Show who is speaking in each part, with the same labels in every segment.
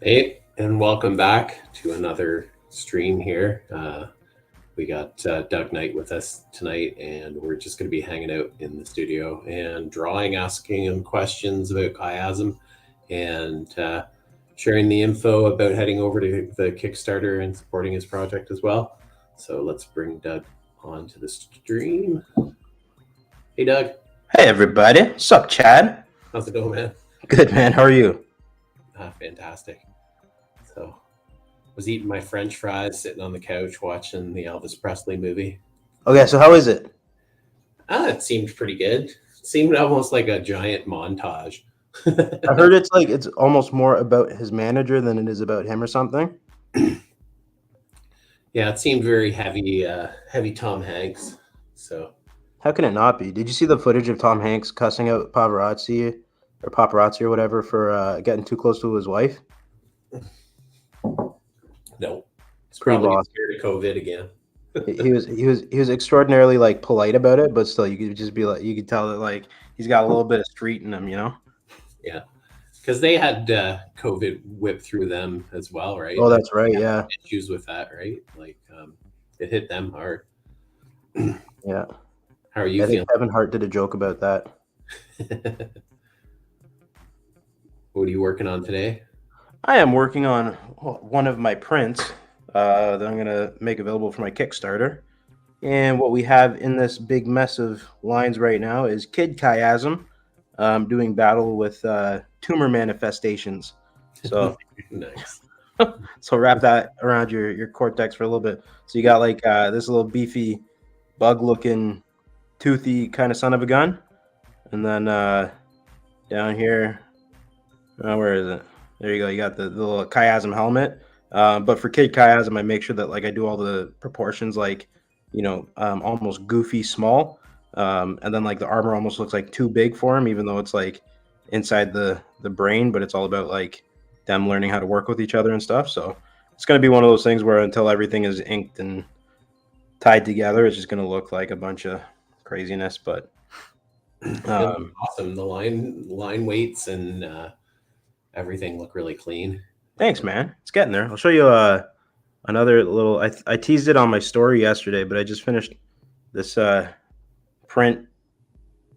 Speaker 1: Hey, and welcome back to another stream here. We got Doug Knight with us tonight, and we're just going to be hanging out in the studio and drawing, asking him questions about chiasm, and sharing the info about heading over to the Kickstarter and supporting his project as well. So let's bring Doug onto the stream. Hey, Doug.
Speaker 2: Hey everybody, what's up, Chad?
Speaker 1: How's it going, man?
Speaker 2: Good, man. How are you?
Speaker 1: Fantastic. So was eating my French fries, sitting on the couch watching the Elvis Presley movie.
Speaker 2: Okay, so how is it?
Speaker 1: It seemed pretty good. It seemed almost like a giant montage.
Speaker 2: I heard it's almost more about his manager than it is about him or something.
Speaker 1: Yeah, it seemed very heavy Tom Hanks. So
Speaker 2: How can it not be? Did you see the footage of Tom Hanks cussing out paparazzi or whatever for getting too close to his wife?
Speaker 1: no, it's
Speaker 2: Pretty
Speaker 1: probably
Speaker 2: boss.
Speaker 1: scared of COVID again.
Speaker 2: He was extraordinarily like polite about it, but still, you could just be like, you could tell that like he's got a little bit of street in him, you know?
Speaker 1: Yeah, because they had COVID whip through them as well, right?
Speaker 2: Oh,
Speaker 1: Like
Speaker 2: that's right. Yeah,
Speaker 1: issues with that, right? Like it hit them hard.
Speaker 2: yeah.
Speaker 1: How are you
Speaker 2: I think
Speaker 1: feeling?
Speaker 2: Kevin Hart did a joke about that.
Speaker 1: What are you working on today?
Speaker 2: I am working on one of my prints that I'm going to make available for my Kickstarter. And what we have in this big mess of lines right now is Kid Chiasm doing battle with tumor manifestations. So,
Speaker 1: Nice.
Speaker 2: so wrap that around your cortex for a little bit. So you got like this little beefy, bug-looking, toothy kind of son of a gun, and then down here, where is it? There you go. You got the little chiasm helmet. But for Kid Chiasm, I make sure that like I do all the proportions like, almost goofy small. And then like the armor almost looks like too big for him, even though it's like inside the brain, but it's all about like them learning how to work with each other and stuff. So it's gonna be one of those things where until everything is inked and tied together, it's just gonna look like a bunch of craziness. But um,
Speaker 1: Awesome. The line weights and everything look really clean.
Speaker 2: thanks, man. It's getting there. I'll show you another little. I teased it on my story yesterday, but I just finished this print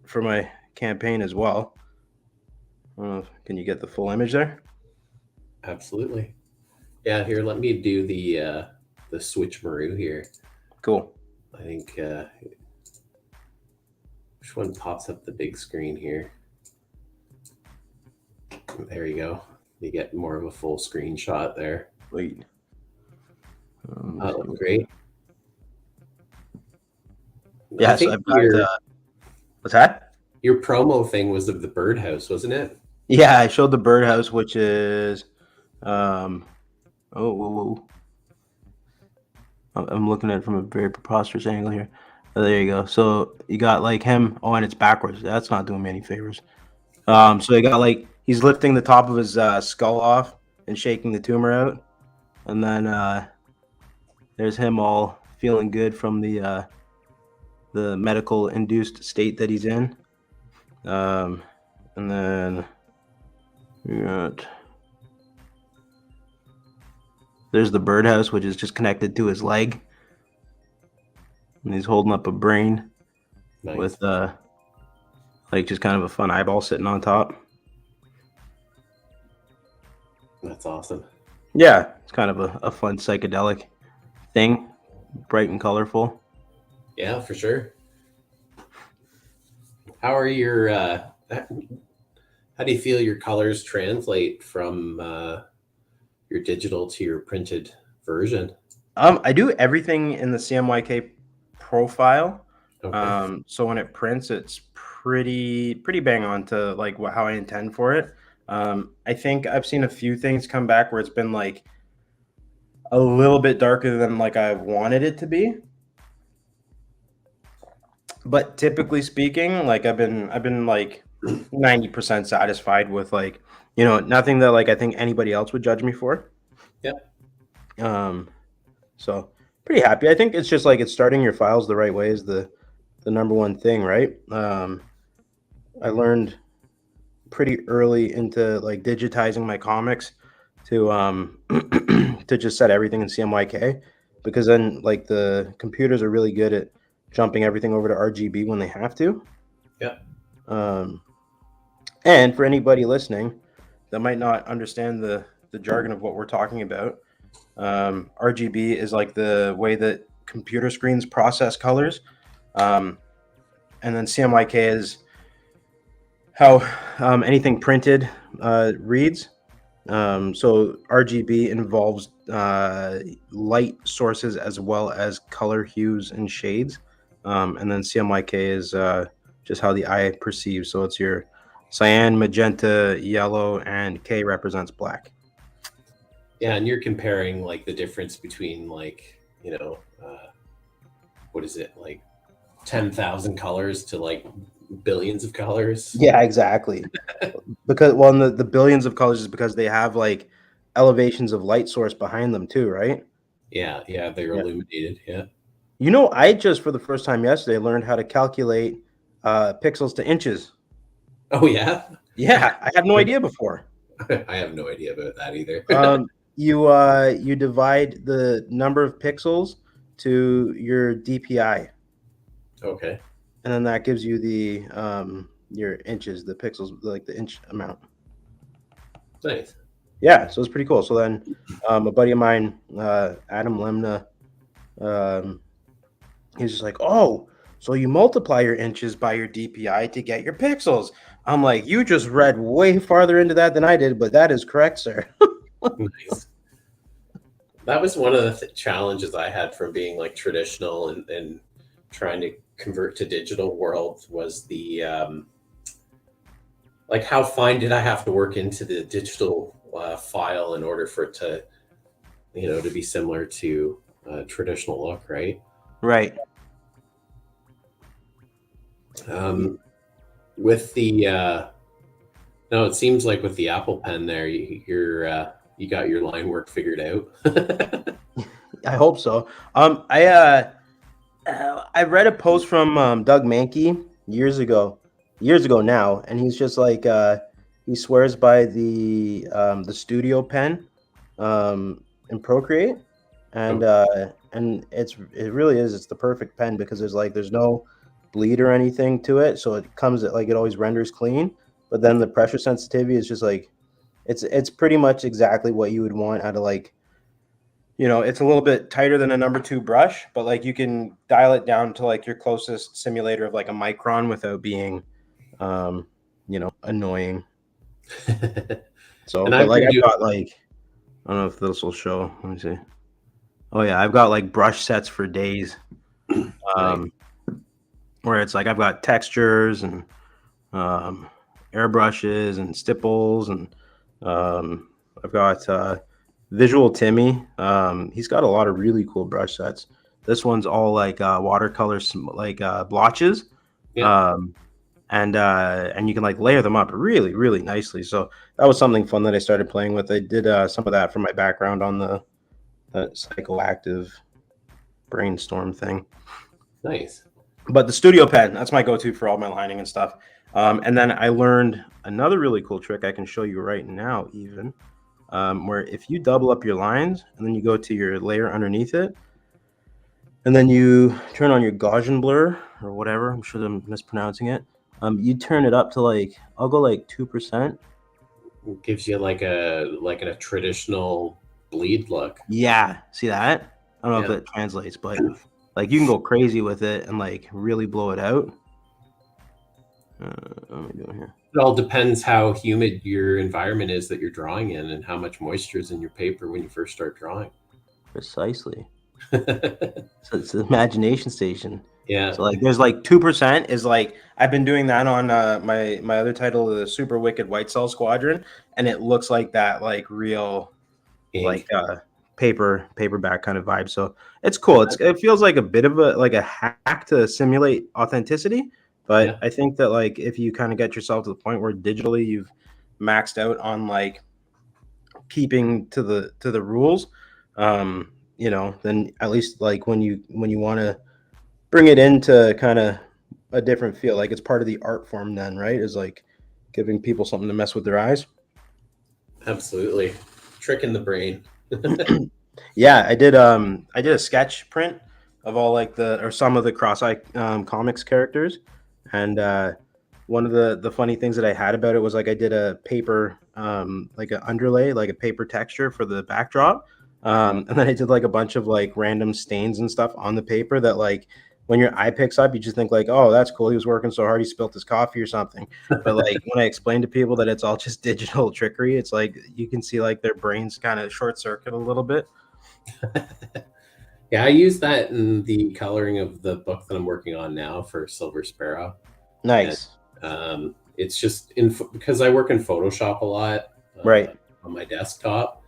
Speaker 2: for my campaign as well. Can you get the full image there?
Speaker 1: Absolutely. Yeah, here, let me do the switch Maru here.
Speaker 2: Cool.
Speaker 1: I think which one pops up the big screen here? There you go. You get more of a full screenshot there.
Speaker 2: Wait.
Speaker 1: Oh, great.
Speaker 2: Yeah,
Speaker 1: I think
Speaker 2: so I've got. What's that?
Speaker 1: your promo thing was of the birdhouse, wasn't it?
Speaker 2: Yeah, I showed the birdhouse, which is. Um, oh, whoa, whoa. I'm looking at it from a very preposterous angle here. Oh, there you go. So you got like him. Oh, and it's backwards. That's not doing me any favors. So you got like he's lifting the top of his skull off and shaking the tumor out, and then there's him all feeling good from the medical induced state that he's in. And then we got there's the birdhouse, which is just connected to his leg, and he's holding up a brain
Speaker 1: Nice.
Speaker 2: with like just kind of a fun eyeball sitting on top.
Speaker 1: That's awesome.
Speaker 2: Yeah, it's kind of a fun psychedelic thing, bright and colorful.
Speaker 1: Yeah, for sure. How are your how do you feel your colors translate from your digital to your printed version?
Speaker 2: I do everything in the CMYK profile.
Speaker 1: Okay.
Speaker 2: So when it prints, it's pretty bang on to like how I intend for it. I think I've seen a few things come back where it's been like a little bit darker than like I wanted it to be. But typically speaking, like I've been like 90% satisfied with like, nothing that like I think anybody else would judge me for.
Speaker 1: Yeah.
Speaker 2: So pretty happy. I think it's just like it's starting your files the right way is the number one thing, right? I learned pretty early into like digitizing my comics to to just set everything in CMYK, because then like the computers are really good at jumping everything over to RGB when they have to.
Speaker 1: Yeah.
Speaker 2: And for anybody listening that might not understand the jargon of what we're talking about, RGB is like the way that computer screens process colors, and then CMYK is how anything printed reads. So RGB involves light sources as well as color hues and shades, and then CMYK is just how the eye perceives. So it's your cyan, magenta, yellow, and K represents black.
Speaker 1: Yeah, and you're comparing like the difference between like, what is it, like 10,000 colors to like billions of colors.
Speaker 2: Yeah, exactly. Because well, the billions of colors is because they have like elevations of light source behind them too, right?
Speaker 1: Yeah, they're
Speaker 2: Yeah.
Speaker 1: illuminated. Yeah.
Speaker 2: You know, I just for the first time yesterday learned how to calculate pixels to inches.
Speaker 1: Oh yeah.
Speaker 2: Yeah, I had no idea before.
Speaker 1: I have no idea about that either.
Speaker 2: You divide the number of pixels to your DPI,
Speaker 1: Okay.
Speaker 2: and then that gives you the your inches, the pixels, like the inch amount.
Speaker 1: Nice.
Speaker 2: Yeah, so it's pretty cool. So then, a buddy of mine, Adam Lemna, he's just like, "Oh, so you multiply your inches by your DPI to get your pixels." I'm like, "You just read way farther into that than I did, but that is correct, sir."
Speaker 1: Nice. That was one of the challenges I had from being like traditional and trying to convert to digital world was the like how fine did I have to work into the digital file in order for it to to be similar to traditional look, right?
Speaker 2: Right.
Speaker 1: With the no, it seems like with the Apple Pen there, you got your line work figured out.
Speaker 2: I hope so. I read a post from Doug Mankey years ago now, and he's just like he swears by the Studio Pen in Procreate, and it really is, it's the perfect pen because there's no bleed or anything to it, so it comes at like it always renders clean, but then the pressure sensitivity is just like it's pretty much exactly what you would want out of like, it's a little bit tighter than a number 2 brush, but like you can dial it down to like your closest simulator of like a micron without being, annoying. So,
Speaker 1: And
Speaker 2: but
Speaker 1: I've
Speaker 2: like
Speaker 1: been
Speaker 2: I've
Speaker 1: doing
Speaker 2: got like, I don't know if this will show. Let me see. Oh yeah, I've got like brush sets for days,
Speaker 1: right.
Speaker 2: where it's like I've got textures and airbrushes and stipples, and I've got Visual Timmy. He's got a lot of really cool brush sets. This one's all like watercolor, like blotches,
Speaker 1: Yeah.
Speaker 2: and you can like layer them up really, really nicely. So that was something fun that I started playing with. I did some of that for my background on the psychoactive brainstorm thing.
Speaker 1: Nice.
Speaker 2: But the Studio Pen, that's my go-to for all my lining and stuff. And then I learned another really cool trick I can show you right now, even, where if you double up your lines and then you go to your layer underneath it, and then you turn on your Gaussian blur or whatever, I'm sure I'm mispronouncing it. You turn it up to like, I'll go like 2%.
Speaker 1: It gives you like a traditional bleed look.
Speaker 2: Yeah, see that? I don't know if it translates, but like you can go crazy with it and like really blow it out. What am I doing here?
Speaker 1: It all depends how humid your environment is that you're drawing in and how much moisture is in your paper when you first start drawing.
Speaker 2: Precisely. So it's the imagination station.
Speaker 1: Yeah.
Speaker 2: So like there's like 2% is like, I've been doing that on my other title, the Super Wicked White Cell Squadron, and it looks like that like real
Speaker 1: Ink.
Speaker 2: like paperback kind of vibe. So it's cool. It feels like a bit of a hack to simulate authenticity, but
Speaker 1: Yeah.
Speaker 2: I think that like if you kind of get yourself to the point where digitally you've maxed out on like keeping to the rules, then at least like when you want to bring it into kind of a different feel, like it's part of the art form then, right? Is like giving people something to mess with their eyes.
Speaker 1: Absolutely. tricking the brain.
Speaker 2: Yeah, I did. I did a sketch print of all like the or some of the Cross-Eye comics characters, and one of the funny things that I had about it was like I did a paper like an underlay, like a paper texture for the backdrop, and then I did like a bunch of like random stains and stuff on the paper that like when your eye picks up, you just think like, oh, that's cool. He was working so hard, he spilled his coffee or something. But like when I explain to people that it's all just digital trickery, it's like you can see like their brains kind of short circuit a little bit.
Speaker 1: Yeah, I use that in the coloring of the book that I'm working on now for Silver Sparrow.
Speaker 2: Nice.
Speaker 1: It's just because I work in Photoshop a lot,
Speaker 2: Right.
Speaker 1: on my desktop.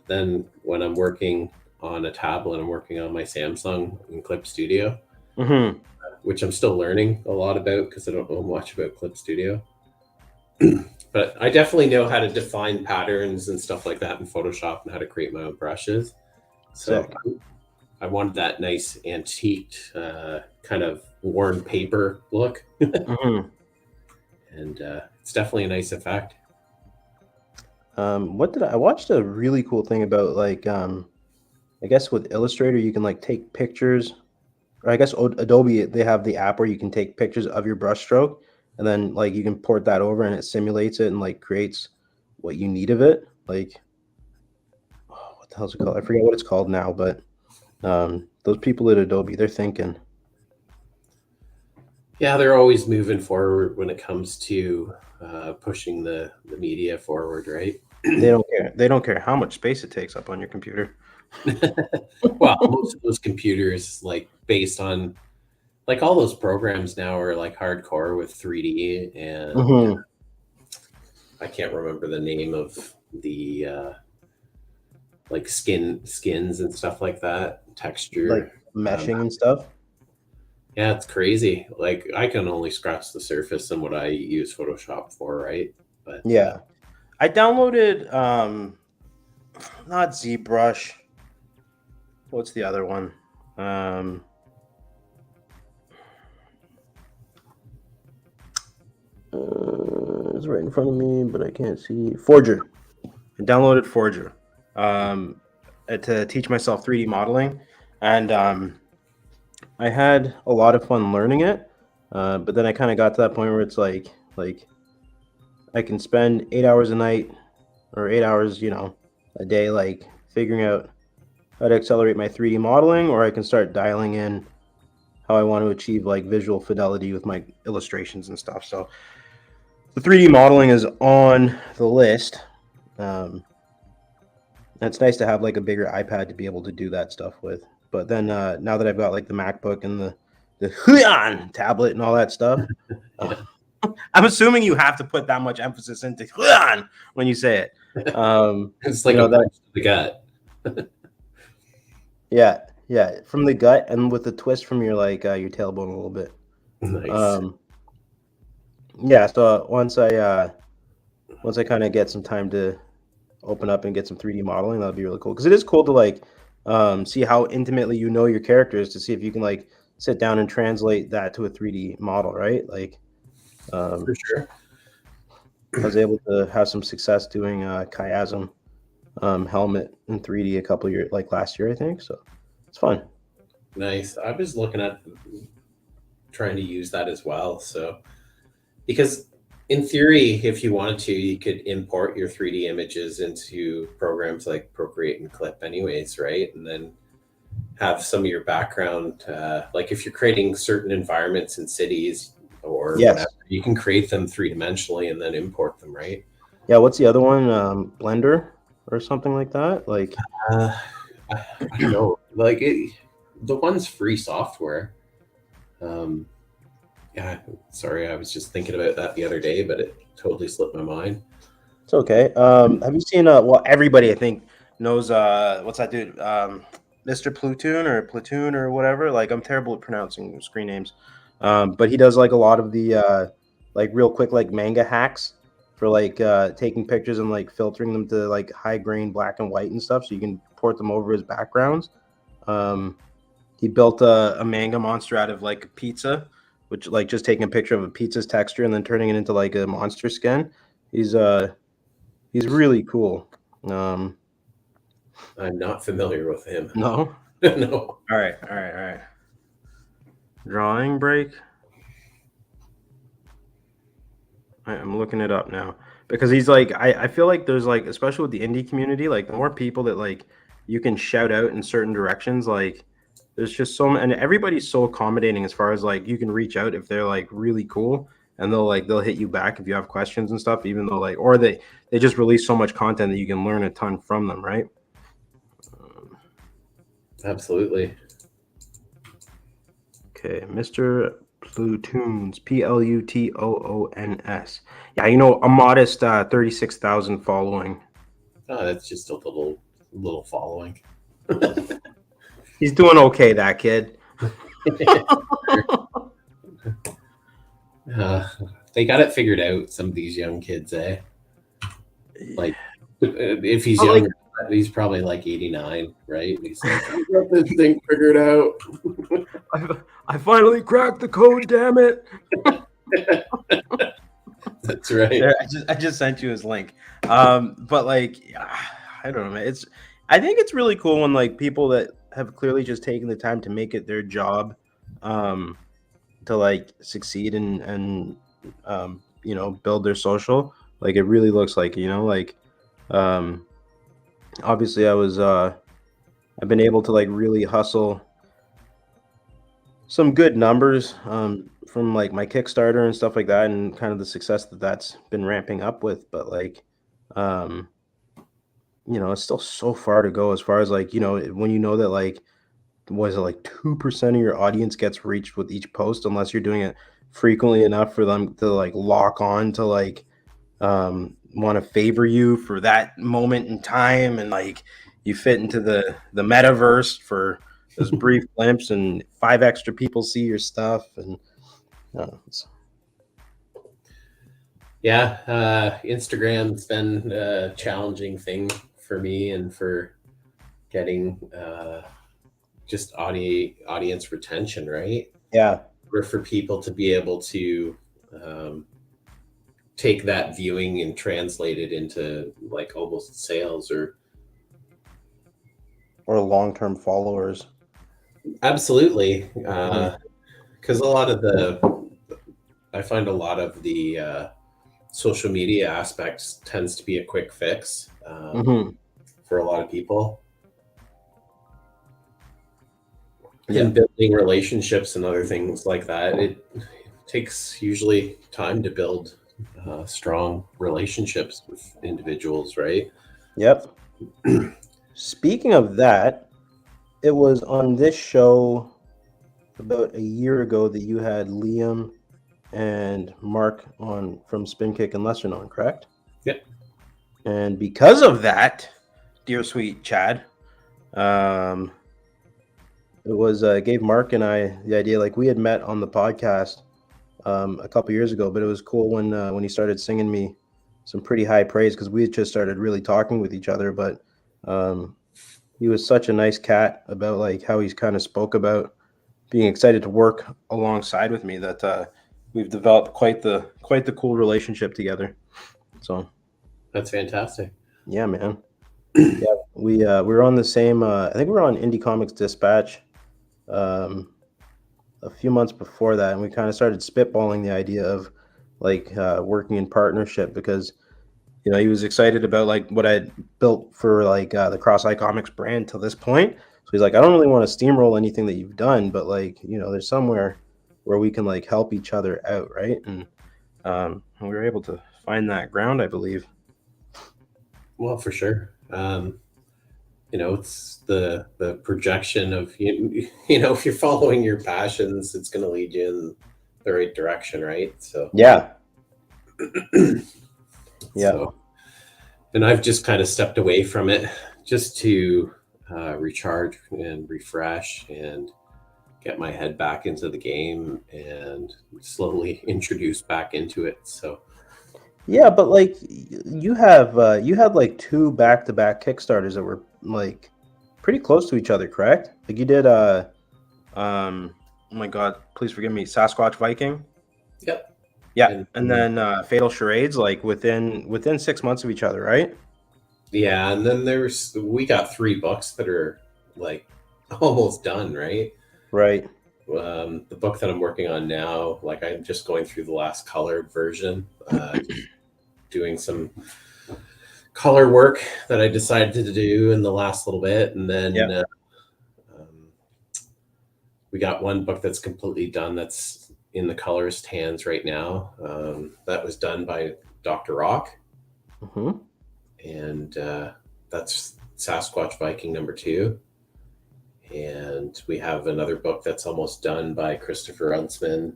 Speaker 1: Then when I'm working on a tablet, I'm working on my Samsung in Clip Studio,
Speaker 2: Mm-hmm.
Speaker 1: which I'm still learning a lot about because I don't know much about Clip Studio. But I definitely know how to define patterns and stuff like that in Photoshop and how to create my own brushes. So
Speaker 2: Sick.
Speaker 1: I wanted that nice antiqued kind of worn paper look.
Speaker 2: Mm-hmm.
Speaker 1: And it's definitely a nice effect.
Speaker 2: What did I watched a really cool thing about like I guess with Illustrator you can like take pictures, or I guess Adobe they have the app where you can take pictures of your brushstroke and then like you can port that over and it simulates it and like creates what you need of it. Like oh, what the hell's it called? I forget what it's called now, but those people at Adobe, they're thinking.
Speaker 1: Yeah, they're always moving forward when it comes to pushing the media forward, right?
Speaker 2: They don't care. They don't care how much space it takes up on your computer.
Speaker 1: Well, most of those computers, like based on like all those programs now are like hardcore with 3D, and
Speaker 2: Mm-hmm.
Speaker 1: I can't remember the name of the like skins and stuff like that,
Speaker 2: Like
Speaker 1: texture.
Speaker 2: meshing and stuff.
Speaker 1: Yeah, it's crazy. Like I can only scratch the surface in what I use Photoshop for, right? But
Speaker 2: Yeah. I downloaded not ZBrush. What's the other one? It's right in front of me, but I can't see. Forger. I downloaded Forger to teach myself 3D modeling, and I had a lot of fun learning it. But then I kind of got to that point where it's like I can spend 8 hours a night or 8 hours, a day, like figuring out how to accelerate my 3D modeling, or I can start dialing in how I want to achieve like visual fidelity with my illustrations and stuff. So the 3D modeling is on the list. It's nice to have like a bigger iPad to be able to do that stuff with. But then now that I've got like the MacBook and the Huion tablet and all that stuff, I'm assuming you have to put that much emphasis into Huion when you say it.
Speaker 1: it's like
Speaker 2: you know
Speaker 1: a
Speaker 2: that
Speaker 1: punch to the gut.
Speaker 2: yeah, from the gut and with the twist from your like your tailbone a little bit.
Speaker 1: Nice.
Speaker 2: Yeah, so once I kind of get some time to open up and get some 3D modeling, that'd be really cool. Because it is cool to like see how intimately you know your characters to see if you can like sit down and translate that to a 3D model, right? Like
Speaker 1: For sure.
Speaker 2: I was able to have some success doing Chiasm helmet in 3D a couple years, like last year, I think. So it's fun.
Speaker 1: Nice. I was looking at trying to use that as well. So, because in theory, if you wanted to, you could import your 3D images into programs like Procreate and Clip, anyways, right? And then have some of your background, like if you're creating certain environments in cities or
Speaker 2: Yes.
Speaker 1: whatever, you can create them 3 dimensionally and then import them, right?
Speaker 2: Yeah. What's the other one? Blender or something like that? Like,
Speaker 1: I don't know. Like the one's free software. Um, yeah, sorry, I was just thinking about that the other day, but it totally slipped my mind.
Speaker 2: it's okay. Have you seen well, everybody I think knows what's that dude? Mr. Platoon or whatever. Like I'm terrible at pronouncing screen names. But he does like a lot of the like real quick like manga hacks for like taking pictures and like filtering them to like high grain black and white and stuff so you can port them over as backgrounds. He built a manga monster out of like a pizza, which like just taking a picture of a pizza's texture and then turning it into like a monster skin. He's really cool.
Speaker 1: I'm not familiar with him.
Speaker 2: No.
Speaker 1: No.
Speaker 2: All right. Drawing break. I'm looking it up now because he's like, I feel like there's like, especially with the indie community, like the more people that like you can shout out in certain directions, like there's just so and everybody's so accommodating as far as like you can reach out if they're like really cool and they'll hit you back if you have questions and stuff, even though like, or they just release so much content that you can learn a ton from them, right?
Speaker 1: Absolutely.
Speaker 2: Okay, Mr. Plutoons, Plutoons. Yeah, you know, a modest 36,000 following.
Speaker 1: Oh, that's just a little following.
Speaker 2: He's doing okay, that kid.
Speaker 1: They got it figured out. Some of these young kids, eh? Like, if he's younger, he's probably like 89, right? He's like, I got this thing figured out.
Speaker 2: I finally cracked the code, damn it.
Speaker 1: That's right.
Speaker 2: There, I just sent you his link. But like, I don't know, man. I think it's really cool when like people that have clearly just taken the time to make it their job, to like succeed and you know, build their social. Like it really looks like, you know, like obviously I've been able to like really hustle some good numbers from like my Kickstarter and stuff like that, and kind of the success that that's been ramping up with. But like, you know, it's still so far to go as far as like, you know, when you know that like, was it like 2% of your audience gets reached with each post, unless you're doing it frequently enough for them to like lock on to like want to favor you for that moment in time, and like you fit into the metaverse for this brief glimpse, and 5 extra people see your stuff, and
Speaker 1: yeah, Instagram's been a challenging thing for me and for getting just audience retention, right?
Speaker 2: Yeah.
Speaker 1: Or for people to be able to take that viewing and translate it into like almost sales or
Speaker 2: long-term followers.
Speaker 1: Absolutely. Because I find a lot of the social media aspects tends to be a quick fix for a lot of people.
Speaker 2: Yeah.
Speaker 1: And building relationships and other things like that, it takes usually time to build strong relationships with individuals, right?
Speaker 2: Yep. Speaking of that, it was on this show about a year ago that you had Liam and Mark on from Spin Kick and Lesson on, correct?
Speaker 1: Yep.
Speaker 2: And because of that, dear sweet Chad, it was gave Mark and I the idea. Like we had met on the podcast a couple years ago, but it was cool when he started singing me some pretty high praise, because we had just started really talking with each other. But he was such a nice cat about like how he's kind of spoke about being excited to work alongside with me, that we've developed quite the cool relationship together. So
Speaker 1: that's fantastic.
Speaker 2: Yeah, man. Yeah, we were on the same. I think we were on Indie Comics Dispatch a few months before that, and we kind of started spitballing the idea of like working in partnership, because you know he was excited about like what I built for like the Cross Eye Comics brand to this point. So he's like, I don't really want to steamroll anything that you've done, but like, you know, there's somewhere where we can like help each other out, right? And we were able to find that ground, I believe.
Speaker 1: Well, for sure. You know, it's the projection of you know, if you're following your passions, it's going to lead you in the right direction, right? So
Speaker 2: yeah.
Speaker 1: So, and I've just kind of stepped away from it just to recharge and refresh and get my head back into the game and slowly introduce back into it. So
Speaker 2: yeah, but like you had like 2 back-to-back Kickstarters that were like pretty close to each other, correct? Like you did oh my god, please forgive me, Sasquatch Viking.
Speaker 1: Yep.
Speaker 2: Yeah, and then Fatal Charades, like within 6 months of each other, right?
Speaker 1: Yeah, and then we got 3 books that are like almost done, right?
Speaker 2: Right.
Speaker 1: The book that I'm working on now, like I'm just going through the last colored version, doing some color work that I decided to do in the last little bit, and then
Speaker 2: Yeah.
Speaker 1: um, we got one book that's completely done. That's in the colorist hands right now. That was done by Dr. Rock,
Speaker 2: Mm-hmm.
Speaker 1: and that's Sasquatch Viking #2. And we have another book that's almost done by Christopher Untsman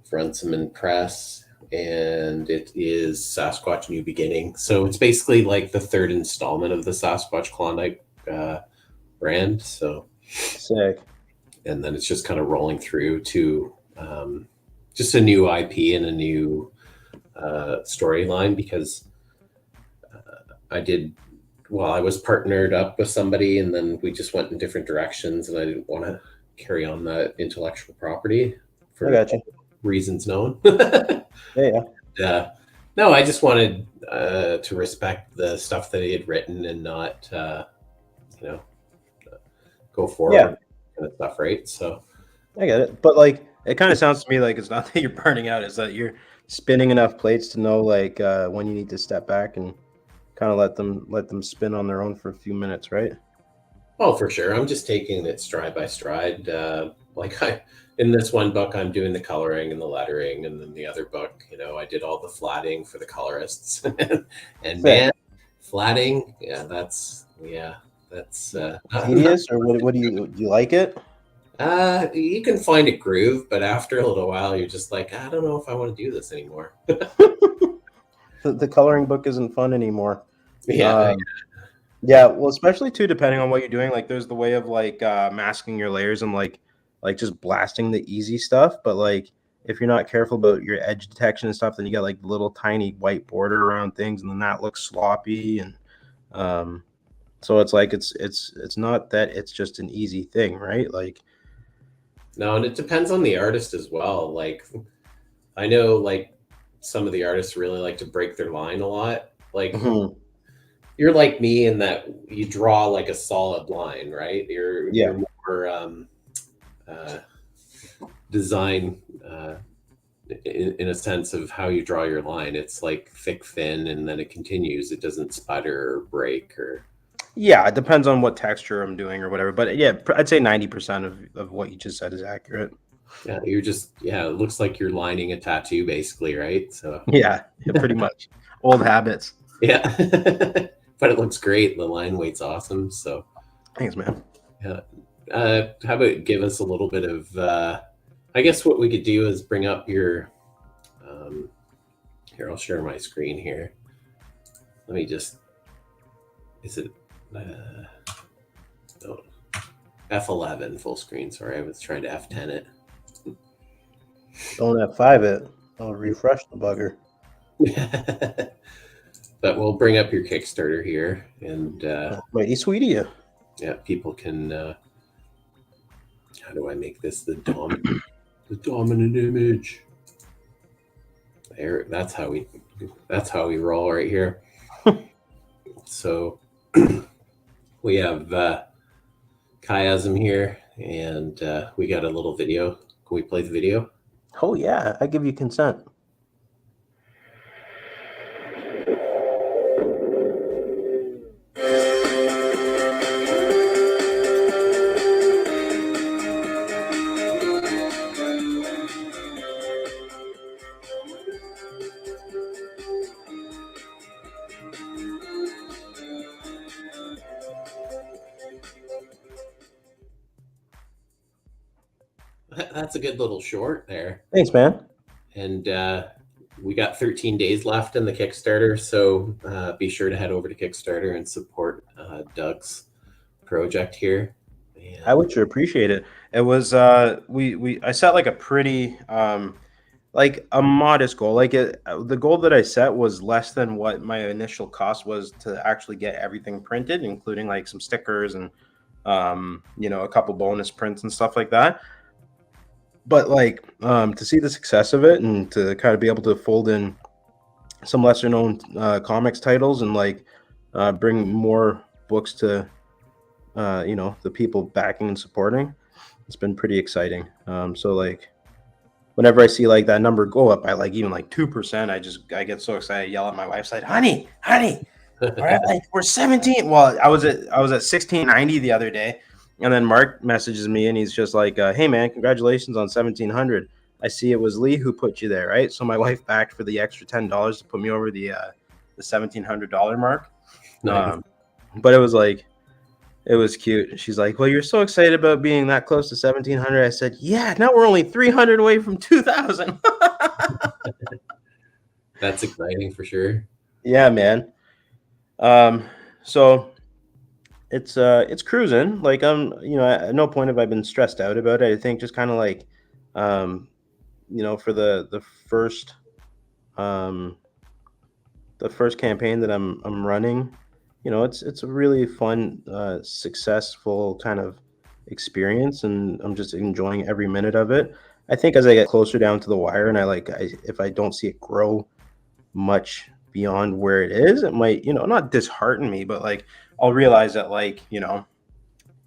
Speaker 1: for Untsman Press, and it is Sasquatch New Beginning. So it's basically like the third installment of the Sasquatch Klondike brand. So,
Speaker 2: Sick.
Speaker 1: and then it's just kind of rolling through to just a new IP and a new storyline, because I did, well, I was partnered up with somebody and then we just went in different directions, and I didn't want to carry on that intellectual property
Speaker 2: I
Speaker 1: for
Speaker 2: got you.
Speaker 1: reasons known.
Speaker 2: Yeah.
Speaker 1: No, I just wanted to respect the stuff that he had written and not, you know, go forward
Speaker 2: Yeah.
Speaker 1: kind of stuff, right? So,
Speaker 2: I get it. But like, it kind of sounds to me like it's not that you're burning out; it's that you're spinning enough plates to know like when you need to step back and kind of let them spin on their own for a few minutes, right?
Speaker 1: oh, for sure. I'm just taking it stride by stride. In this one book, I'm doing the coloring and the lettering, and then the other book, I did all the flatting for the colorists. And
Speaker 2: Sick.
Speaker 1: man, flatting, that's
Speaker 2: Tedious, or what do you like it?
Speaker 1: you can find a groove, but after a little while, you're just like, I don't know if I want to do this anymore.
Speaker 2: The coloring book isn't fun anymore.
Speaker 1: Yeah,
Speaker 2: Yeah, well, especially too, depending on what you're doing. Like, there's the way of like masking your layers and like just blasting the easy stuff. But like, if you're not careful about your edge detection and stuff, then you got like little tiny white border around things, and then that looks sloppy. And um, so it's like it's not that it's just an easy thing, right? Like,
Speaker 1: no, and it depends on the artist as well. Like, I know, like, some of the artists really like to break their line a lot. Like,
Speaker 2: mhm,
Speaker 1: you're like me in that you draw like a solid line, right?
Speaker 2: yeah,
Speaker 1: You're more uh, design in a sense of how you draw your line. It's like thick, thin, and then it continues. It doesn't sputter or break or.
Speaker 2: yeah. It depends on what texture I'm doing or whatever. But yeah, I'd say 90% of what you just said is accurate.
Speaker 1: Yeah, it looks like you're lining a tattoo basically, right? So,
Speaker 2: Yeah, pretty much. Old habits.
Speaker 1: yeah. But it looks great. The line weight's awesome. So,
Speaker 2: Thanks, man.
Speaker 1: yeah. How about give us a little bit of, I guess what we could do is bring up your, here, I'll share my screen here. Let me just, is it, no, F11 full screen. Sorry, I was trying to F10 it.
Speaker 2: Don't F5 it. I'll refresh the bugger.
Speaker 1: But we'll bring up your Kickstarter here, and
Speaker 2: Mighty sweet of you.
Speaker 1: yeah, people can. How do I make this the dominant image? There, that's how we roll right here. So we have chiasm here, and we got a little video. Can we play the video?
Speaker 2: Oh yeah, I give you consent.
Speaker 1: That's a good little short there.
Speaker 2: Thanks, man.
Speaker 1: And we got 13 days left in the Kickstarter, so be sure to head over to Kickstarter and support Doug's project here. And
Speaker 2: I would sure appreciate it. It was I set like a pretty like a modest goal. Like the goal that I set was less than what my initial cost was to actually get everything printed, including like some stickers and a couple bonus prints and stuff like that. But like to see the success of it and to kind of be able to fold in some lesser known comics titles and like bring more books to the people backing and supporting. It's been pretty exciting. So like whenever I see like that number go up by like even like 2%, I get so excited. I yell at my wife, like, honey, all right, like we're 17. Well, I was at 1690 the other day, and then Mark messages me and he's just like, hey man, congratulations on 1700. I see it was Lee who put you there, right? So my wife backed for the extra $10 to put me over the $1,700 mark.
Speaker 1: Nice.
Speaker 2: But it was like, it was cute. She's like, well, you're so excited about being that close to 1700. I said, yeah, now we're only 300 away from 2000.
Speaker 1: That's exciting for sure.
Speaker 2: Yeah, man. So it's cruising. Like at no point have I been stressed out about it. I think just kind of like, um, for um, the first campaign that I'm running, it's a really fun, successful kind of experience, and I'm just enjoying every minute of it. I think as I get closer down to the wire, and if I don't see it grow much beyond where it is, it might, not dishearten me, but like I'll realize that like,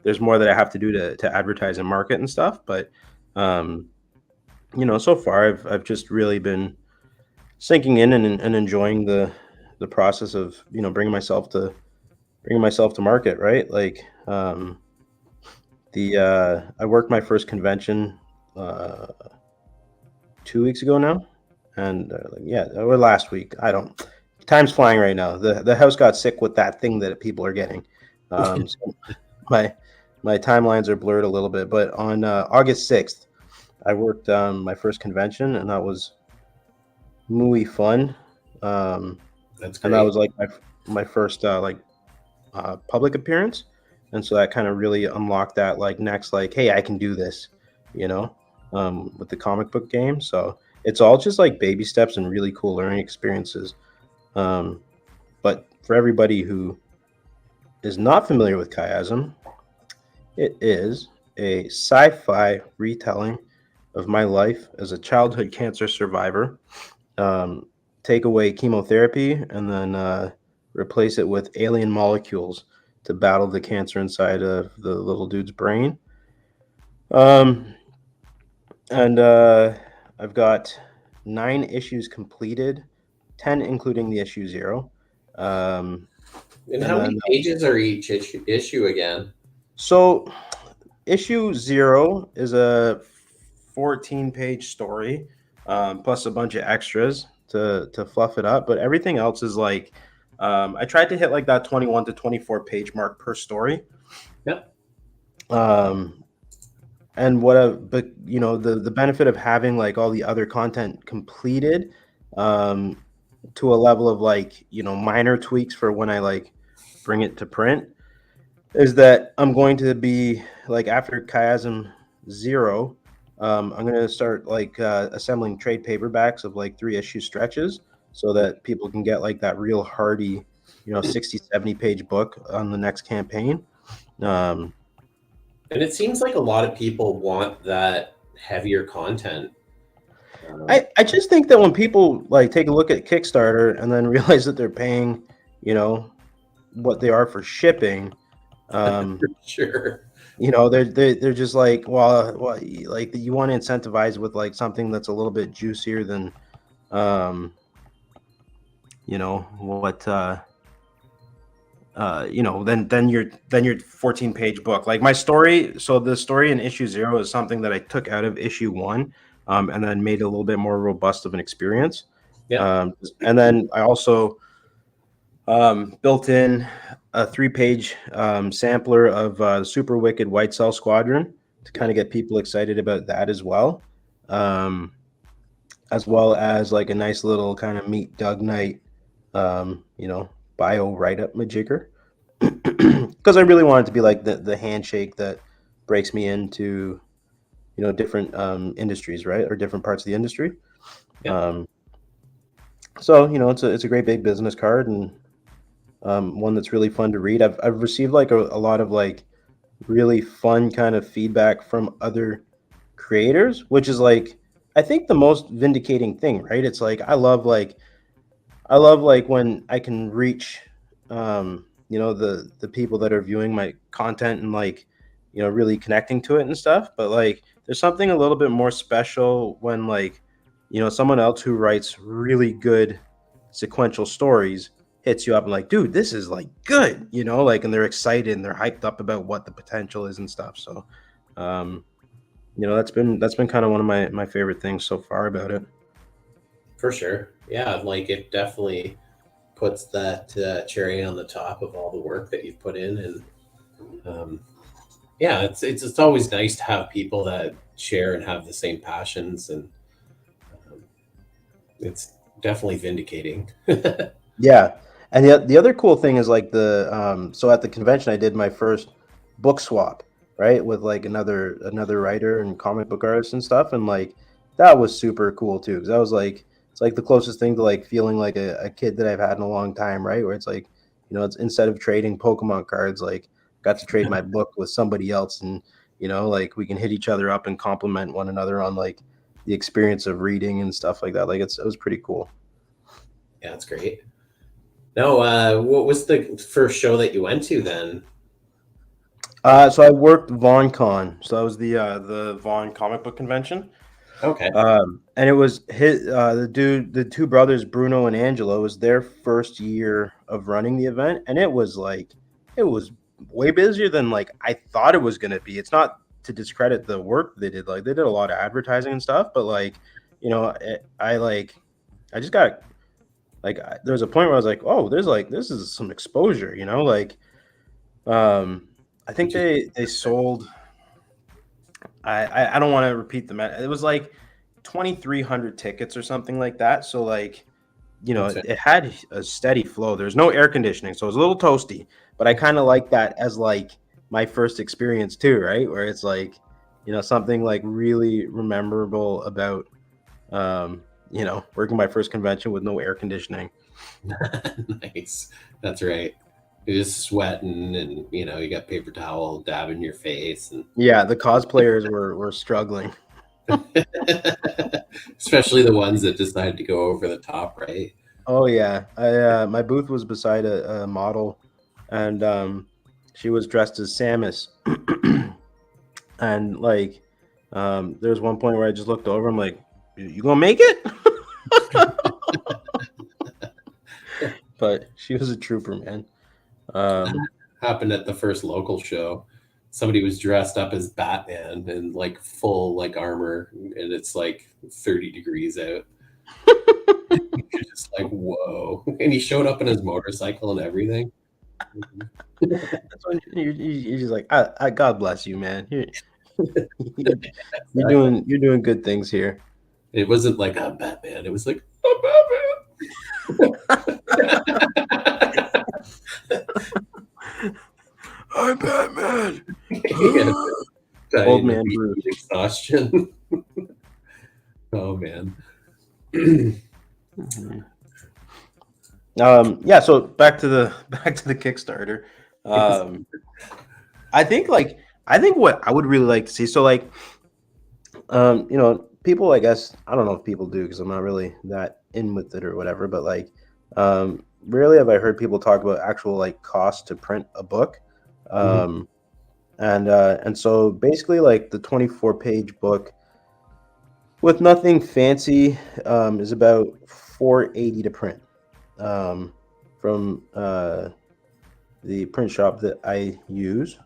Speaker 2: there's more that I have to do to advertise and market and stuff. But um, so far I've just really been sinking in and enjoying the process of, bringing myself to market, right? Like I worked my first convention uh 2 weeks ago now, and yeah, or last week. I don't. Time's flying right now. The house got sick with that thing that people are getting. So my my timelines are blurred a little bit. But on August 6th, I worked my first convention, and that was muy fun. Um,
Speaker 1: That's
Speaker 2: and that
Speaker 1: great.
Speaker 2: was like my first public appearance, and so that kind of really unlocked that like next like, hey, I can do this, you know, with the comic book game. So it's all just like baby steps and really cool learning experiences. Um, but for everybody who is not familiar with Chiasm, it is a sci-fi retelling of my life as a childhood cancer survivor. Um, take away chemotherapy and then replace it with alien molecules to battle the cancer inside of the little dude's brain. Um, and I've got 9 issues completed, 10 including the issue 0. Um,
Speaker 1: And
Speaker 2: and
Speaker 1: how many
Speaker 2: then
Speaker 1: pages are each issue again?
Speaker 2: so issue 0 is a 14-page story, plus a bunch of extras to fluff it up. But everything else is like, I tried to hit like that 21 to 24 page mark per story.
Speaker 1: Yep.
Speaker 2: Um, but the benefit of having like all the other content completed, um, to a level of like, minor tweaks for when I like bring it to print, is that I'm going to be like, after Chiasm 0, I'm going to start like assembling trade paperbacks of like 3 issue stretches so that people can get like that real hardy, 60, 70 page book on the next campaign. Um,
Speaker 1: And it seems like a lot of people want that heavier content.
Speaker 2: I just think that when people like take a look at Kickstarter and then realize that they're paying, what they are for shipping, um,
Speaker 1: Sure.
Speaker 2: they're just like, well, like you want to incentivize with like something that's a little bit juicier than, um, what, than your 14-page book. Like my story. So the story in issue 0 is something that I took out of issue 1, and then made it a little bit more robust of an experience.
Speaker 1: Yeah.
Speaker 2: And then I also built in a 3-page sampler of Super Wicked White Cell Squadron to kind of get people excited about that as well. As well as like a nice little kind of meet Doug Knight, bio write-up majigger. Because I really want it to be like the handshake that breaks me into, different industries, right? Or different parts of the industry.
Speaker 1: Yeah.
Speaker 2: So, it's a great big business card, and one that's really fun to read. I've received like a lot of like really fun kind of feedback from other creators, which is like, I think the most vindicating thing, right? It's like I love like when I can reach the people that are viewing my content and like, really connecting to it and stuff. But like, there's something a little bit more special when like, someone else who writes really good sequential stories hits you up and like, dude, this is like good, like, and they're excited and they're hyped up about what the potential is and stuff. So, um, that's been kind of one of my favorite things so far about it.
Speaker 1: For sure. Yeah, like it definitely puts that cherry on the top of all the work that you've put in, and um, yeah, it's always nice to have people that share and have the same passions, and um, it's definitely vindicating.
Speaker 2: Yeah. And the other cool thing is like so at the convention I did my first book swap, right? With like another writer and comic book artist and stuff. And like that was super cool too. Cause that was like it's like the closest thing to like feeling like a kid that I've had in a long time, right? Where it's like, it's instead of trading Pokemon cards, like got to trade my book with somebody else and like we can hit each other up and compliment one another on like the experience of reading and stuff like that. Like it was pretty cool.
Speaker 1: Yeah, it's great. No, what was the first show that you went to then?
Speaker 2: So I worked VonCon. So that was the Vaughn comic book convention.
Speaker 1: Okay.
Speaker 2: And it was the two brothers, Bruno and Angelo, was their first year of running the event, and it was way busier than like I thought it was gonna be. It's not to discredit the work they did, like they did a lot of advertising and stuff, but like, I just got like there was a point where I was like, oh, this is some exposure, like um, I think
Speaker 1: Which is
Speaker 2: they sold. I don't want to repeat the it was like 2,300 tickets or something like that. So like,
Speaker 1: that's it.
Speaker 2: it had a steady flow. There's no air conditioning, so it was a little toasty. But I kind of like that as like my first experience too, right? Where it's like, something like really memorable about working my first convention with no air conditioning.
Speaker 1: Nice. That's right. You're just sweating, and you got paper towel dabbing your face, and
Speaker 2: Yeah, the cosplayers were struggling.
Speaker 1: especially the ones that decided to go over the top, right?
Speaker 2: Oh yeah, I my booth was beside a model, and she was dressed as Samus, and like, there was one point where I just looked over. I'm like, "You gonna make it?" But she was a trooper, man. Um,
Speaker 1: Happened at the first local show. Somebody was dressed up as Batman and like full like armor, and it's like 30 degrees out. You're just like, whoa! And he showed up in his motorcycle and everything.
Speaker 2: that's when you're just like, God bless you, man. You're doing good things here.
Speaker 1: It wasn't like a Batman. It was like a Batman.
Speaker 2: I'm Batman.
Speaker 1: He had
Speaker 2: Old
Speaker 1: dying of
Speaker 2: man Bruce.
Speaker 1: heat exhaustion. Oh man.
Speaker 2: Mhm. Yeah, so back to the back to the Kickstarter.
Speaker 1: Yes.
Speaker 2: Um, I think what I would really like to see, so like, people, I guess I don't know if people do because I'm not really that in with it or whatever, but like, rarely have I heard people talk about actual like cost to print a book.
Speaker 1: Mhm.
Speaker 2: Um, and so basically like the 24-page book with nothing fancy is about 480 to print. Um, from the print shop that I use,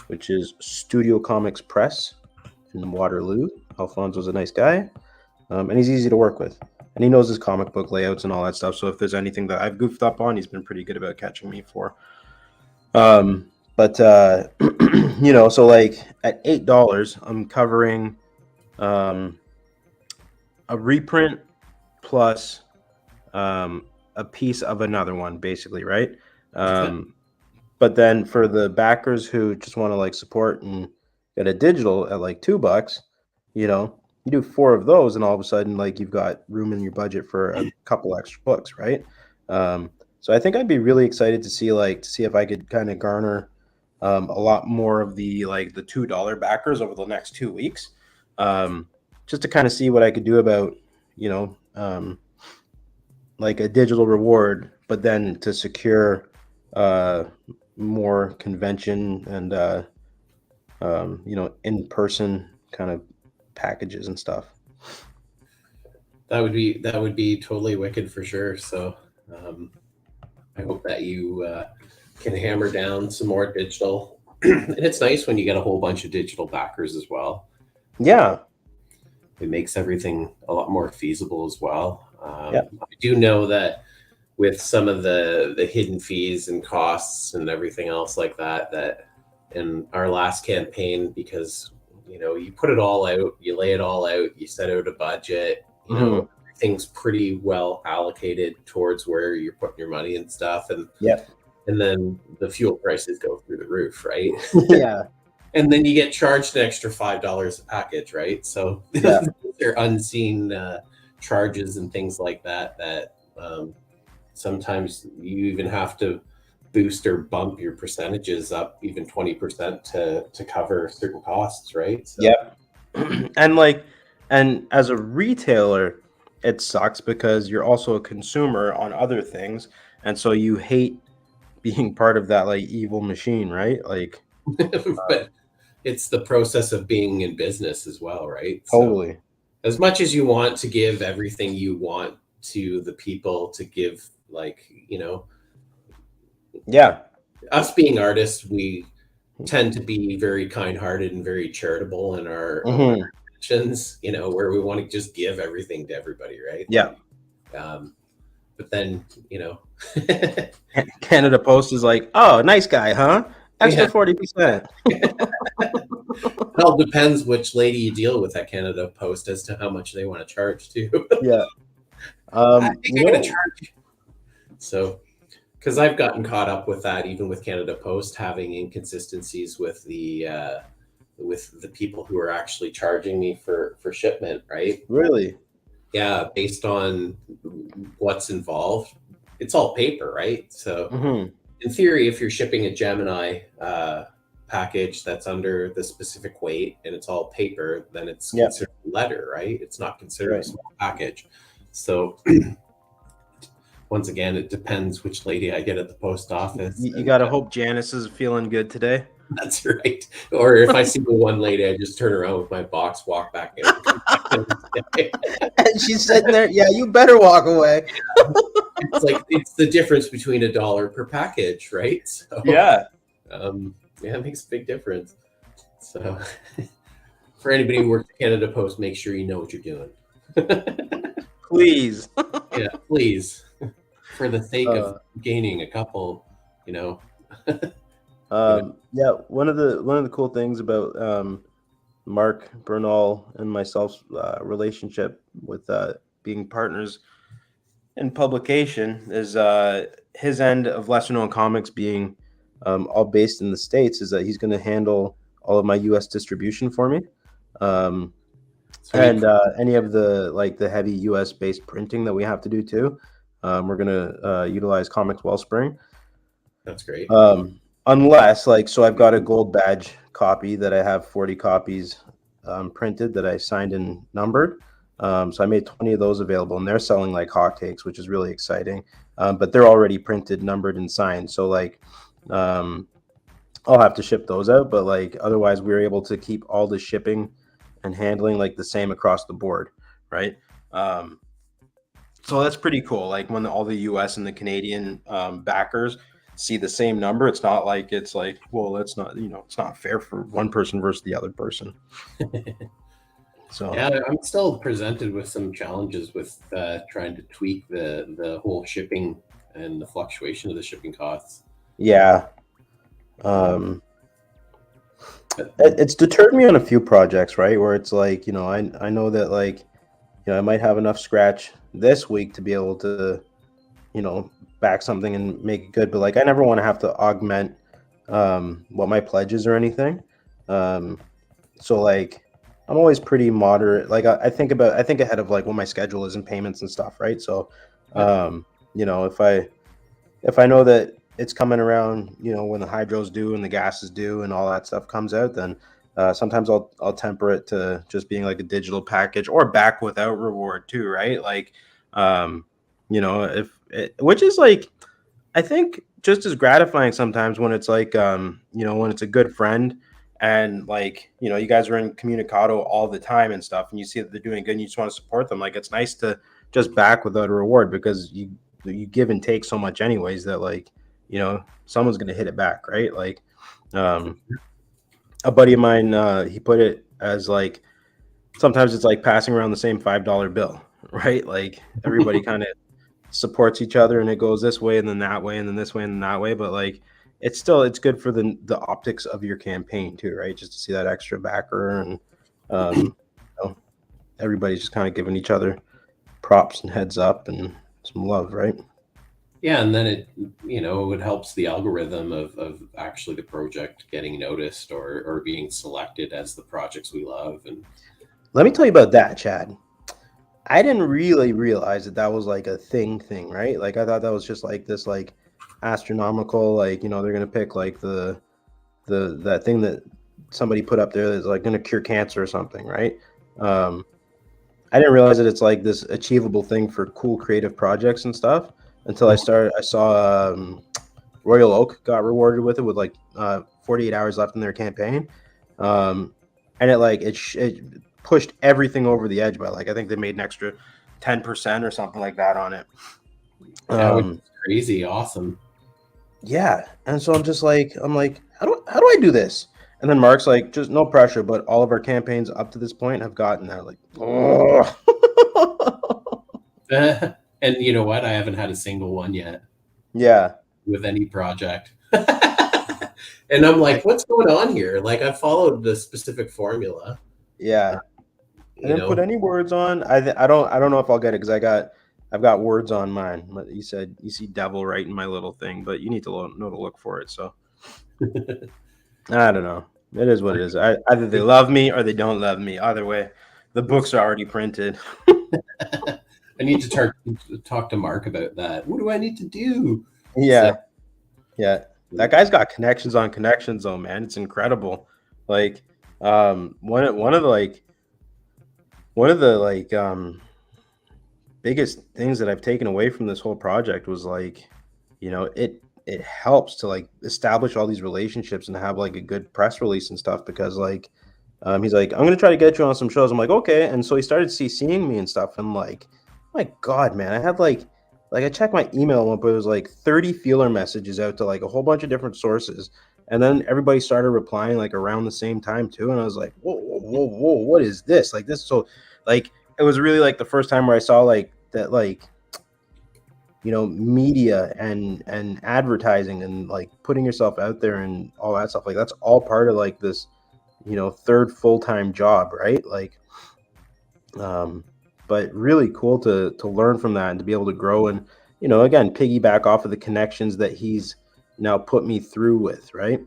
Speaker 2: which is Studio Comics Press in Waterloo. Alfonso's a nice guy, and he's easy to work with. And he knows his comic book layouts and all that stuff. So if there's anything that I've goofed up on, he's been pretty good about catching me for. But so like at $8, I'm covering um, a reprint plus a piece of another one, basically, right?
Speaker 1: Okay.
Speaker 2: Um, but then for the backers who just want to like support and get a digital at like $2, you do four of those, and all of a sudden, like you've got room in your budget for a couple extra books, right? Um, so I think I'd be really excited to see if I could kind of garner a lot more of the like the $2 backers over the next 2 weeks, um, just to kind of see what I could do about you know like a digital reward, but then to secure uh, more convention and in person kind of packages and stuff.
Speaker 1: That would be totally wicked for sure. So um, I hope that you can hammer down some more digital. And it's nice when you get a whole bunch of digital backers as well.
Speaker 2: Yeah,
Speaker 1: It makes everything a lot more feasible as well.
Speaker 2: yeah.
Speaker 1: I do know that with some of the hidden fees and costs and everything else like that, that in our last campaign, because you put it all out, you lay it all out, you set out a budget,
Speaker 2: Mhm.
Speaker 1: everything's pretty well allocated towards where you're putting your money and stuff,
Speaker 2: Yep.
Speaker 1: and then the fuel prices go through the roof, right?
Speaker 2: Yeah.
Speaker 1: And then you get charged an extra $5 a package, right? So
Speaker 2: Yeah.
Speaker 1: they're unseen charges and things like that. That sometimes you even have to boost or bump your percentages up even 20% to cover certain costs, right? So
Speaker 2: Yep. And as a retailer, it sucks because you're also a consumer on other things, and so you hate being part of that like evil machine, right? Like
Speaker 1: but it's the process of being in business as well, right? So
Speaker 2: totally.
Speaker 1: as much as you want to give everything you want to the people to give, like,
Speaker 2: Yeah.
Speaker 1: us being artists, we tend to be very kind-hearted and very charitable in our own
Speaker 2: Hmm.
Speaker 1: actions, where we want to just give everything to everybody, right?
Speaker 2: Yeah.
Speaker 1: But then,
Speaker 2: Canada Post is like, oh, nice guy, huh?
Speaker 1: yeah,
Speaker 2: Extra 40%.
Speaker 1: it all depends which lady you deal with at Canada Post as to how much they want to charge too.
Speaker 2: Yeah.
Speaker 1: I think
Speaker 2: You
Speaker 1: I'm going to
Speaker 2: know,
Speaker 1: charge. So, because I've gotten caught up with that, even with Canada Post having inconsistencies with the people who are actually charging me for shipment, right?
Speaker 2: really.
Speaker 1: Yeah, based on what's involved, it's all paper, right? So
Speaker 2: Hmm.
Speaker 1: in theory, if you're shipping a Gemini package that's under the specific weight and it's all paper, then it's
Speaker 2: Yeah.
Speaker 1: considered a letter, right? It's not considered a
Speaker 2: Right.
Speaker 1: small package. So once again, it depends which lady I get at the post office,
Speaker 2: You
Speaker 1: and
Speaker 2: gotta hope Janice is feeling good today.
Speaker 1: that's right. Or if I see the one lady, I just turn around with my box, walk back out, and come back in and stay.
Speaker 2: And she's sitting there. Yeah, you better walk away.
Speaker 1: It's like it's the difference between $1 per package, right? So
Speaker 2: Yeah.
Speaker 1: yeah, it makes a big difference. So for anybody who works at Canada Post, make sure you know what you're doing.
Speaker 2: Please.
Speaker 1: Yeah, please, for the sake of
Speaker 2: Uh,
Speaker 1: gaining a couple, you know.
Speaker 2: yeah, one of the cool things about Mark Bernal and myself's relationship with being partners in publication is his end of lesser known comics being all based in the States is that he's going to handle all of my U.S. distribution for me. Um,
Speaker 1: Sweet.
Speaker 2: and any of the like the heavy U.S. based printing that we have to do too. We're gonna utilize Comics Wellspring.
Speaker 1: That's great.
Speaker 2: Unless like so I've got a gold badge copy that I have 40 copies printed that I signed and numbered. So I made 20 of those available and they're selling like hotcakes, which is really exciting. But they're already printed, numbered, and signed. So like um, I'll have to ship those out, but like otherwise we're able to keep all the shipping and handling like the same across the board, right? Um, so that's pretty cool. Like when all the U.S. and the Canadian backers see the same number, it's not like it's like, well, that's not it's not fair for one person versus the other person. So
Speaker 1: Yeah, I'm still presented with some challenges with trying to tweak the whole shipping and the fluctuation of the shipping costs.
Speaker 2: yeah,
Speaker 1: Um,
Speaker 2: um,
Speaker 1: but
Speaker 2: it's deterred me on a few projects, right? Where it's like I know that like I might have enough scratch this week to be able to back something and make it good, but like I never want to have to augment what my pledges or anything. Um, so like I'm always pretty moderate. Like I think ahead of like what my schedule is and payments and stuff, right? So
Speaker 1: yeah,
Speaker 2: if I know that it's coming around, when the hydro's due and the gas is due and all that stuff comes out, then sometimes I'll temper it to just being like a digital package or back without reward too, right? Like, if it, which is like I think just as gratifying sometimes when it's like, when it's a good friend and like, you guys are in communicado all the time and stuff, and you see that they're doing good and you just want to support them. Like it's nice to just back without a reward because you give and take so much anyways that like, someone's gonna hit it back, right? Like, um, a buddy of mine, he put it as like sometimes it's like passing around the same $5 bill, right? Like everybody kind of supports each other and it goes this way and then that way and then this way and then that way, but like it's good for the optics of your campaign too, right? Just to see that extra backer and um everybody's just kind of giving each other props and heads up and some love, right?
Speaker 1: Yeah, and then it helps the algorithm of actually the project getting noticed or being selected as the projects we love. And
Speaker 2: Let me tell you about that, Chad. I didn't really realize that that was like a thing, right? Like I thought that was just like this like astronomical, like, they're gonna pick like the that thing that somebody put up there that's like going to cure cancer or something, right? Um, I didn't realize that it's like this achievable thing for cool creative projects and stuff until I saw Royal Oak got rewarded with it with like 48 hours left in their campaign, um, and it pushed everything over the edge by like I think they made an extra 10% or something like that on it.
Speaker 1: yeah, which is crazy, awesome.
Speaker 2: Yeah, and so I'm like, how do I do this? And then Mark's like, just no pressure, but all of our campaigns up to this point have gotten there. Like, oh,
Speaker 1: And you know what? I haven't had a single one yet
Speaker 2: yeah,
Speaker 1: with any project. And I'm like, what's going on here? Like, I followed the specific formula,
Speaker 2: yeah. I
Speaker 1: you
Speaker 2: didn't put
Speaker 1: know.
Speaker 2: any words on. I don't know if I'll get it because I've got words on mine. You said you see devil right in my little thing, but you need to know to look for it. So I don't know. It is what it is. Either they love me or they don't love me. Either way, the books are already printed.
Speaker 1: I need to talk to Mark about that. What do I need to do? So,
Speaker 2: Yeah, yeah. That guy's got connections on connections, though, man. It's incredible. Like, one of the biggest things that I've taken away from this whole project was like, it helps to like establish all these relationships and have like a good press release and stuff because like he's like, I'm gonna try to get you on some shows. I'm like, okay. And so he started CCing me and stuff. And like, my God, man, I had like I checked my email one, but it was like 30 feeler messages out to like a whole bunch of different sources. And then everybody started replying like around the same time too. And I was like, whoa, what is this? Like this so like it was really like the first time where I saw like that like media and advertising and like putting yourself out there and all that stuff like that's all part of like this third full-time job, right? Like um but really cool to learn from that and to be able to grow and again piggyback off of the connections that he's now put me through with, right?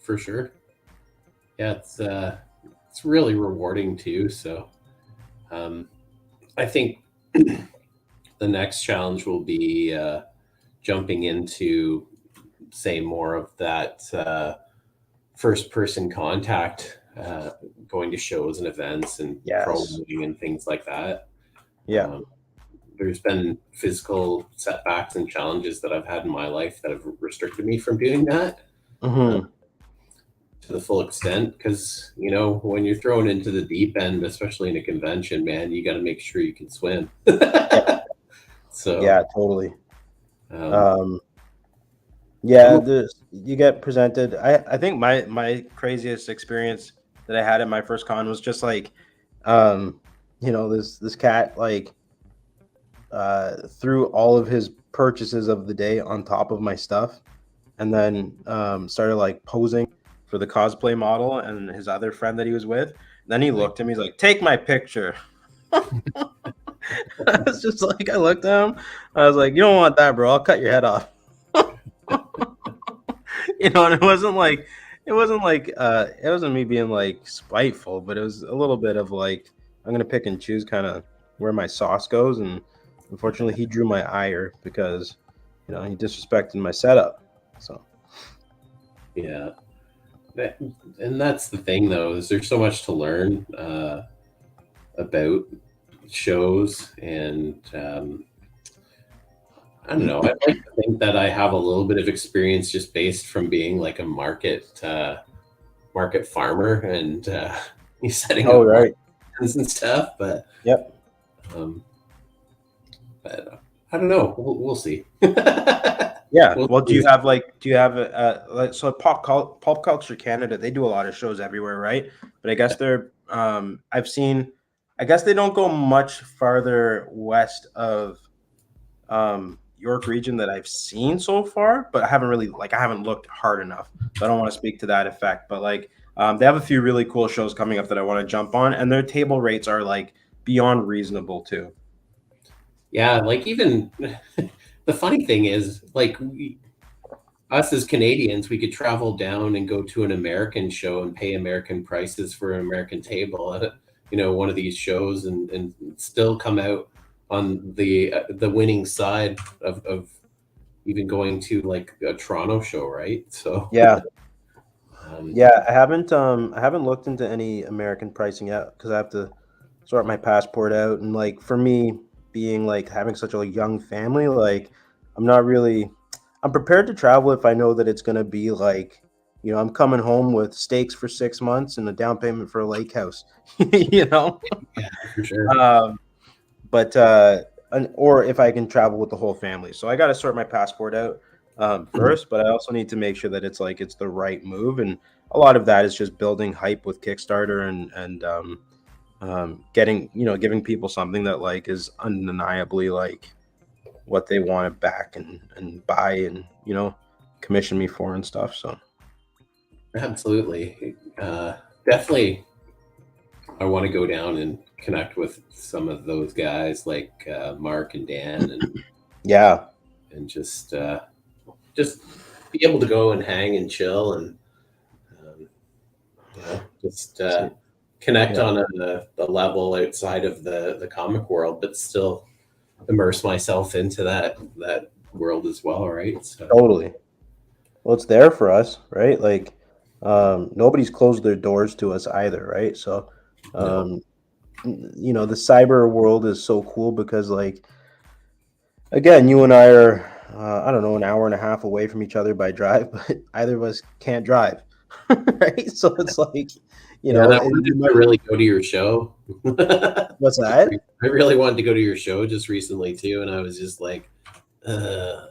Speaker 1: for sure. Yeah, it's really rewarding too. So, um, I think the next challenge will be jumping into, say, more of that first person contact, going to shows and events and
Speaker 2: Yes.
Speaker 1: promoting and things like that.
Speaker 2: Yeah.
Speaker 1: Um, there's been physical setbacks and challenges that I've had in my life that have restricted me from doing that uh,
Speaker 2: Hmm.
Speaker 1: to the full extent. Because, when you're thrown into the deep end, especially in a convention, man, you got to make sure you can swim.
Speaker 2: Yeah.
Speaker 1: So,
Speaker 2: Yeah, totally.
Speaker 1: um,
Speaker 2: um
Speaker 1: I'm
Speaker 2: Yeah, you get presented. I think my craziest experience that I had at my first con was just like, um, this cat like threw all of his purchases of the day on top of my stuff, and then started like posing for the cosplay model and his other friend that he was with. Then he
Speaker 1: like,
Speaker 2: looked at me, he's like, "Take my picture." I was just like, I looked at him, I was like, "You don't want that, bro. I'll cut your head off." And it wasn't me being like spiteful, but it was a little bit of like I'm gonna pick and choose kind of where my sauce goes, and unfortunately he drew my ire because he disrespected my setup. So
Speaker 1: yeah. And that's the thing, though, is there's so much to learn about shows, and I don't know. I like to think that I have a little bit of experience just based from being like a market farmer and setting
Speaker 2: Oh,
Speaker 1: up
Speaker 2: right.
Speaker 1: markets and stuff.
Speaker 2: Yep.
Speaker 1: Um, but I don't know. We'll see.
Speaker 2: Yeah.
Speaker 1: We'll
Speaker 2: Well, do
Speaker 1: see.
Speaker 2: you have like so Pop Culture Canada? They do a lot of shows everywhere, right? But I guess they're I've seen, I guess they don't go much farther west of York region that I've seen so far, but I haven't really I haven't looked hard enough. So I don't want to speak to that effect. But they have a few really cool shows coming up that I want to jump on, and their table rates are like beyond reasonable too.
Speaker 1: Yeah, like even the funny thing is, us as Canadians, we could travel down and go to an American show and pay American prices for an American table at one of these shows, and still come out on the winning side of even going to like a Toronto show, right? So
Speaker 2: Yeah.
Speaker 1: um,
Speaker 2: Yeah, I haven't looked into any American pricing yet because I have to sort my passport out, and like for me being like having such a young family, like I'm not really I'm prepared to travel if I know that it's going to be like, I'm coming home with steaks for 6 months and a down payment for a lake house. you know?
Speaker 1: yeah, for sure.
Speaker 2: Um but or if I can travel with the whole family. So I got to sort my passport out first, but I also need to make sure that it's the right move, and a lot of that is just building hype with Kickstarter and getting giving people something that like is undeniably like what they want to back and buy and commission me for and stuff. So
Speaker 1: Absolutely, definitely. I want to go down and connect with some of those guys like Mark and Dan,
Speaker 2: yeah,
Speaker 1: and just be able to go and hang and chill and um, just connect
Speaker 2: yeah,
Speaker 1: on a level outside of the comic world, but still immerse myself into that world as well, right? So
Speaker 2: totally. Well, it's there for us, right? Like, nobody's closed their doors to us either, right? So,
Speaker 1: no,
Speaker 2: um, the cyber world is so cool because, like, again, you and I are, I don't know, an hour and a half away from each other by drive, but either of us can't drive, right? So it's like,
Speaker 1: yeah, and I
Speaker 2: you
Speaker 1: wanted to
Speaker 2: might,
Speaker 1: really go to your show.
Speaker 2: what's that?
Speaker 1: I really wanted to go to your show just recently too, and I was just like, uh.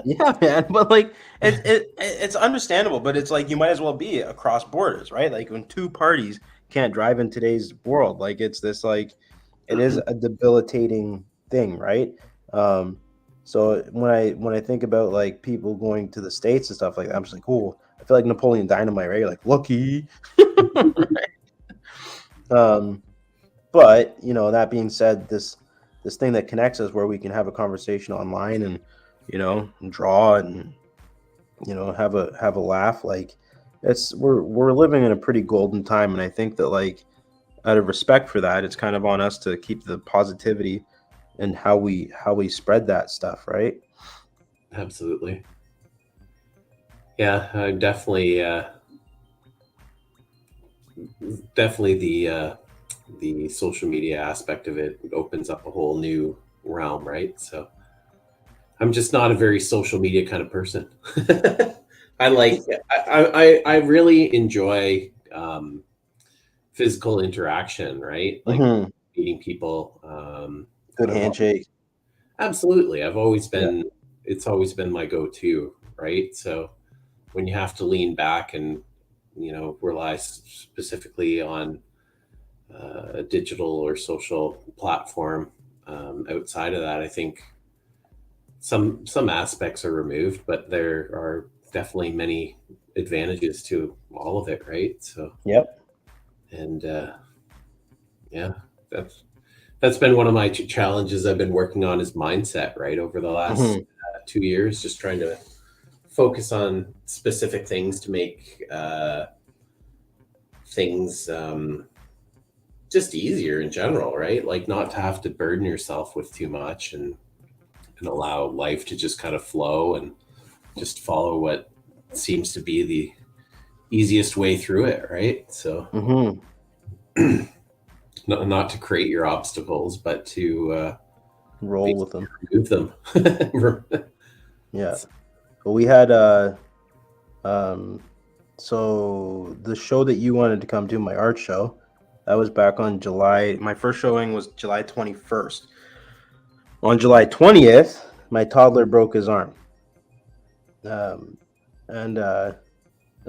Speaker 2: Yeah, man. But like, it's understandable, but it's like you might as well be across borders, right? Like when two parties can't drive in today's world, like it's this like it is a debilitating thing, right? Um, so when I think about like people going to the States and stuff like that, I'm just like, cool. I feel like Napoleon Dynamite, right? You're like, lucky. um, but that being said, this thing that connects us where we can have a conversation online and draw and have a laugh, like we're living in a pretty golden time, and I think that like out of respect for that, it's kind of on us to keep the positivity and how we spread that stuff, right?
Speaker 1: Absolutely. Yeah, definitely the social media aspect of it opens up a whole new realm, right? So I'm just not a very social media kind of person. I like I really enjoy physical interaction, right? Like
Speaker 2: Hmm.
Speaker 1: meeting people.
Speaker 2: Good
Speaker 1: I've
Speaker 2: handshake.
Speaker 1: absolutely. I've always
Speaker 2: Yeah.
Speaker 1: been. It's always been my go-to, right? So when you have to lean back and rely specifically on a digital or social platform, outside of that, I think some aspects are removed, but there are definitely many advantages to all of it, right? So
Speaker 2: Yep.
Speaker 1: and yeah, that's been one of my challenges I've been working on is mindset, right? Over the last
Speaker 2: Hmm.
Speaker 1: 2 years, just trying to focus on specific things to make things just easier in general, right? Like not to have to burden yourself with too much and allow life to just kind of flow and just follow what seems to be the easiest way through it, right? So
Speaker 2: Hmm.
Speaker 1: not to create your obstacles, but to
Speaker 2: roll with them.
Speaker 1: Remove them.
Speaker 2: Yeah. But we had so the show that you wanted to come to, my art show, that was back on July. My first showing was July 21st. On July 20th, my toddler broke his arm. Um, and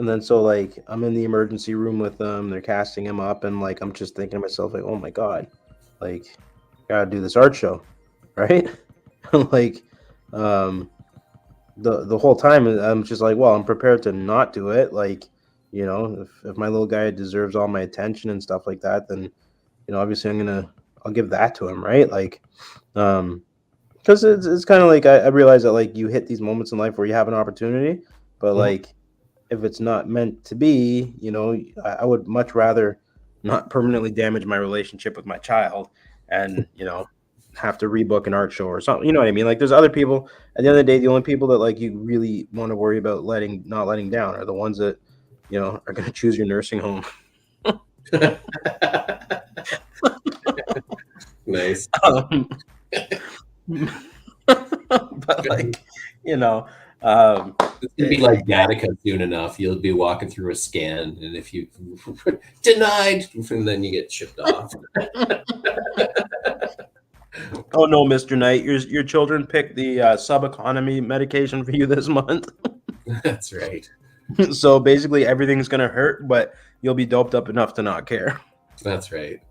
Speaker 2: then so like I'm in the emergency room with them. They're casting him up, and like I'm just thinking to myself like, oh my god, like gotta do this art show, right? Like, the whole time I'm just like, well, I'm prepared to not do it. Like, you know, if my little guy deserves all my attention and stuff like that, then obviously I'll give that to him, right? Like, because it's kind of like I realize that like you hit these moments in life where you have an opportunity, but like if it's not meant to be, I would much rather not permanently damage my relationship with my child and have to rebook an art show or something. You know what I mean? Like there's other people. At the end of the day, the only people that like you really want to worry about not letting down are the ones that are going to choose your nursing home.
Speaker 1: Nice.
Speaker 2: But like
Speaker 1: it's gonna be like Gattaca soon enough. You'll be walking through a scan, and if you denied, and then you get shipped off.
Speaker 2: Oh no, Mr. Knight, your children picked the sub-economy medication for you this month.
Speaker 1: That's right.
Speaker 2: So basically everything's gonna hurt, but you'll be doped up enough to not care.
Speaker 1: That's right.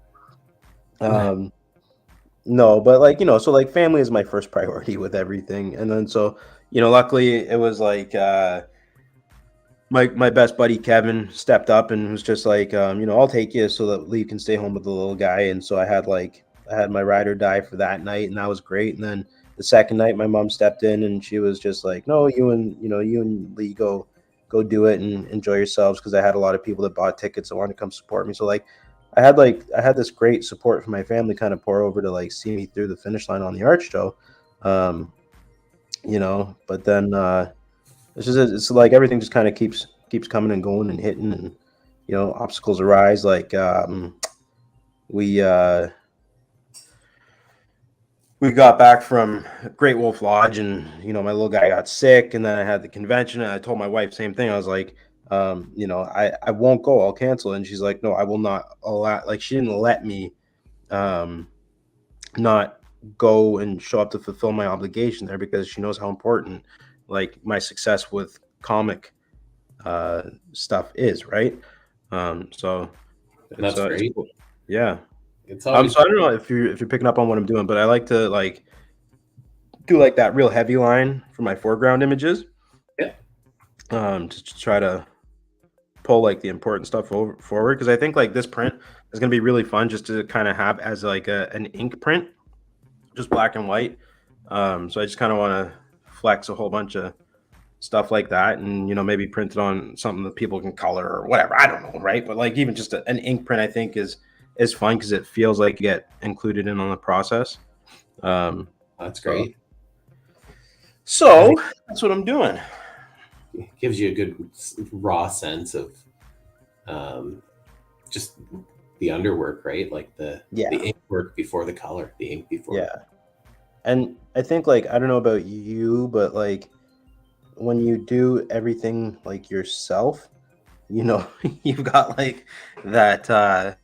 Speaker 2: No, but like so like family is my first priority with everything, and then so luckily it was like my best buddy Kevin stepped up and was just like I'll take you so that Lee can stay home with the little guy, and so I had my ride or die for that night, and that was great. And then the second night, my mom stepped in, and she was just like, "No, you and Lee go do it and enjoy yourselves," because I had a lot of people that bought tickets that wanted to come support me. So like, I had this great support from my family kind of pour over to like see me through the finish line on the art show, But then it's like everything just kind of keeps coming and going and hitting, and obstacles arise. Like we got back from Great Wolf Lodge, and my little guy got sick, and then I had the convention, and I told my wife same thing. I was like, I won't go. I'll cancel. And she's like, no, I will not allow. Like she didn't let me not go and show up to fulfill my obligation there, because she knows how important like my success with comic stuff is, right? So
Speaker 1: that's great.
Speaker 2: Cool. Yeah.
Speaker 1: So I
Speaker 2: don't know if you're picking up on what I'm doing, but I like to like do like that real heavy line for my foreground images.
Speaker 1: Yeah.
Speaker 2: Just to try to pull like the important stuff forward, because I think like this print is going to be really fun just to kind of have as like an ink print, just black and white. So I just kind of want to flex a whole bunch of stuff like that, and maybe print it on something that people can color or whatever. I don't know, right? But like even just an ink print, I think is fun because it feels like you get included in on the process.
Speaker 1: That's great.
Speaker 2: So that's what I'm doing.
Speaker 1: It gives you a good raw sense of just the underwork, right? Like the ink work before the color, the ink before.
Speaker 2: Yeah. And I think like, I don't know about you, but like when you do everything like yourself, you've got like that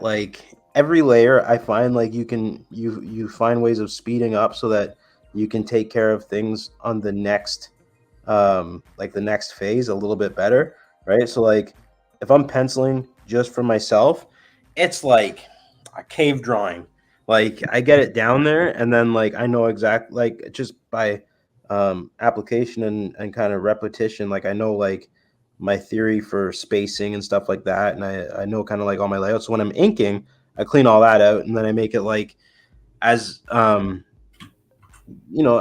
Speaker 2: like every layer, I find like you find ways of speeding up so that you can take care of things on the next like the next phase a little bit better, right? So like if I'm penciling just for myself, it's like a cave drawing. Like I get it down there, and then like I know exactly, like just by application and kind of repetition, like I know like my theory for spacing and stuff like that, and I know kind of like all my layouts. So when I'm inking, I clean all that out, and then I make it like as I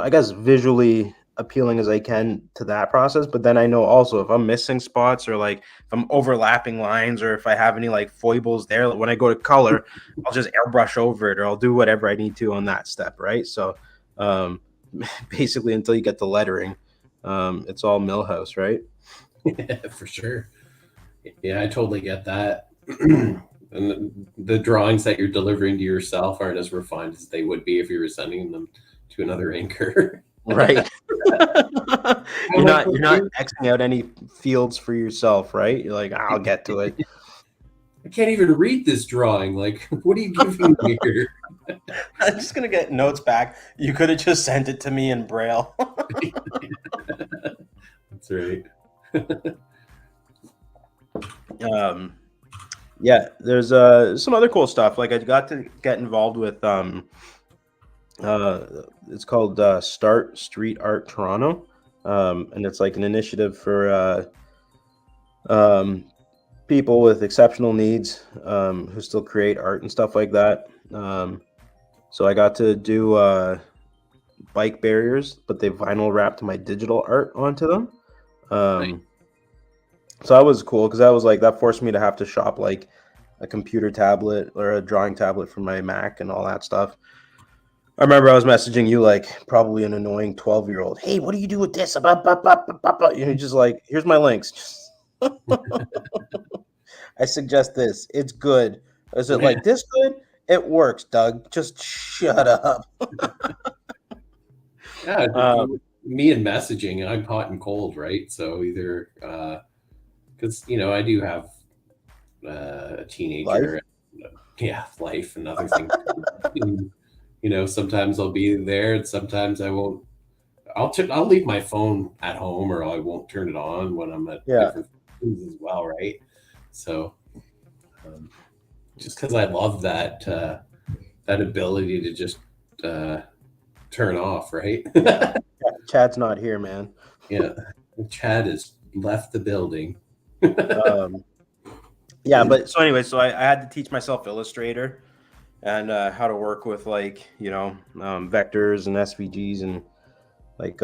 Speaker 2: guess visually appealing as I can to that process. But then I know also if I'm missing spots, or like if I'm overlapping lines, or if I have any like foibles there, when I go to color, I'll just airbrush over it, or I'll do whatever I need to on that step, right? So basically until you get the lettering, it's all Millhouse, right?
Speaker 1: Yeah, for sure. Yeah, I totally get that. And the drawings that you're delivering to yourself aren't as refined as they would be if you were sending them to another inker.
Speaker 2: Right.
Speaker 1: I'm like,
Speaker 2: You're not Xing out any fields for yourself, right? You're like, I'll get to it.
Speaker 1: I can't even read this drawing. Like, what are you giving me here?
Speaker 2: I'm just gonna get notes back. You could have just sent it to me in Braille.
Speaker 1: That's right.
Speaker 2: Yeah, there's some other cool stuff. Like I got to get involved with it's called Start Street Art Toronto, and it's like an initiative for people with exceptional needs who still create art and stuff like that. So I got to do bike barriers, but they vinyl wrapped my digital art onto them.
Speaker 1: Nice.
Speaker 2: So that was cool because that forced me to have to shop like a computer tablet or a drawing tablet for my Mac and all that stuff. I remember I was messaging you like probably an annoying 12-year-old. Hey, what do you do with this? You're just like, here's my links. I suggest this. It's good. Is it like this good? It works, Doug. Just shut up.
Speaker 1: Yeah, me and messaging, I'm hot and cold, right? So either because I do have a teenager, life and other things. And, sometimes I'll be there, and sometimes I won't. I'll leave my phone at home, or I won't turn it on when I'm at different things as well, right? So, just because I love that ability to just turn off, right?
Speaker 2: Chad's not here, man.
Speaker 1: Yeah, Chad has left the building.
Speaker 2: Yeah, but so anyway, so I had to teach myself Illustrator and how to work with like vectors and SVGs and like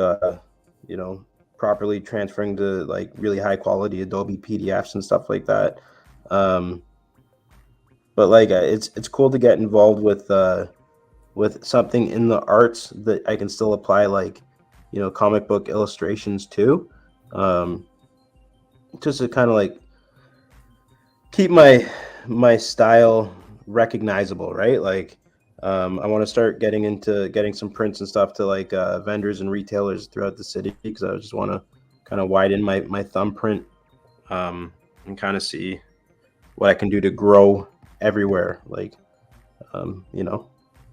Speaker 2: properly transferring to like really high quality Adobe PDFs and stuff like that. But like it's cool to get involved with something in the arts that I can still apply like comic book illustrations too, just to kind of like keep my style recognizable, right? Like I want to start getting some prints and stuff to like vendors and retailers throughout the city because I just want to kind of widen my thumbprint and kind of see what I can do to grow everywhere. Like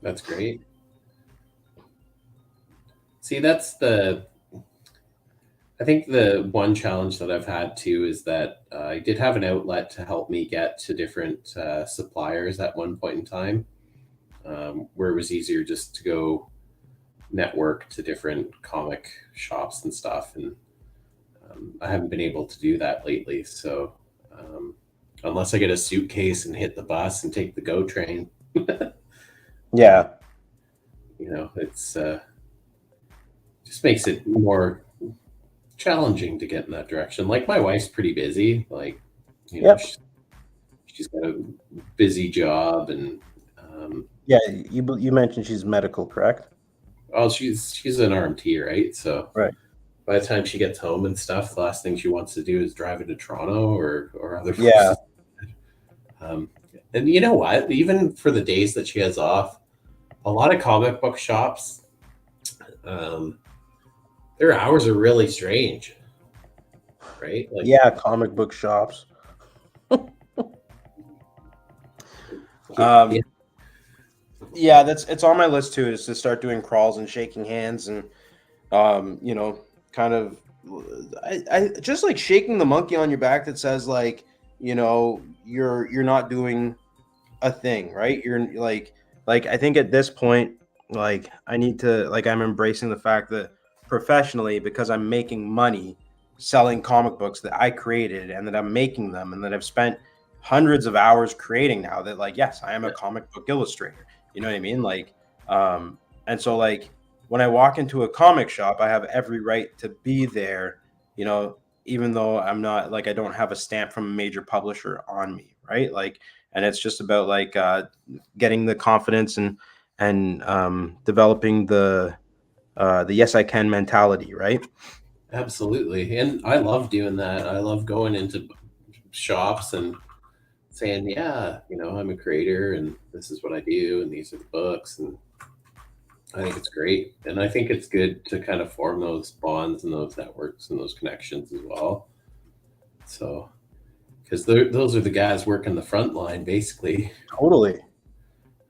Speaker 1: That's great. See, I think the one challenge that I've had too is that I did have an outlet to help me get to different suppliers at one point in time, where it was easier just to go network to different comic shops and stuff. And I haven't been able to do that lately. So unless I get a suitcase and hit the bus and take the GO train,
Speaker 2: yeah,
Speaker 1: it's just makes it more challenging to get in that direction. Like my wife's pretty busy. Like, she's got a busy job, and
Speaker 2: you mentioned she's medical, correct?
Speaker 1: well, she's an RMT, right? So
Speaker 2: right.
Speaker 1: By the time she gets home and stuff, the last thing she wants to do is drive into Toronto or other places.
Speaker 2: Yeah.
Speaker 1: And you know what? Even for the days that she has off, a lot of comic book shops, their hours are really strange, right? Like,
Speaker 2: yeah, comic book shops. Yeah, it's on my list too. Is to start doing crawls and shaking hands and kind of I just like shaking the monkey on your back that says like you're not doing a thing, right? You're like I think at this point like I need to like I'm embracing the fact that professionally, because I'm making money selling comic books that I created and that I'm making them and that I've spent hundreds of hours creating now, that like yes, I am a comic book illustrator. You know what I mean? Like and so like when I walk into a comic shop, I have every right to be there, even though I'm not like I don't have a stamp from a major publisher on me, right? Like, and it's just about like getting the confidence and developing the yes I can mentality, right?
Speaker 1: absolutely. And I love doing that. I love going into shops and saying, yeah, I'm a creator and this is what I do and these are the books, and I think it's great. And I think it's good to kind of form those bonds and those networks and those connections as well. So, because those are the guys working the front line, basically.
Speaker 2: Totally.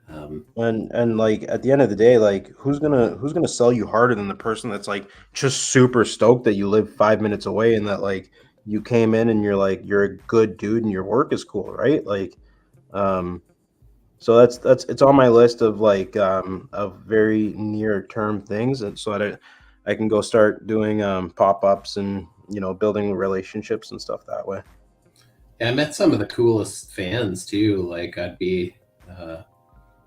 Speaker 1: Um,
Speaker 2: And like at the end of the day, like who's gonna sell you harder than the person that's like just super stoked that you live 5 minutes away and that like you came in and you're a good dude and your work is cool, right? Like, um, so that's it's on my list of very near term things, and so that I can go start doing pop ups and building relationships and stuff that way.
Speaker 1: yeah, I met some of the coolest fans too. Like I'd be uh,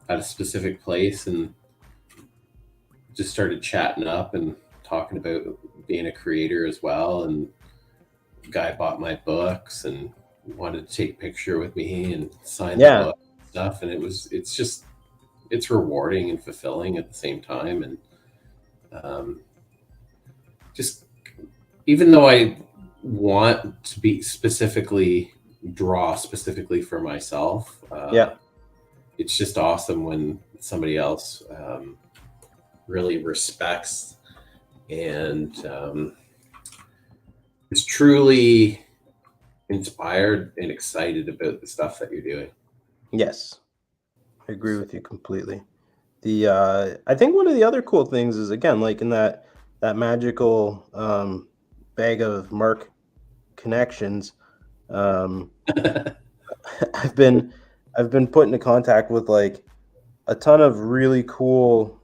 Speaker 1: at a specific place and just started chatting up and talking about being a creator as well. And the guy bought my books and wanted to take a picture with me and sign the
Speaker 2: Yeah,
Speaker 1: book and stuff. And it's rewarding and fulfilling at the same time. And um, just even though I want to be specifically draw specifically for myself,
Speaker 2: yeah,
Speaker 1: it's just awesome when somebody else really respects and is truly inspired and excited about the stuff that you're doing.
Speaker 2: yes, I agree with you completely. The I think one of the other cool things is again like in that magical bag of Mark connections. Um, I've been I've been put into contact with like a ton of really cool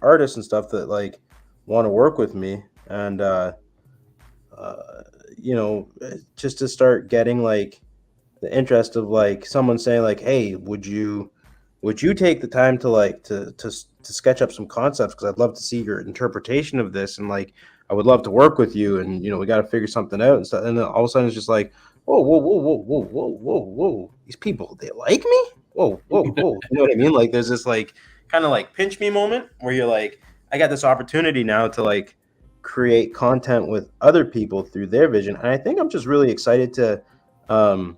Speaker 2: artists and stuff that like want to work with me, and uh, just to start getting like the interest of like someone saying like, hey, would you take the time to like to sketch up some concepts because I'd love to see your interpretation of this, and like I would love to work with you, and we got to figure something out and stuff. And then all of a sudden it's just like, whoa, whoa, whoa, whoa, whoa, whoa, whoa, whoa, these people, they like me. Whoa, whoa, whoa, you know what I mean? Like there's this like kind of like pinch me moment where you're like, I got this opportunity now to like create content with other people through their vision, and I think I'm just really excited um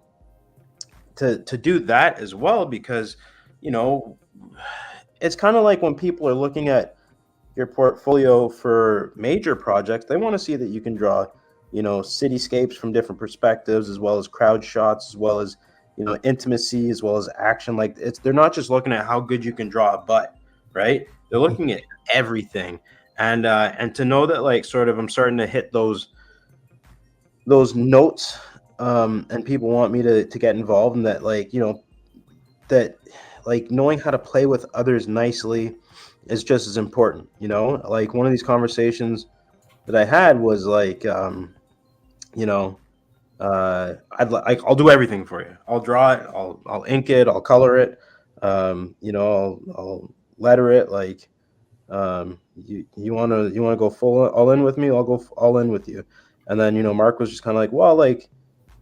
Speaker 2: to do that as well because you know it's kind of like when people are looking at your portfolio for major projects, they want to see that you can draw cityscapes from different perspectives as well as crowd shots as well as intimacy as well as action. Like they're not just looking at how good you can draw a butt, right? They're looking at everything. And to know that like sort of I'm starting to hit those notes, and people want me to get involved in that, like that like knowing how to play with others nicely is just as important. Like one of these conversations that I had was like, you know I'll do everything for you. I'll draw it, I'll ink it, I'll color it, I'll letter it. Like, you want to go full all in with me, I'll go all in with you. And then Mark was just kind of like, well, like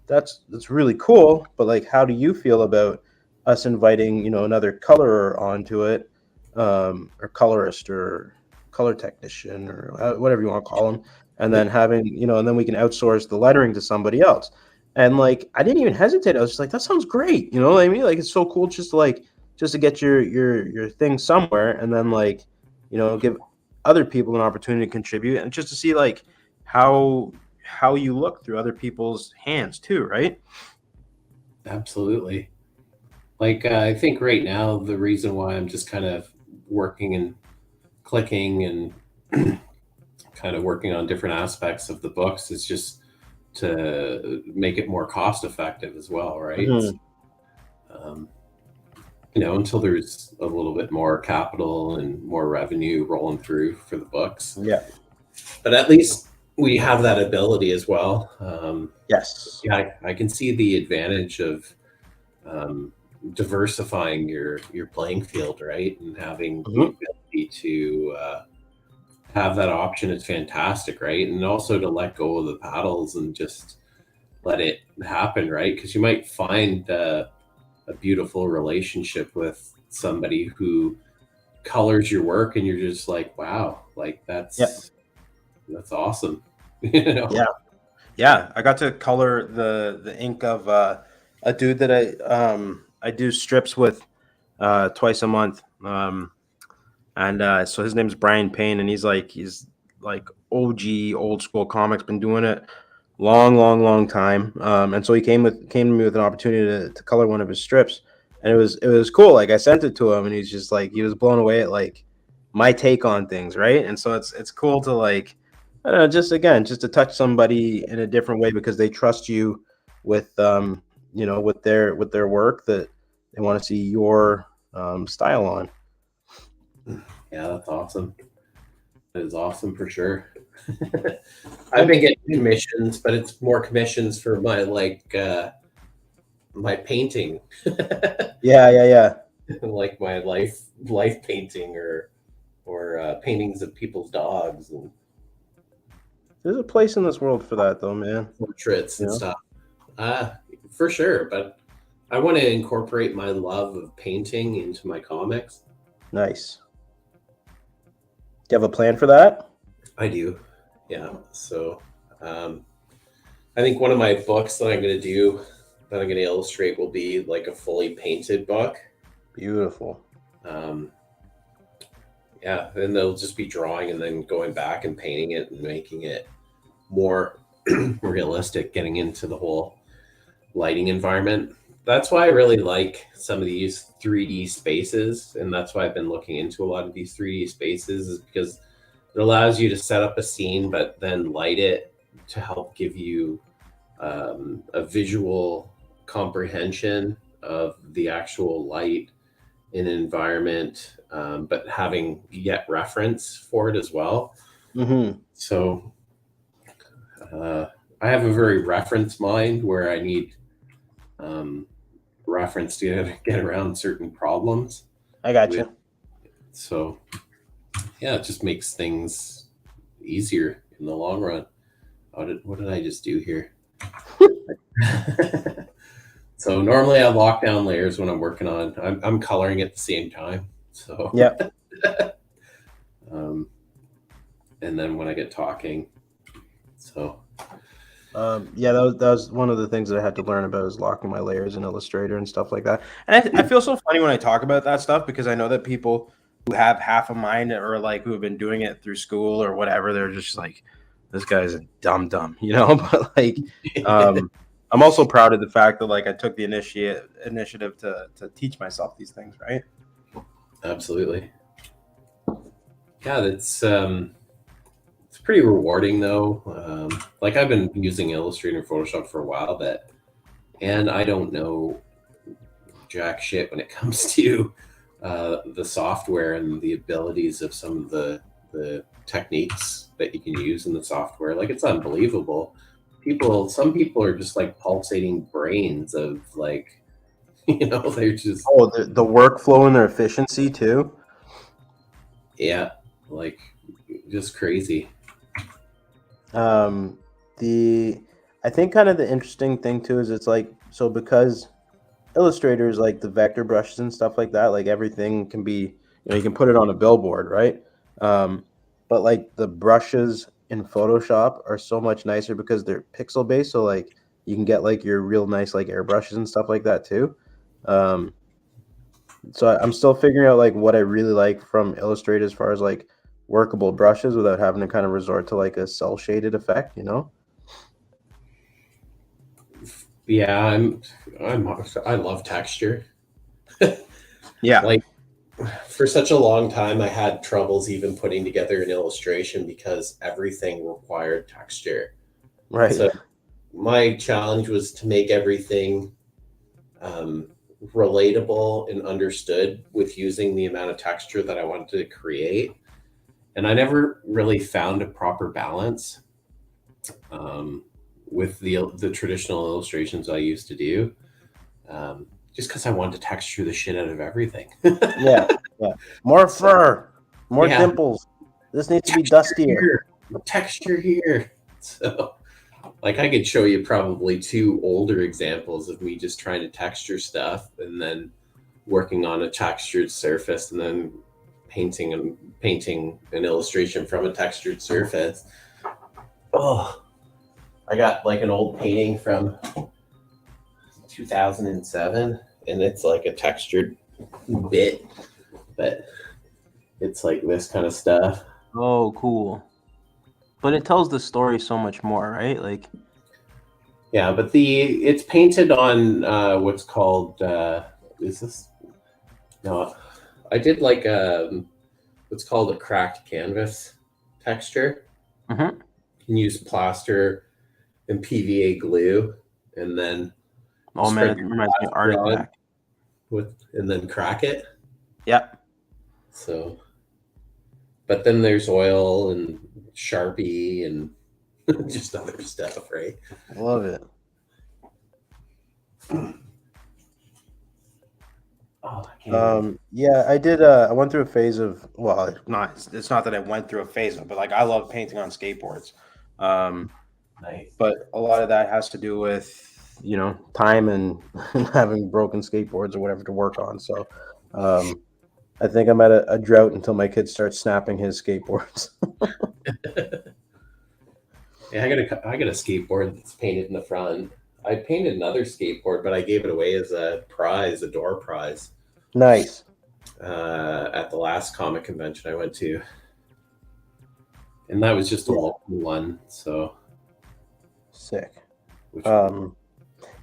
Speaker 2: that's really cool, but like how do you feel about us inviting another colorer onto it, or colorist or color technician or whatever you want to call them, and then having and then we can outsource the lettering to somebody else. And like I didn't even hesitate, I was just like, that sounds great, what I mean? Like it's so cool just to get your thing somewhere, and then like give other people an opportunity to contribute, and just to see like how you look through other people's hands too, right?
Speaker 1: Absolutely. Like I think right now the reason why I'm just kind of working and clicking and kind of working on different aspects of the books is just to make it more cost effective as well, right?
Speaker 2: Mhm.
Speaker 1: Um, until there's a little bit more capital and more revenue rolling through for the books.
Speaker 2: Yeah.
Speaker 1: But at least we have that ability as well.
Speaker 2: Yes.
Speaker 1: Yeah, I can see the advantage of um, diversifying your playing field, right? And having the
Speaker 2: Mhm.
Speaker 1: ability to have that option is fantastic, right? And also to let go of the paddles and just let it happen, right? Because you might find a beautiful relationship with somebody who colors your work, and you're just like, wow, like
Speaker 2: Yeah.
Speaker 1: that's awesome, you know?
Speaker 2: Yeah. Yeah. I got to color the ink of a dude that I do strips with twice a month. And so his name's Brian Payne, and he's like OG old school comics, been doing it long time. And so he came to me with an opportunity to color one of his strips, and it was cool. Like I sent it to him, and he's just like he was blown away at like my take on things, right? And so it's cool to like I don't know, just to touch somebody in a different way because they trust you with with their work that they want to see your style on.
Speaker 1: Yeah, that's awesome. That is awesome for sure. I've been getting commissions, but it's more commissions for my my painting,
Speaker 2: Yeah.
Speaker 1: like my life painting or paintings of people's dogs and
Speaker 2: There's a place in this world for that, though, man.
Speaker 1: portraits and
Speaker 2: Yeah.
Speaker 1: stuff. For sure, but I want to incorporate my love of painting into my comics.
Speaker 2: Nice. Do you have a plan for that?
Speaker 1: I do, yeah. So I think one of my books that I'm going to do, that I'm going to illustrate, will be like a fully painted book.
Speaker 2: Beautiful.
Speaker 1: Yeah, and they'll just be drawing and then going back and painting it and making it more realistic, getting into the whole lighting environment. That's why I really like some of these 3D spaces, and that's why I've been looking into a lot of these 3D spaces, is because it allows you to set up a scene but then light it to help give you a visual comprehension of the actual light in an environment, but having yet reference for it as well.
Speaker 2: Mm-hmm.
Speaker 1: So I have a very reference mind where I need reference to get around certain problems.
Speaker 2: I got you.
Speaker 1: So yeah, it just makes things easier in the long run. What did I just do here? So normally I lock down layers when I'm working on. I'm coloring at the same time. So
Speaker 2: Yeah.
Speaker 1: And then when I get talking, so
Speaker 2: Yeah, that was one of the things that I had to learn about is locking my layers in Illustrator and stuff like that. And I feel so funny when I talk about that stuff because I know that people who have half a mind or like who have been doing it through school or whatever, they're just like, this guy's a dumb, But like, I'm also proud of the fact that like I took the initiative to teach myself these things, right?
Speaker 1: Absolutely. Yeah, it's pretty rewarding though. Like I've been using Illustrator and Photoshop for a while, and I don't know jack shit when it comes to the software and the abilities of some of the techniques that you can use in the software. Like it's unbelievable. Some people are just like pulsating brains of like, they're just
Speaker 2: the workflow and their efficiency too.
Speaker 1: Yeah, like just crazy.
Speaker 2: I think kind of the interesting thing too is it's like so because Illustrator is like the vector brushes and stuff like that, like everything can be you can put it on a billboard, right? But like the brushes in Photoshop are so much nicer because they're pixel based, so like you can get like your real nice like airbrushes and stuff like that too. So I'm still figuring out like what I really like from Illustrator as far as like workable brushes without having to kind of resort to like a cell shaded effect,
Speaker 1: Yeah, I love texture.
Speaker 2: Yeah.
Speaker 1: Like for such a long time I had troubles even putting together an illustration because everything required texture.
Speaker 2: Right.
Speaker 1: So my challenge was to make everything relatable and understood with using the amount of texture that I wanted to create. And I never really found a proper balance with the traditional illustrations I used to do, just because I wanted to texture the shit out of everything.
Speaker 2: Yeah. More fur, more dimples. This needs to be dustier.
Speaker 1: Texture here. So, like, I could show you probably 2 older examples of me just trying to texture stuff and then working on a textured surface and then painting an illustration from a textured surface. Oh, I got like an old painting from 2007, and it's like a textured bit, but it's like this kind of stuff.
Speaker 2: Oh, cool. But it tells the story so much more, right? Like,
Speaker 1: Yeah, but it's painted on what's called is this no, I did like what's called a cracked canvas texture.
Speaker 2: Mhm.
Speaker 1: You can use plaster and PVA glue, and then
Speaker 2: Oh man, it
Speaker 1: spread your
Speaker 2: reminds me of Art
Speaker 1: plaster on
Speaker 2: Attack.
Speaker 1: and then crack it.
Speaker 2: Yeah.
Speaker 1: So, but then there's oil and Sharpie and just other stuff, right?
Speaker 2: Love it.
Speaker 1: Oh, I can't
Speaker 2: Yeah, I did. I went through a phase of, well, it's not that I went through a phase of it, but like I love painting on skateboards. Um,
Speaker 1: nice.
Speaker 2: but a lot of that has to do with, time and having broken skateboards or whatever to work on. So, I think I'm at a drought until my kid starts snapping his skateboards.
Speaker 1: Yeah, I got a skateboard that's painted in the front. I painted another skateboard, but I gave it away as a prize, a door prize,
Speaker 2: Nice.
Speaker 1: at the last comic convention I went to, and that was just a
Speaker 2: Yeah.
Speaker 1: local one. So,
Speaker 2: Sick.
Speaker 1: which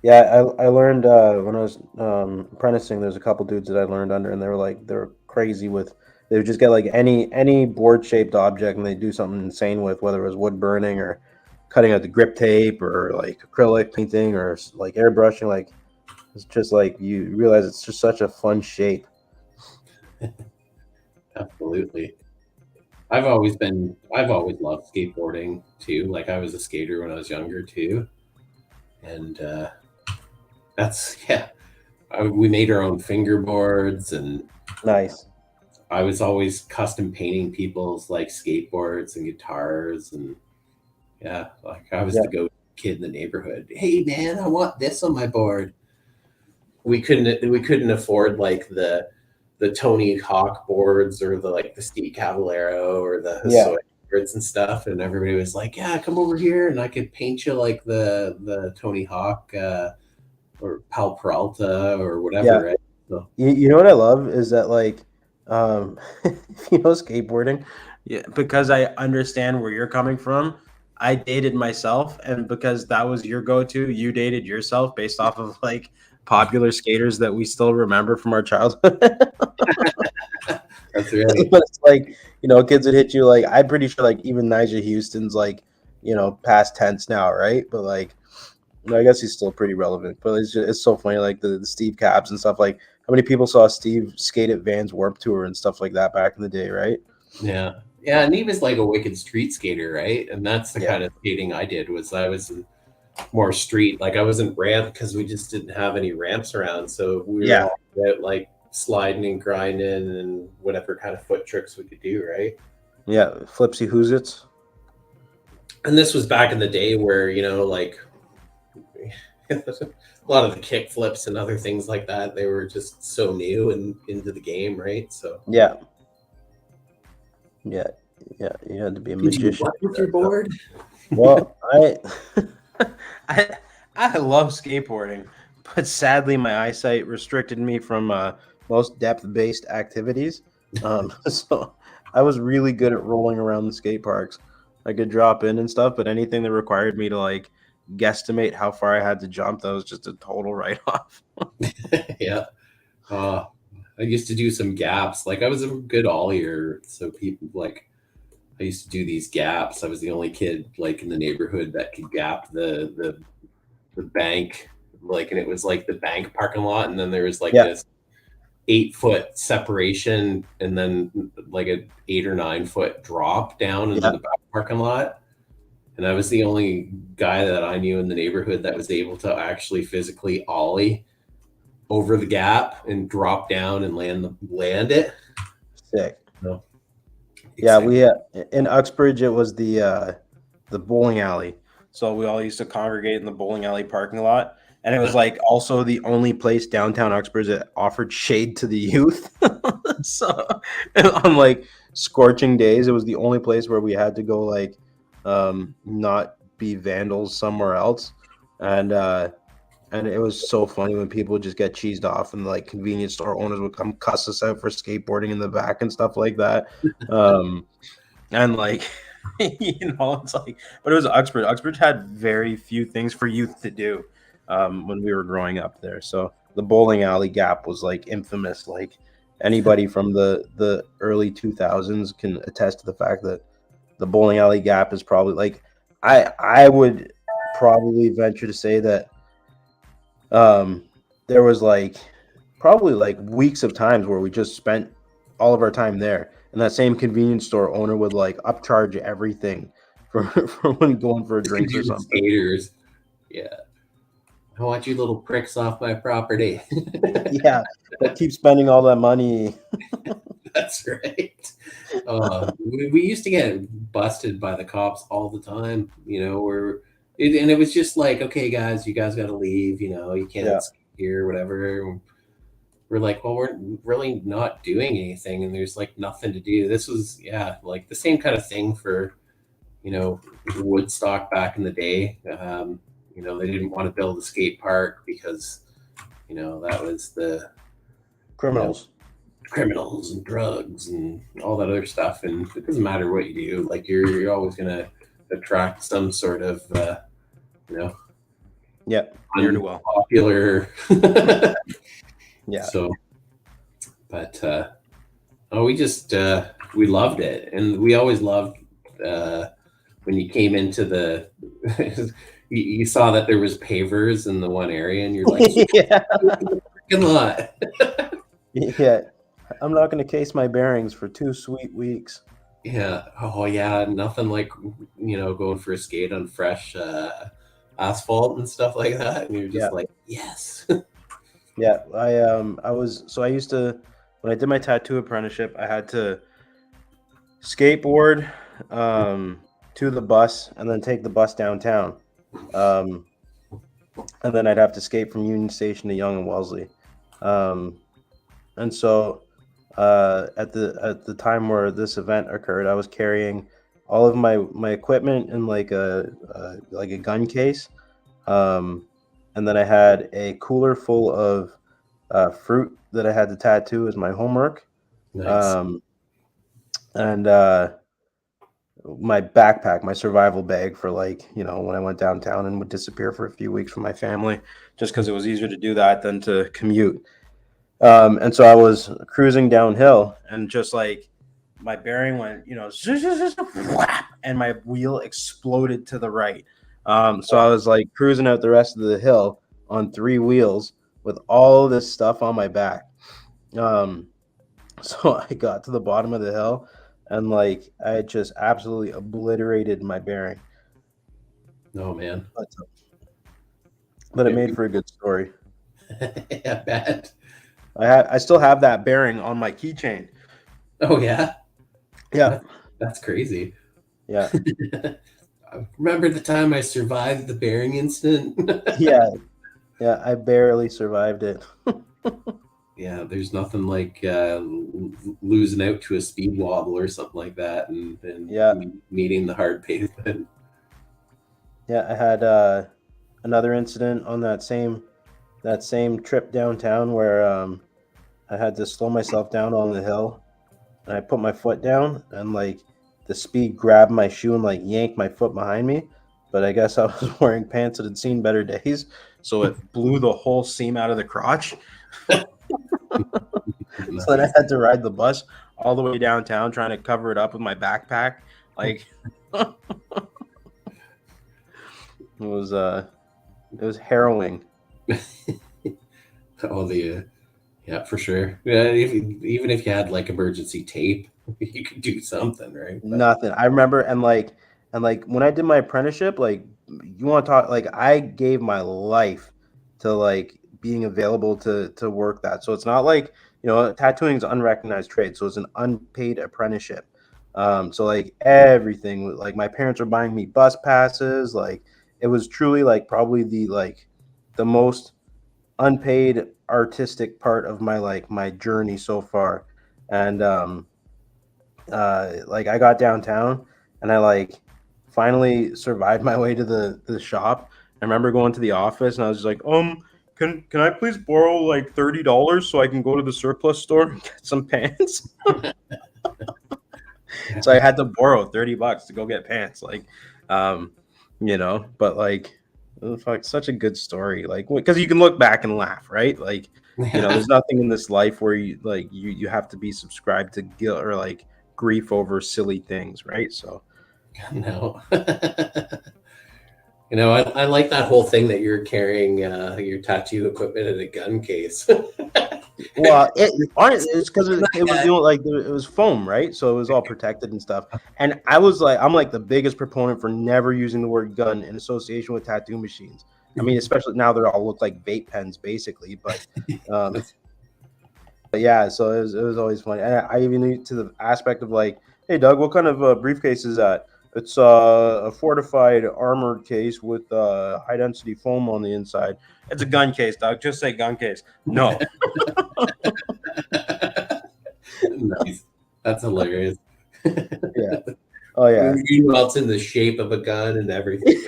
Speaker 2: Yeah, I learned when I was apprenticing. There's a couple dudes that I learned under, and they were crazy with. They would just get like any board shaped object, and they do something insane with, whether it was wood burning or cutting out the grip tape or like acrylic painting or like airbrushing. Like it's just like you realize it's just such a fun shape.
Speaker 1: absolutely. I've always loved skateboarding too. Like I was a skater when I was younger too, and that's yeah. We made our own fingerboards, and
Speaker 2: Nice.
Speaker 1: I was always custom painting people's like skateboards and guitars, and yeah, like I was
Speaker 2: Yeah.
Speaker 1: the go kid in the neighborhood. Hey man, I want this on my board. We couldn't afford like the Tony Hawk boards or the Steve Cavallero or the
Speaker 2: Yeah.
Speaker 1: Hosoi boards and stuff, and everybody was like, "Yeah, come over here, and I could paint you like the Tony Hawk or Pal Peralta or
Speaker 2: Yeah.
Speaker 1: whatever." Right? So,
Speaker 2: You know what I love is that like if you know skateboarding, yeah, because I understand where you're coming from. I dated myself, and because that was your go-to, you dated yourself based off of like popular skaters that we still remember from our childhood.
Speaker 1: that's right.
Speaker 2: But it's like, kids would hit you like I'm pretty sure like even Nigel Houston's like, past tense now, right? But like I guess he's still pretty relevant, but it's so funny, like the Steve Cabs and stuff. Like, how many people saw Steve skate at Vans Warped Tour and stuff like that back in the day, right?
Speaker 1: Yeah. Yeah, and he was like a wicked street skater, right? And that's the
Speaker 2: Yeah.
Speaker 1: kind of skating I did. Was I was more street. Like I wasn't ramp because we just didn't have any ramps around. So we were
Speaker 2: Yeah.
Speaker 1: all out like sliding and grinding and whatever kind of foot tricks we could do, right?
Speaker 2: Yeah, Flipsy Who's It's.
Speaker 1: And this was back in the day where, like a lot of the kick flips and other things like that, they were just so new and into the game, right? So
Speaker 2: Yeah. Yeah. Yeah. You had to be a
Speaker 1: did you
Speaker 2: magician.
Speaker 1: work with your board?
Speaker 2: Well, I I love skateboarding, but sadly my eyesight restricted me from most depth-based activities. So I was really good at rolling around the skate parks. I could drop in and stuff, but anything that required me to like guesstimate how far I had to jump, that was just a total write-off.
Speaker 1: Yeah. Uh, I used to do some gaps. Like I was a good ollier, so people like I used to do these gaps. I was the only kid like in the neighborhood that could gap the bank, like, and it was like the bank parking lot, and then there was like
Speaker 2: Yeah.
Speaker 1: this 8 foot separation, and then like a 8 or 9 foot drop down into
Speaker 2: Yeah.
Speaker 1: the back parking lot. And I was the only guy that I knew in the neighborhood that was able to actually physically ollie over the gap and drop down and land it.
Speaker 2: Sick.
Speaker 1: So,
Speaker 2: Yeah,
Speaker 1: exciting.
Speaker 2: we in Uxbridge it was the bowling alley. So we all used to congregate in the bowling alley parking lot, and it was like also the only place downtown Uxbridge that offered shade to the youth. So on like scorching days, it was the only place where we had to go like not be vandals somewhere else. And And it was so funny when people would just get cheesed off, and like convenience store owners would come cuss us out for skateboarding in the back and stuff like that. And like, it's like, but it was Uxbridge. Uxbridge had very few things for youth to do when we were growing up there. So the bowling alley gap was like infamous. Like anybody from the early 2000s can attest to the fact that the bowling alley gap is probably like, I would probably venture to say that there was like probably like weeks of times where we just spent all of our time there, and that same convenience store owner would like upcharge everything for when going for drinks or something.
Speaker 1: Skaters. Yeah. I want you little pricks off my property.
Speaker 2: Yeah, but keep spending all that money.
Speaker 1: That's right. We used to get busted by the cops all the time, and it was just like, okay, guys, you guys got to leave. You can't
Speaker 2: Yeah.
Speaker 1: skate here, whatever. We're like, well, we're really not doing anything, and there's like nothing to do. This was, like the same kind of thing for, Woodstock back in the day. They didn't want to build a skate park because, that was the
Speaker 2: Criminals.
Speaker 1: criminals and drugs and all that other stuff. And it doesn't matter what you do, like you're always going to attract some sort of,
Speaker 2: Yeah,
Speaker 1: unpopular.
Speaker 2: Yeah.
Speaker 1: So, but we just we loved it, and we always loved when you came into the. you saw that there was pavers in the one area, and you're like,
Speaker 2: Yeah.
Speaker 1: "Good lot."
Speaker 2: Yeah. I'm not going to case my bearings for 2 sweet weeks.
Speaker 1: Yeah. Oh, yeah. Nothing like going for a skate on fresh asphalt and stuff like that, and you're just like, yes.
Speaker 2: Yeah, I used to, when I did my tattoo apprenticeship, I had to skateboard to the bus and then take the bus downtown. And then I'd have to skate from Union Station to Yonge and Wellesley. And so at the time where this event occurred, I was carrying all of my equipment in like a gun case. And then I had a cooler full of fruit that I had to tattoo as my homework.
Speaker 1: Nice.
Speaker 2: And my backpack, my survival bag for when I went downtown and would disappear for a few weeks from my family, just because it was easier to do that than to commute. And so I was cruising downhill, and just like my bearing went, and my wheel exploded to the right. So I was like cruising out the rest of the hill on 3 wheels with all this stuff on my back. So I got to the bottom of the hill, and like I had just absolutely obliterated my bearing.
Speaker 1: Oh man.
Speaker 2: But it made for a good story.
Speaker 1: Yeah, bad.
Speaker 2: I still have that bearing on my keychain.
Speaker 1: Oh yeah.
Speaker 2: Yeah.
Speaker 1: That's crazy.
Speaker 2: Yeah.
Speaker 1: Remember the time I survived the bearing incident?
Speaker 2: Yeah. Yeah, I barely survived it.
Speaker 1: Yeah, there's nothing like losing out to a speed wobble or something like that, and meeting the hard pavement.
Speaker 2: Yeah, I had another incident on that same trip downtown where I had to slow myself down on the hill, and I put my foot down, and like the speed grabbed my shoe and like yanked my foot behind me. But I guess I was wearing pants that had seen better days, so it blew the whole seam out of the crotch. So then I had to ride the bus all the way downtown trying to cover it up with my backpack. Like it was harrowing.
Speaker 1: Oh, yeah, for sure. Yeah, even if you had like emergency tape, you could do something, right? But
Speaker 2: Nothing. I remember, and when I did my apprenticeship, like you want to talk, like I gave my life to like being available to work that. So it's not like, tattooing is an unrecognized trade, so it's an unpaid apprenticeship. So like everything, like my parents were buying me bus passes. Like it was truly like probably the most unpaid artistic part of my journey so far. And like I got downtown, and I like finally survived my way to the shop, I remember going to the office and I was just like, can I please borrow like $30 so I can go to the surplus store and get some pants? So I had to borrow $30 to go get pants. Like, but like, oh, fuck, such a good story. Like, because you can look back and laugh, right? Like, there's nothing in this life where you have to be subscribed to guilt or like grief over silly things, right? So
Speaker 1: No. I like that whole thing that you're carrying your tattoo equipment in a gun case.
Speaker 2: well, it's because it was it was foam, right? So it was all protected and stuff. And I'm like the biggest proponent for never using the word gun in association with tattoo machines. I mean, especially now they all look like vape pens, basically. But yeah, so it was always funny. And I even knew to the aspect of like, hey, Doug, what kind of briefcase is that? It's a fortified armored case with high density foam on the inside. It's a gun case, Doug. Just say gun case. No.
Speaker 1: Nice. That's hilarious.
Speaker 2: Yeah. Oh yeah.
Speaker 1: Meanwhile, it's in the shape of a gun and everything.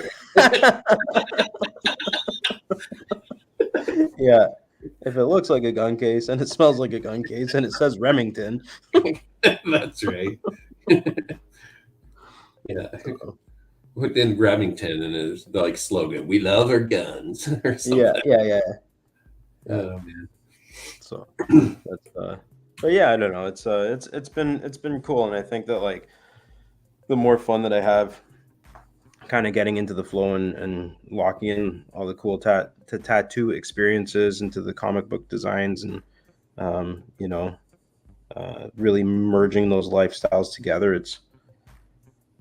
Speaker 2: Yeah. If it looks like a gun case and it smells like a gun case and it says Remington.
Speaker 1: That's right. Yeah. Within Remington and his like slogan, "We love our guns" or something.
Speaker 2: Yeah.
Speaker 1: Oh man.
Speaker 2: So that's but yeah, I don't know. It's been cool, and I think that like the more fun that I have kind of getting into the flow and locking in all the cool tattoo experiences into the comic book designs and really merging those lifestyles together,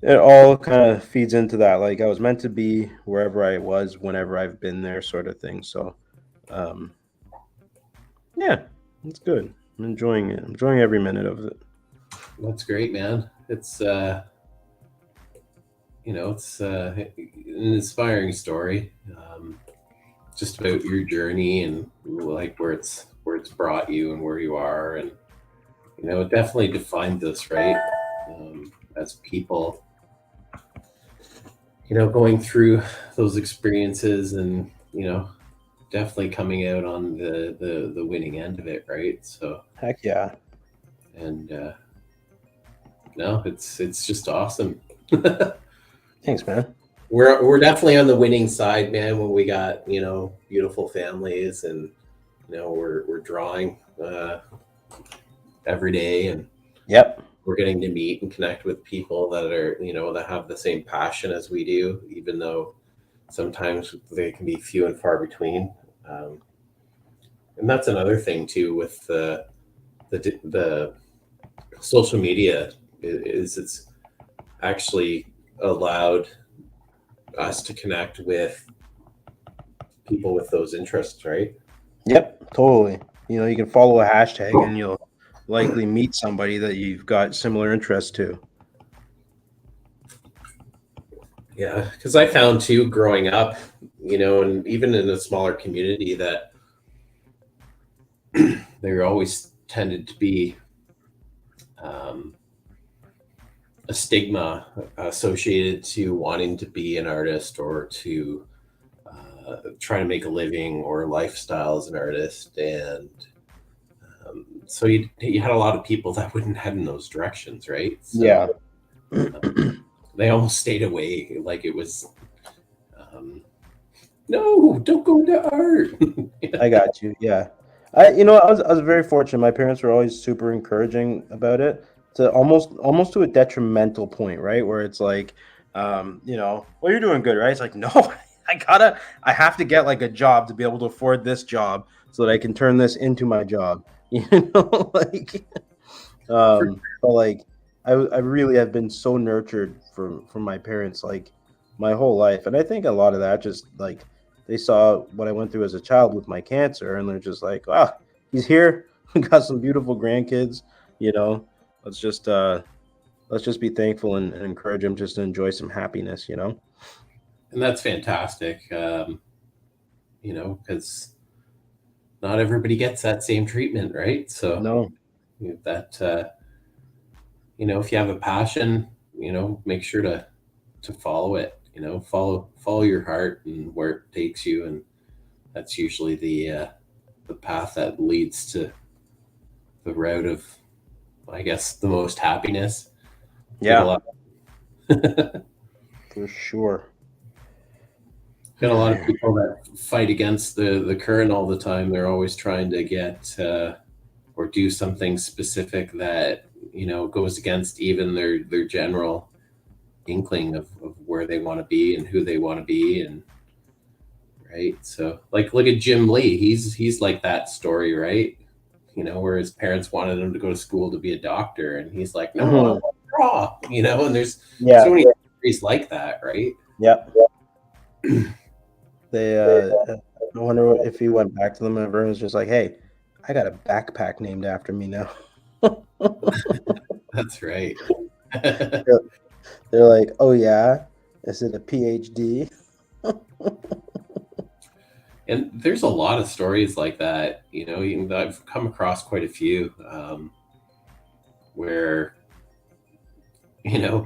Speaker 2: it all kind of feeds into that. Like I was meant to be wherever I was, whenever I've been there, sort of thing. So, yeah, it's good. I'm enjoying it. I'm enjoying every minute of it.
Speaker 1: That's great, man. It's it's an inspiring story, just about your journey and like where it's brought you and where you are, and it definitely defined us, right? As people, going through those experiences and definitely coming out on the winning end of it, right? So
Speaker 2: Heck yeah.
Speaker 1: and no, it's just awesome.
Speaker 2: Thanks, man.
Speaker 1: We're definitely on the winning side, man, when we got beautiful families, and we're drawing every day, and
Speaker 2: Yep.
Speaker 1: we're getting to meet and connect with people that are that have the same passion as we do, even though sometimes they can be few and far between. And that's another thing too with the social media is it's actually allowed us to connect with people with those interests, right?
Speaker 2: Yep, totally. You can follow a hashtag and you'll likely meet somebody that you've got similar interests to.
Speaker 1: Yeah, because I found too growing up, and even in a smaller community, that there always tended to be a stigma associated to wanting to be an artist or to try to make a living or lifestyle as an artist. And so you had a lot of people that wouldn't head in those directions, right? So,
Speaker 2: Yeah.
Speaker 1: They almost stayed away. Like it was, no, don't go into art.
Speaker 2: I got you. Yeah. I was very fortunate. My parents were always super encouraging about it, to almost to a detrimental point, right? Where it's like, well, you're doing good, right? It's like, no, I have to get like a job to be able to afford this job so that I can turn this into my job. Like, but like, I really have been so nurtured from my parents like my whole life, and I think a lot of that just like they saw what I went through as a child with my cancer, and they're just like, wow, he's here. We got some beautiful grandkids. You know, let's just uh, let's just be thankful and encourage him just to enjoy some happiness.
Speaker 1: And that's fantastic, because not everybody gets that same treatment, right? So
Speaker 2: No.
Speaker 1: that if you have a passion, make sure to follow it, follow your heart and where it takes you, and that's usually the path that leads to the route of, I guess, the most happiness. Get a
Speaker 2: Yeah,
Speaker 1: lot
Speaker 2: for sure.
Speaker 1: got a lot of people that fight against the current all the time. They're always trying to get or do something specific that goes against even their general inkling of where they want to be and who they want to be, and right. So like look at Jim Lee. He's like that story, right? Where his parents wanted him to go to school to be a doctor, and he's like, no, I
Speaker 2: Mhm.
Speaker 1: want to draw. And there's
Speaker 2: Yeah,
Speaker 1: so many stories like that, right?
Speaker 2: yeah. They I wonder if he went back to them and everyone was just like, "Hey, I got a backpack named after me now."
Speaker 1: That's right.
Speaker 2: They're they're like, "Oh yeah, is it a PhD?"
Speaker 1: And there's a lot of stories like that. I've come across quite a few, where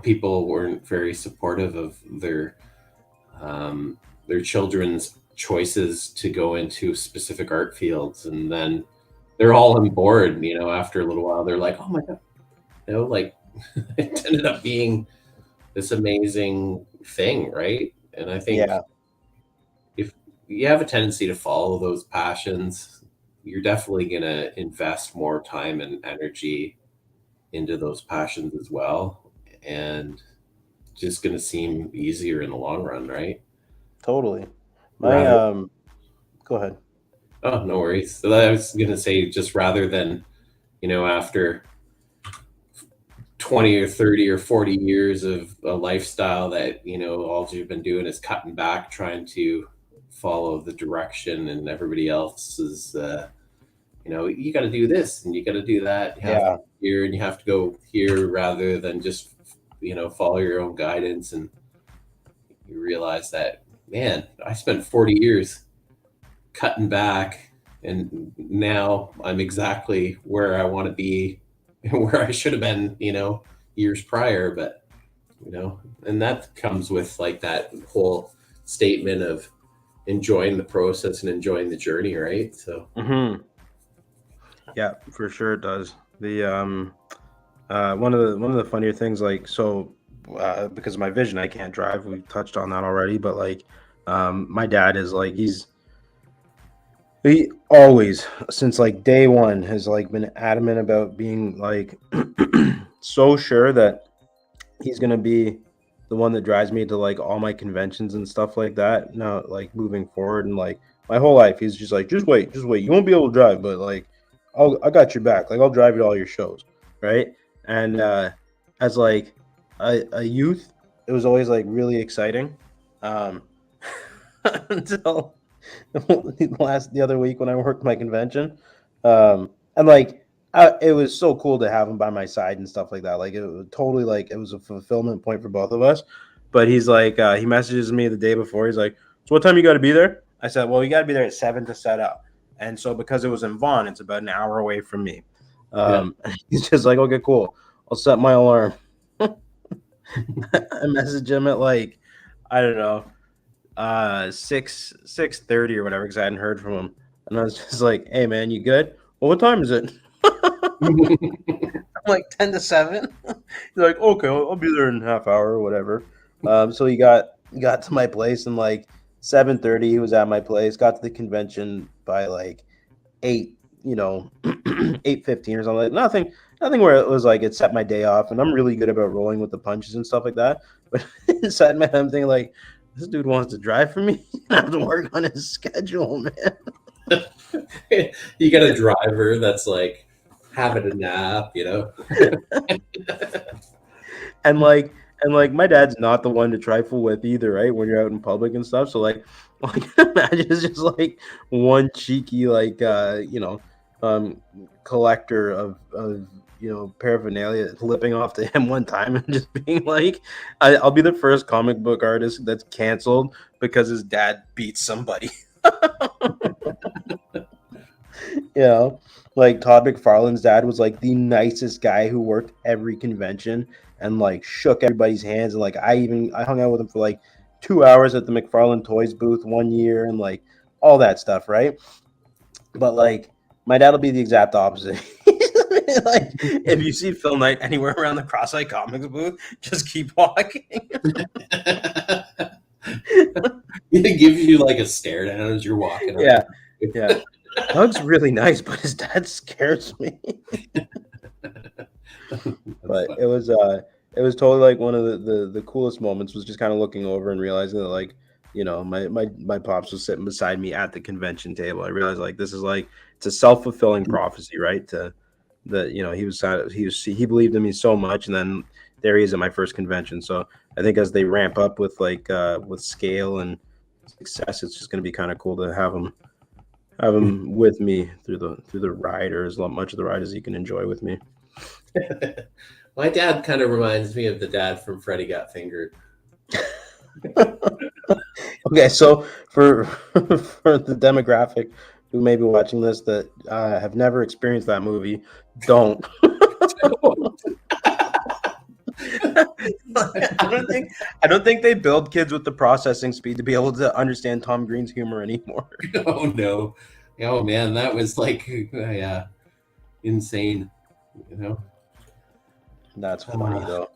Speaker 1: people weren't very supportive of um, their children's choices to go into specific art fields, and then they're all on board. After a little while, they're like, "Oh my god!" Like it ended up being this amazing thing, right? And I think
Speaker 2: Yeah,
Speaker 1: if you have a tendency to follow those passions, you're definitely going to invest more time and energy into those passions as well. And just going to seem easier in the long run, right?
Speaker 2: totally. My
Speaker 1: Rather,
Speaker 2: go ahead.
Speaker 1: oh, no worries. So I was going to say, just rather than, after 20 or 30 or 40 years of a lifestyle that, all you've been doing is cutting back, trying to follow the direction, and everybody else is, you got to do this and you got to do that. You have to
Speaker 2: Yeah,
Speaker 1: go here and you have to go here, rather than just, follow your own guidance. And you realize that, man, I spent 40 years cutting back, and now I'm exactly where I want to be and where I should have been, years prior. But, and that comes with like that whole statement of enjoying the process and enjoying the journey, right? So,
Speaker 2: hmm yeah, for sure it does. The one of the funnier things, like, so because of my vision, I can't drive. We've touched on that already, but like, my dad is like he always, since like day one, has like been adamant about being like so sure that he's gonna be the one that drives me to like all my conventions and stuff like that. Now, like moving forward, and like my whole life, he's just like, just wait. You won't be able to drive, but like, I got your back. Like, I'll drive you to all your shows, right? And as like a youth, it was always like really exciting, um, until the other week when I worked my convention, and like it was so cool to have him by my side and stuff like that. Like it was totally like it was a fulfillment point for both of us. But he's like, he messages me the day before. He's like, "So what time you got to be there?" I said, "Well, you got to be there at 7 to set up." And so because it was in Vaughan, it's about an hour away from me.
Speaker 1: yeah.
Speaker 2: He's just like, "Okay, cool. I'll set my alarm." I message him at like, I don't know, 6:30 or whatever, because I hadn't heard from him. And I was just like, "Hey man, you good? Well, what time is it?" I'm like 10 to 7. He's like, "Okay, I'll be there in a half hour or whatever." So he got to my place and like 7:30 he was at my place. Got to the convention by like 8, 8:15 or something. Like nothing where it was like it set my day off. And I'm really good about rolling with the punches and stuff like that. But inside my head, I'm thinking like, this dude wants to drive for me. I have to work on his schedule, man.
Speaker 1: You got a driver that's like having a nap,
Speaker 2: and like my dad's not the one to trifle with either, right? When you're out in public and stuff. So like, I can imagine it's just like one cheeky like um collector of paraphernalia flipping off to him one time and just being like, I'll be the first comic book artist that's canceled because his dad beats somebody. You know, like Todd McFarlane's dad was like the nicest guy who worked every convention and like shook everybody's hands. And like I hung out with him for like 2 hours at the McFarlane Toys booth one year and like all that stuff, right? But like my dad will be the exact opposite. Like if you see Phil Knight anywhere around the Cross-Eye Comics booth, just keep walking.
Speaker 1: It gives you like a stare down as you're walking.
Speaker 2: Yeah, yeah. Doug's really nice, but his dad scares me. But it was totally like one of the coolest moments was just kind of looking over and realizing that like, you know, my pops was sitting beside me at the convention table. I realized like this is like it's a self-fulfilling prophecy, right? That, you know, he believed in me so much, and then there he is at my first convention. So I think as they ramp up with like with scale and success, it's just going to be kind of cool to have him with me through the ride, or as much of the ride as he can enjoy with me.
Speaker 1: My dad kind of reminds me of the dad from Freddy Got Fingered.
Speaker 2: Okay, so for the demographic who may be watching this that have never experienced that movie, don't. I don't think they build kids with the processing speed to be able to understand Tom Green's humor anymore.
Speaker 1: Oh no. Oh man, that was like yeah, insane, you know.
Speaker 2: That's funny though.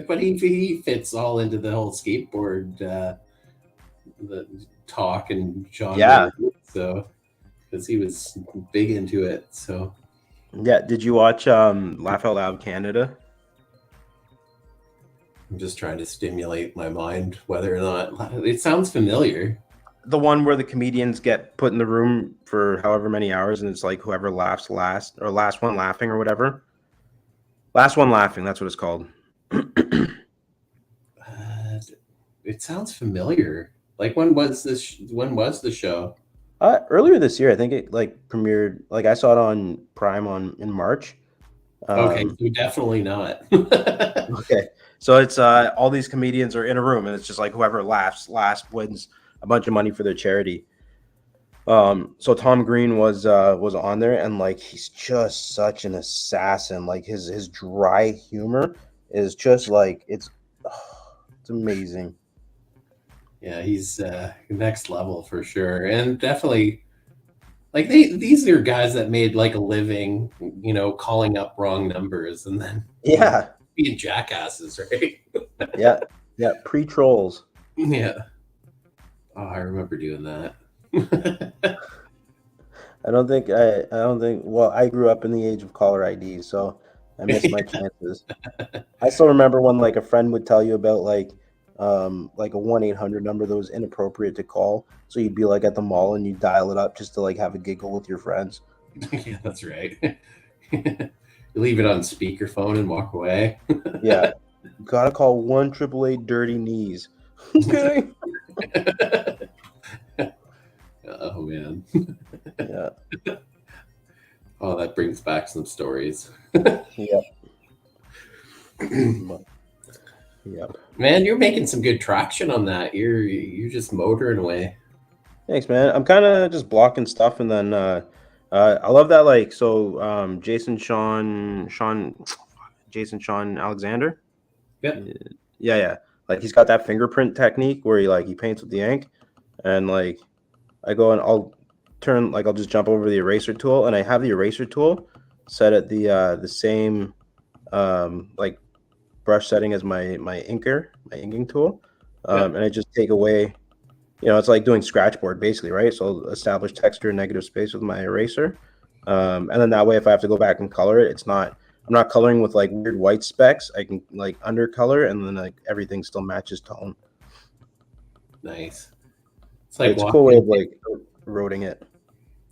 Speaker 1: But he fits all into the whole skateboard the talk and genre.
Speaker 2: Yeah.
Speaker 1: So because he was big into it. So
Speaker 2: yeah, did you watch Laugh Out Loud Canada?
Speaker 1: I'm just trying to stimulate my mind whether or not it sounds familiar.
Speaker 2: The one where the comedians get put in the room for however many hours, and it's like whoever laughs last, or last one laughing, or whatever. Last one laughing. That's what it's called.
Speaker 1: It sounds familiar. Like when was this? When was the show?
Speaker 2: Earlier this year, I think it like premiered. Like I saw it on Prime in March.
Speaker 1: Okay, so definitely not.
Speaker 2: Okay, so it's all these comedians are in a room, and it's just like whoever laughs last wins a bunch of money for their charity. So Tom Green was on there, and like he's just such an assassin. Like his dry humor is just like it's amazing.
Speaker 1: Yeah, he's next level for sure, and definitely like these are guys that made like a living, you know, calling up wrong numbers and then being jackasses, right?
Speaker 2: yeah, pre-trolls.
Speaker 1: Yeah. Oh, I remember doing that.
Speaker 2: I don't think. Well, I grew up in the age of caller ID, so I missed my chances. I still remember when like a friend would tell you about like a 1-800 number that was inappropriate to call. So you'd be like at the mall and you dial it up just to like have a giggle with your friends.
Speaker 1: Yeah, that's right. You leave it on speakerphone and walk away.
Speaker 2: Yeah, gotta call 1-888 dirty knees. Okay.
Speaker 1: Oh man.
Speaker 2: Yeah.
Speaker 1: Oh, that brings back some stories.
Speaker 2: Yep. Yep.
Speaker 1: Man, you're making some good traction on that. You're just motoring away.
Speaker 2: Thanks, man. I'm kind of just blocking stuff, and then I love that. Like, so Jason Sean Alexander.
Speaker 1: Yep.
Speaker 2: Yeah. Like he's got that fingerprint technique where he paints with the ink, and like I go and I'll just jump over the eraser tool, and I have the eraser tool set at the same like brush setting as my inking tool, and I just take away, you know, it's like doing scratchboard basically, right? So I'll establish texture and negative space with my eraser, and then that way if I have to go back and color it, I'm not coloring with like weird white specks. I can like undercolor, and then like everything still matches tone.
Speaker 1: Nice. It's
Speaker 2: a cool way of like roading it.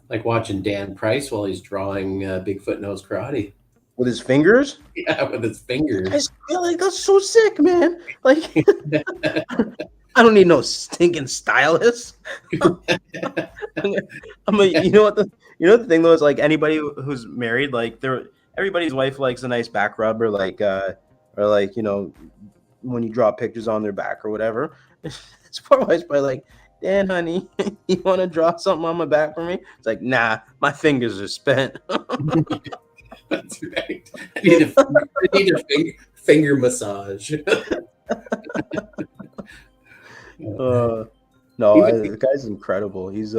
Speaker 1: Like watching Dan Price while he's drawing Bigfoot Knows Karate.
Speaker 2: With his fingers?
Speaker 1: Yeah, with his fingers.
Speaker 2: I feel like that's so sick, man. Like, I don't need no stinking stylist. You know what the thing though is, like, anybody who's married, like, everybody's wife likes a nice back rub, or like you know, when you draw pictures on their back or whatever. It's always by like, Dan, honey, you want to draw something on my back for me? It's like, nah, my fingers are spent.
Speaker 1: That's right. I need a finger massage.
Speaker 2: No,
Speaker 1: Even
Speaker 2: the guy's incredible. He's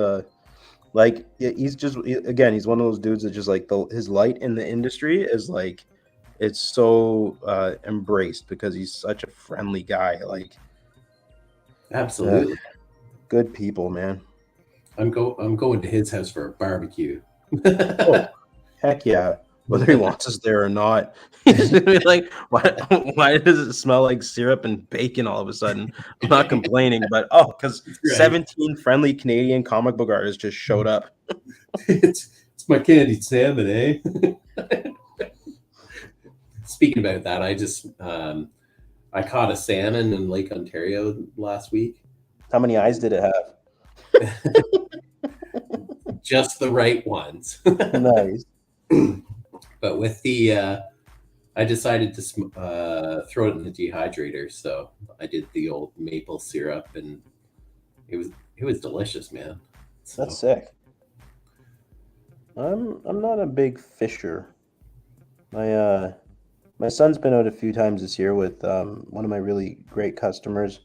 Speaker 2: like he's just again, he's one of those dudes that just like his light in the industry is like it's so embraced because he's such a friendly guy. Like
Speaker 1: absolutely.
Speaker 2: good people, man.
Speaker 1: I'm going to his house for a barbecue.
Speaker 2: Oh, heck yeah. Whether he wants us there or not, he's gonna be like, why does it smell like syrup and bacon all of a sudden? I'm not complaining, but because
Speaker 1: Right.
Speaker 2: 17 friendly Canadian comic book artists just showed up.
Speaker 1: It's my candied salmon, eh? Speaking about that, I caught a salmon in Lake Ontario last week.
Speaker 2: How many eyes did it have?
Speaker 1: Just the right ones.
Speaker 2: Nice.
Speaker 1: But with I decided to throw it in the dehydrator, so I did the old maple syrup, and it was delicious, man. So,
Speaker 2: That's sick. I'm not a big fisher. My son's been out a few times this year with one of my really great customers,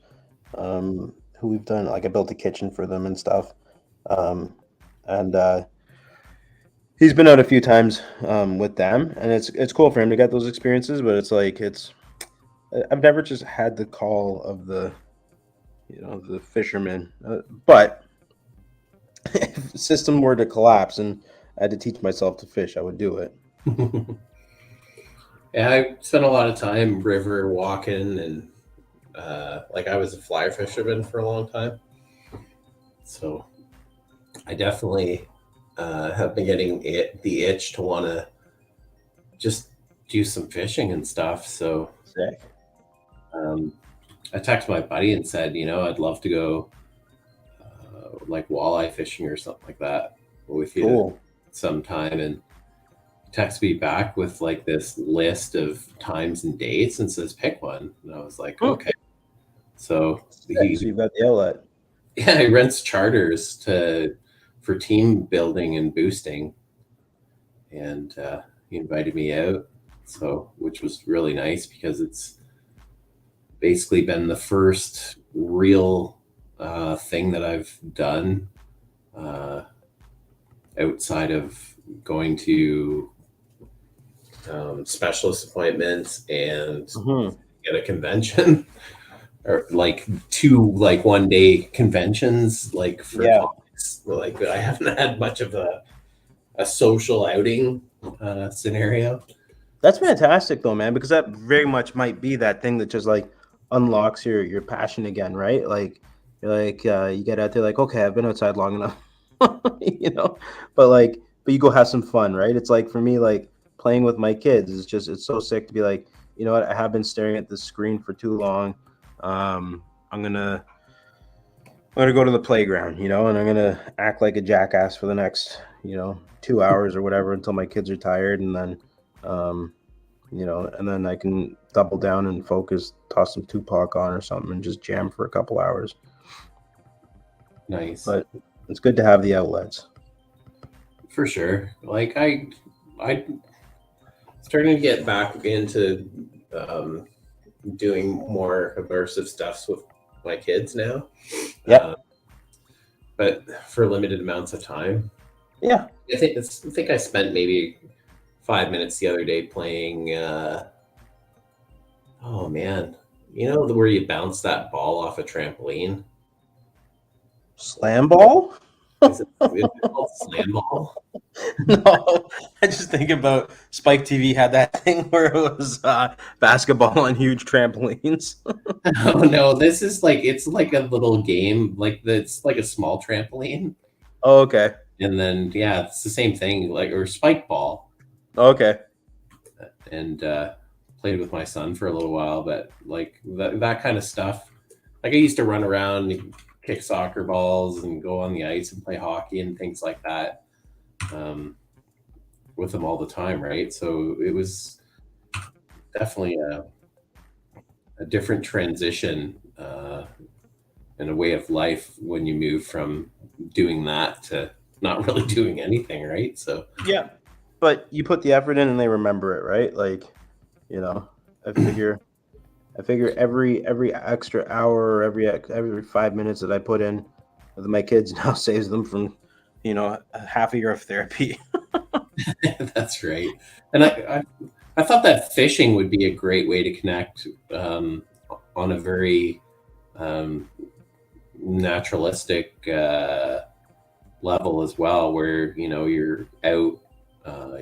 Speaker 2: who we've done like I built a kitchen for them and stuff, and he's been out a few times with them, and it's cool for him to get those experiences. But it's like I've never just had the call of the the fisherman, but if the system were to collapse and I had to teach myself to fish, I would do it.
Speaker 1: yeah, I spent a lot of time river walking, and like I was a fly fisherman for a long time, so I definitely have been getting the itch to want to just do some fishing and stuff. So
Speaker 2: Sick.
Speaker 1: I texted my buddy and said, I'd love to go like walleye fishing or something like that with you
Speaker 2: Cool.
Speaker 1: sometime. And he texted me back with like this list of times and dates and says, pick one. And I was like, okay. So
Speaker 2: So you've got the outlet.
Speaker 1: yeah, he rents charters for team building and boosting. And he invited me out, so which was really nice because it's basically been the first real thing that I've done outside of going to specialist appointments and at a convention or like two like 1 day conventions like for comics. Like I haven't had much of a social outing scenario.
Speaker 2: That's fantastic though, man, because that very much might be that thing that just like unlocks your passion again, right? Like you're like you get out there like, okay, I've been outside long enough, but you go have some fun, right? It's like for me, like playing with my kids is just it's so sick to be like, you know what, I have been staring at the screen for too long. I'm gonna go to the playground, and I'm gonna act like a jackass for the next 2 hours or whatever until my kids are tired, and then and then I can double down and focus, toss some Tupac on or something, and just jam for a couple hours.
Speaker 1: Nice.
Speaker 2: But it's good to have the outlets.
Speaker 1: For sure. Like I starting to get back into doing more immersive stuff with my kids now.
Speaker 2: Yeah.
Speaker 1: But for limited amounts of time.
Speaker 2: Yeah.
Speaker 1: I think I spent maybe 5 minutes the other day playing oh man, where you bounce that ball off a trampoline?
Speaker 2: Slam ball?
Speaker 1: Is it called slam ball?
Speaker 2: No, I just think about Spike TV had that thing where it was basketball on huge trampolines.
Speaker 1: Oh no, this is like it's like a little game, like it's like a small trampoline.
Speaker 2: Oh, okay.
Speaker 1: And then yeah, it's the same thing, like or spike ball.
Speaker 2: Okay.
Speaker 1: And played with my son for a little while, but like that kind of stuff. Like I used to run around and kick soccer balls and go on the ice and play hockey and things like that with them all the time, right? So it was definitely a different transition and a way of life when you move from doing that to not really doing anything, right? So
Speaker 2: yeah, but you put the effort in and they remember it, right? Like, I figure I figure every extra hour or every 5 minutes that I put in with my kids now saves them from, a half a year of therapy.
Speaker 1: That's right. And I thought that fishing would be a great way to connect on a very um, naturalistic level as well, where you're out, uh,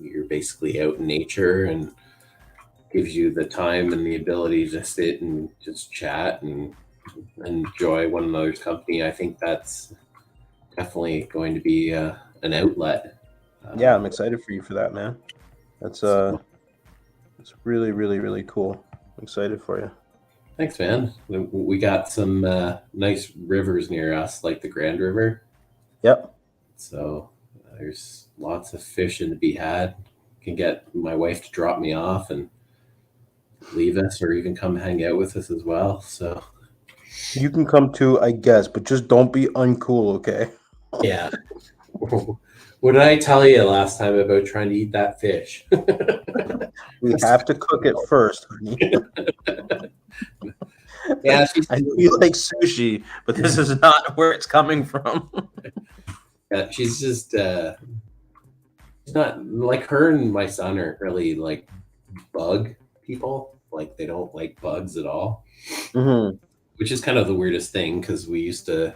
Speaker 1: you're basically out in nature, and gives you the time and the ability to sit and just chat and enjoy one another's company. I think that's definitely going to be an outlet.
Speaker 2: Yeah,
Speaker 1: Uh,
Speaker 2: I'm excited for you for that, man. That's
Speaker 1: so
Speaker 2: it's really, really, really cool. I'm excited for you.
Speaker 1: thanks, man. We got some nice rivers near us, like the Grand River.
Speaker 2: Yep.
Speaker 1: So there's lots of fishing to be had. Can get my wife to drop me off and leave us, or even come hang out with us as well. So
Speaker 2: You can come too, I guess, but just don't be uncool, okay?
Speaker 1: yeah. What did I tell you last time about trying to eat that fish?
Speaker 2: We have to cook it first, honey.
Speaker 1: Yeah,
Speaker 2: I know you like sushi, but this is not where it's coming from.
Speaker 1: she's just she's not like, her and my son are really like bug people. Like, they don't like bugs at all,
Speaker 2: Hmm.
Speaker 1: which is kind of the weirdest thing, because we used to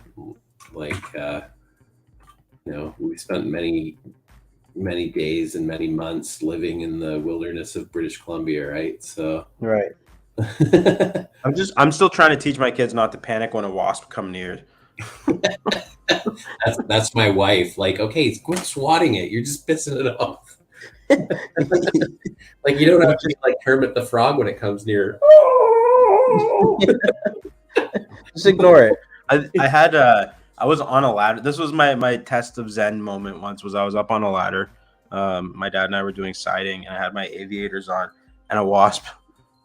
Speaker 1: like we spent many days and many months living in the wilderness of British Columbia, right? So
Speaker 2: Right.
Speaker 1: that's
Speaker 2: I'm still trying to teach my kids not to panic when a wasp come near.
Speaker 1: that's my wife. Like, okay, quit swatting it. You're just pissing it off. Like, you don't have to be like Kermit the Frog when it comes near.
Speaker 2: Just ignore it. I was on a ladder. This was my test of Zen moment once. Was I was up on a ladder. My dad and I were doing siding, and I had my aviators on, and a wasp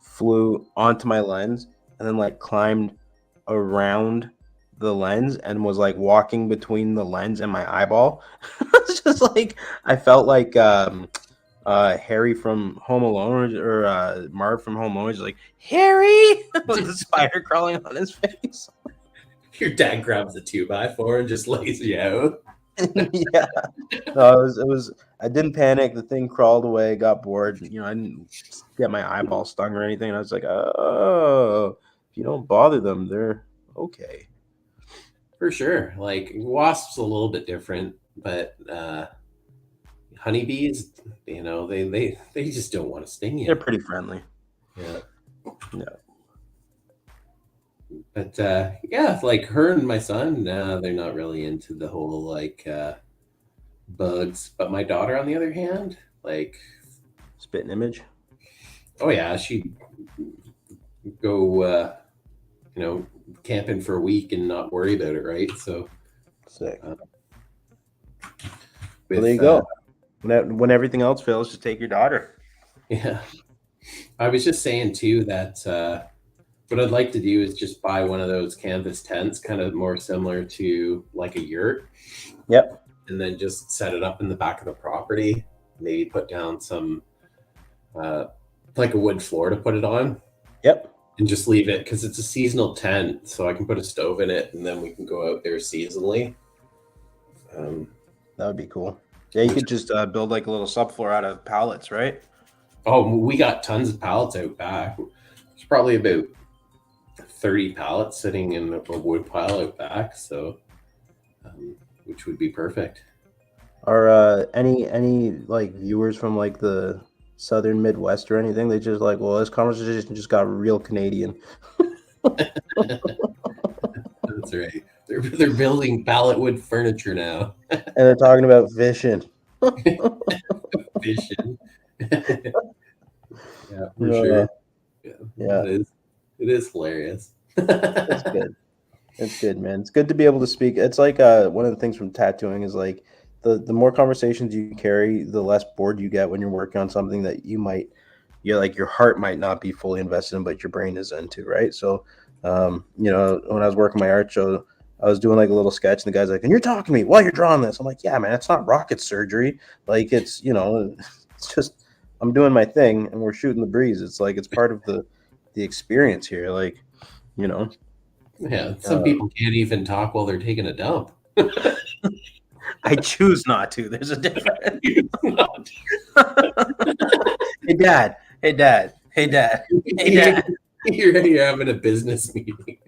Speaker 2: flew onto my lens and then like climbed around the lens and was like walking between the lens and my eyeball. It's just like I felt like Harry from Home Alone, or Marv from Home Alone, is like, Harry, with the spider crawling on his face.
Speaker 1: Your dad grabs the 2x4 and just lays you out.
Speaker 2: Yeah, no, it was. I didn't panic. The thing crawled away. Got bored. I didn't get my eyeball stung or anything. And I was like, oh, if you don't bother them, they're okay.
Speaker 1: For sure. Like, wasps a little bit different, but honeybees, they just don't want to sting
Speaker 2: They're
Speaker 1: you.
Speaker 2: pretty friendly.
Speaker 1: Yeah.
Speaker 2: Yeah.
Speaker 1: But yeah, like her and my son, they're not really into the whole like bugs. But my daughter, on the other hand, like,
Speaker 2: Spitting image.
Speaker 1: oh yeah, she'd go camping for a week and not worry about it, right? So
Speaker 2: Sick.
Speaker 1: uh,
Speaker 2: Well, there
Speaker 1: with
Speaker 2: you go. When everything else fails, just take your daughter.
Speaker 1: yeah, I was just saying too that what I'd like to do is just buy one of those canvas tents, kind of more similar to like a yurt,
Speaker 2: Yep.
Speaker 1: and then just set it up in the back of the property. Maybe put down some uh, like a wood floor to put it on,
Speaker 2: Yep.
Speaker 1: and just leave it, because it's a seasonal tent, so I can put a stove in it, and then we can go out there seasonally. Um,
Speaker 2: That would be cool. Yeah, you
Speaker 1: which
Speaker 2: could just build like a little subfloor out of pallets, right?
Speaker 1: Oh, we got tons of pallets out back. There's probably about 30 pallets sitting in a wood pile out back, so which would be perfect.
Speaker 2: Are any like viewers from like the southern Midwest or anything? They just like, well, this conversation just got real Canadian.
Speaker 1: That's right. They're building pallet wood furniture now.
Speaker 2: And they're talking about fishing.
Speaker 1: Fishing. Yeah, for sure. Yeah,
Speaker 2: Yeah.
Speaker 1: It is hilarious.
Speaker 2: It's good. It's good, man. It's good to be able to speak. It's like one of the things from tattooing is like the more conversations you carry, the less bored you get when you're working on something that you're like your heart might not be fully invested in, but your brain is into, right? So, when I was working my art show, I was doing like a little sketch, and the guy's like, "And you're talking to me while you're drawing this?" I'm like, "Yeah, man, it's not rocket surgery. Like it's it's just I'm doing my thing, and we're shooting the breeze. It's like it's part of the experience here. Like, you know,
Speaker 1: Yeah, some people can't even talk while they're taking a dump.
Speaker 2: I choose not to. There's a difference. Hey, Dad. Hey, Dad. Hey, Dad. Hey, Dad.
Speaker 1: You're having a business meeting.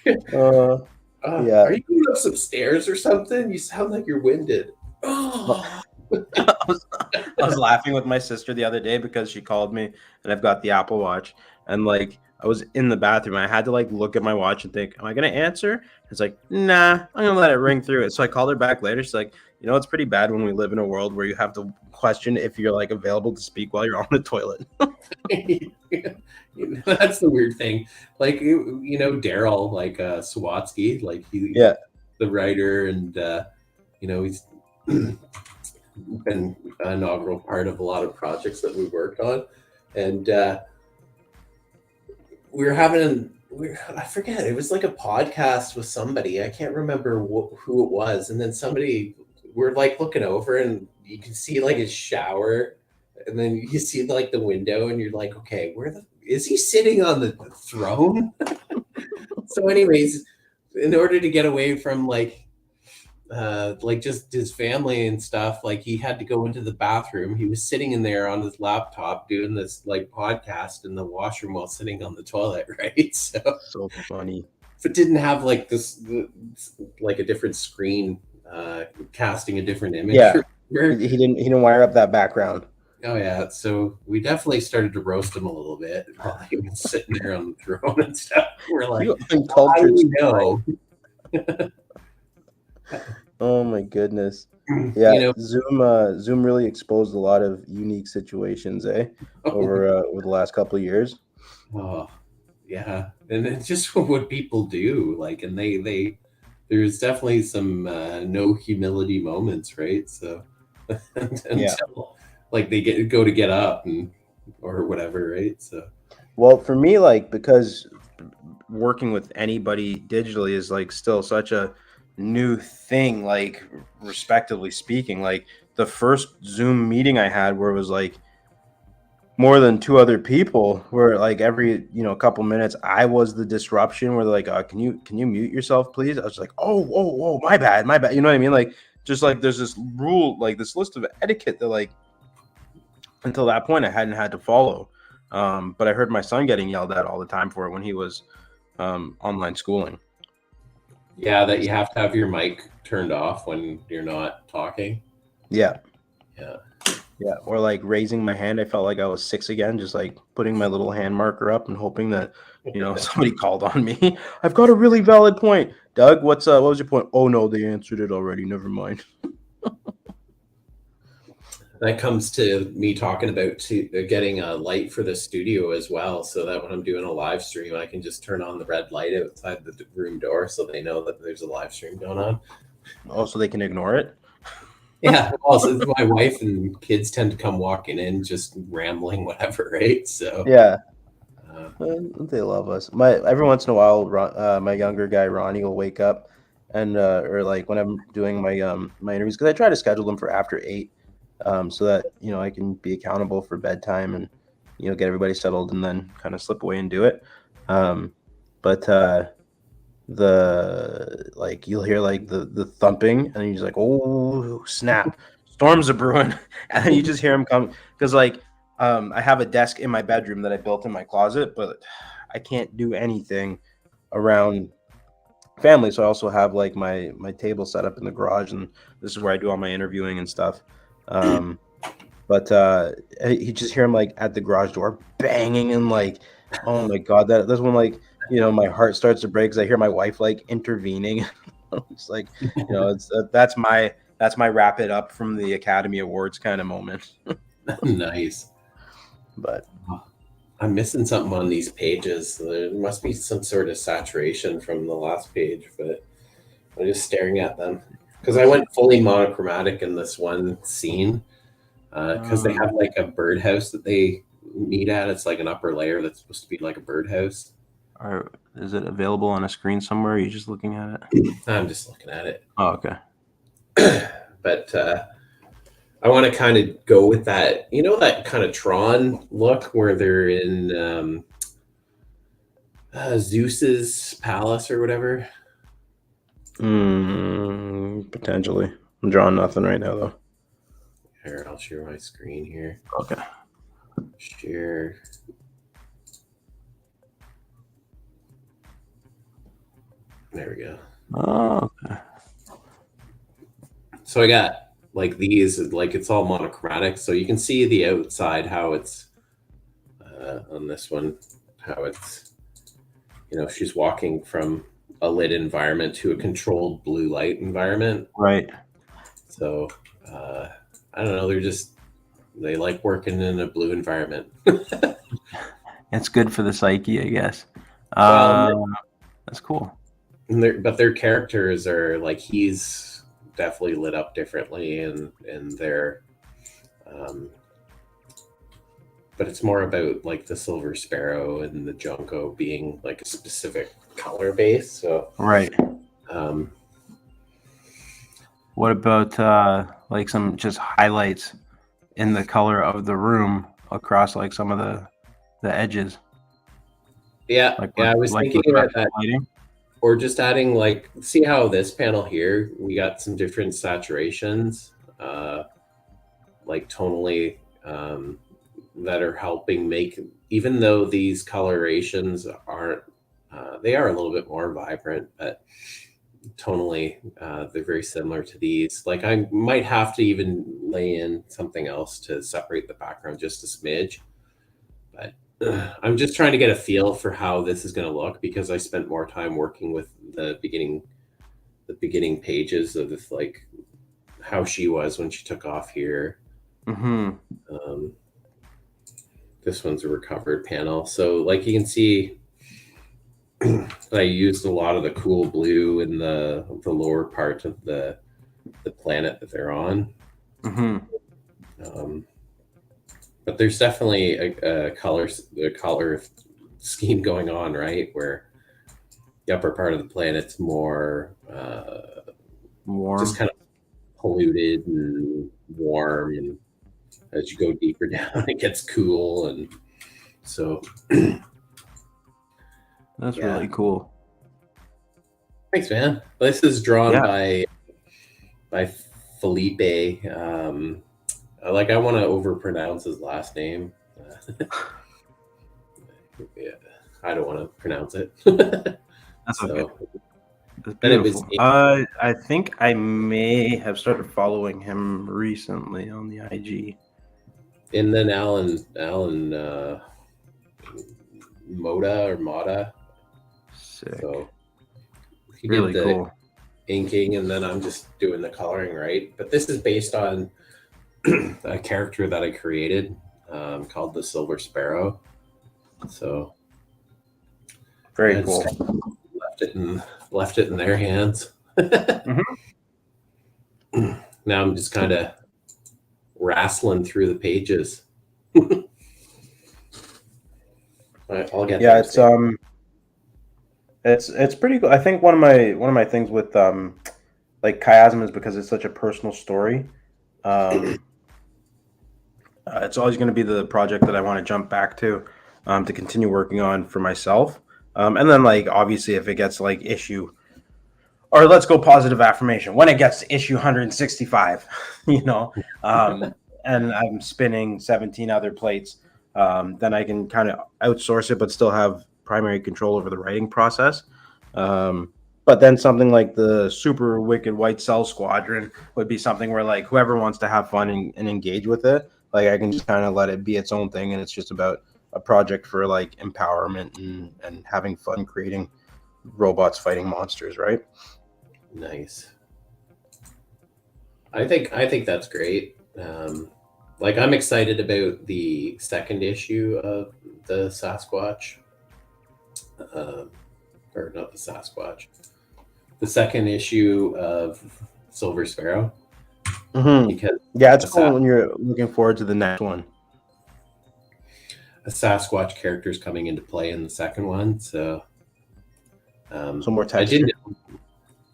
Speaker 2: Yeah.
Speaker 1: Are you going up some stairs or something? You sound like you're winded. Oh.
Speaker 2: I was laughing with my sister the other day because she called me and I've got the Apple Watch, and like I was in the bathroom. I had to like look at my watch and think, am I gonna answer? It's like, nah, I'm gonna let it ring through it. So I called her back later. She's like, you know, it's pretty bad when we live in a world where you have to question if you're like available to speak while you're on the toilet.
Speaker 1: That's the weird thing. Like you know, Daryl, like Sawatsky, like
Speaker 2: Yeah.
Speaker 1: the writer, and you know, he's been an inaugural part of a lot of projects that we worked on, and we were having I forget, it was like a podcast with somebody, I can't remember who it was, and then somebody, we're like looking over and you can see like his shower, and then you see like the window and you're like, okay, is he sitting on the throne? So anyways, in order to get away from like just his family and stuff, like he had to go into the bathroom. He was sitting in there on his laptop doing this like podcast in the washroom while sitting on the toilet, right?
Speaker 2: So funny.
Speaker 1: If it didn't have like like a different screen casting a different image.
Speaker 2: Yeah. He didn't wire up that background.
Speaker 1: Oh yeah, so we definitely started to roast him a little bit while he was sitting there on the throne and stuff. We're like, how do we know?
Speaker 2: Oh my goodness. Yeah,
Speaker 1: You know,
Speaker 2: Zoom really exposed a lot of unique situations, over the last couple of years.
Speaker 1: oh yeah, and it's just what people do. Like, and they there's definitely some no humility moments, right? So until like they go to get up and or whatever, right? So
Speaker 2: well, for me, like, because working with anybody digitally is like still such a new thing, like respectively speaking, like the first Zoom meeting I had where it was like more than two other people, where like every couple minutes I was the disruption, where they're like, can you mute yourself please? I was like, oh, my bad, you know what I mean? Like, just like there's this rule, like this list of etiquette that like until that point I hadn't had to follow. But I heard my son getting yelled at all the time for it when he was online schooling.
Speaker 1: yeah, that you have to have your mic turned off when you're not talking.
Speaker 2: Yeah.
Speaker 1: Yeah.
Speaker 2: Yeah, or like raising my hand. I felt like I was 6 again, just like putting my little hand marker up and hoping that somebody called on me. I've got a really valid point. Doug, what was your point? Oh no, they answered it already. Never mind.
Speaker 1: That comes to me talking about getting a light for the studio as well, so that when I'm doing a live stream, I can just turn on the red light outside the room door so they know that there's a live stream going on.
Speaker 2: Oh, so they can ignore it?
Speaker 1: Yeah, also my wife and kids tend to come walking in just rambling whatever, right? So
Speaker 2: yeah, they love us. Every once in a while, my younger guy Ronnie will wake up, and or like when I'm doing my interviews, because I try to schedule them for after 8, so that I can be accountable for bedtime and get everybody settled and then kind of slip away and do it. But the like you'll hear like the thumping, and you're just like, oh snap, storms are brewing, and then you just hear them come, because like I have a desk in my bedroom that I built in my closet, but I can't do anything around family, so I also have like my table set up in the garage, and this is where I do all my interviewing and stuff. But you just hear him like at the garage door banging, and like, oh my god, that's when like my heart starts to break because I hear my wife like intervening. It's like it's that's my wrap it up from the Academy Awards kind of moment.
Speaker 1: Nice.
Speaker 2: But
Speaker 1: I'm missing something on these pages. There must be some sort of saturation from the last page, but I'm just staring at them because I went fully monochromatic in this one scene because they have like a birdhouse that they meet at. It's like an upper layer that's supposed to be like a birdhouse.
Speaker 2: Is it available on a screen somewhere? Are you just looking at it?
Speaker 1: I'm just looking at it.
Speaker 2: Oh, okay.
Speaker 1: But I want to kind of go with that, that kind of Tron look where they're in Zeus's palace or whatever.
Speaker 2: Potentially. I'm drawing nothing right now, though.
Speaker 1: Here, I'll share my screen here.
Speaker 2: Okay.
Speaker 1: Share. There we go.
Speaker 2: Oh, okay.
Speaker 1: So I got like these, like it's all monochromatic. So you can see the outside, how it's on this one, how it's, she's walking from a lit environment to a controlled blue light environment.
Speaker 2: Right.
Speaker 1: So I don't know. They like working in a blue environment.
Speaker 2: It's good for the psyche, I guess. That's cool.
Speaker 1: But their characters are like, he's definitely lit up differently, and they're but it's more about like the Silver Sparrow and the Junco being like a specific color base. So
Speaker 2: right. What about like some just highlights in the color of the room across like some of the edges?
Speaker 1: Yeah,
Speaker 2: like
Speaker 1: I was
Speaker 2: like
Speaker 1: thinking about that.
Speaker 2: Lighting?
Speaker 1: Or just adding, like, see how this panel here, we got some different saturations, like tonally, that are helping make, even though these colorations aren't, they are a little bit more vibrant, but tonally, they're very similar to these. Like, I might have to even lay in something else to separate the background just a smidge, but I'm just trying to get a feel for how this is going to look, because I spent more time working with the beginning pages of this, like how she was when she took off here. This one's a recovered panel, so like you can see, I used a lot of the cool blue in the lower part of the planet that they're on. But there's definitely a color scheme going on, right? Where the upper part of the planet's more
Speaker 2: warm,
Speaker 1: just kind of polluted and warm, and as you go deeper down, it gets cool, and so
Speaker 2: that's really cool.
Speaker 1: Thanks, man. This is drawn by Felipe. Like, I want to overpronounce his last name. Yeah, I don't want to pronounce it.
Speaker 2: That's okay. That's beautiful. I think I may have started following him recently on the IG.
Speaker 1: And then Alan Moda.
Speaker 2: Sick.
Speaker 1: So he
Speaker 2: really
Speaker 1: did the
Speaker 2: cool
Speaker 1: inking, and then I'm just doing the coloring, right? But this is based on a character that I created called the Silver Sparrow. So
Speaker 2: very cool.
Speaker 1: Left it in their hands. Now I'm just kind of wrestling through the pages. I'll get
Speaker 2: there. It's pretty cool. I think one of my things with like Chiasm is because it's such a personal story. It's always going to be the project that I want to jump back to continue working on for myself. And then, like, obviously, if it gets like issue, or let's go positive affirmation, when it gets to issue 165, and I'm spinning 17 other plates, then I can kind of outsource it, but still have primary control over the writing process. But then something like the Super Wicked White Cell Squadron would be something where, like, whoever wants to have fun and engage with it, like, I can just kind of let it be its own thing, and it's just about a project for like empowerment and having fun creating robots fighting monsters, right?
Speaker 1: Nice. I think that's great. Like, I'm excited about the second issue of the Sasquatch, or not the Sasquatch, the second issue of Silver Sparrow. Because
Speaker 2: it's cool when you're looking forward to the next one.
Speaker 1: A Sasquatch character is coming into play in the second one, so
Speaker 2: more texture.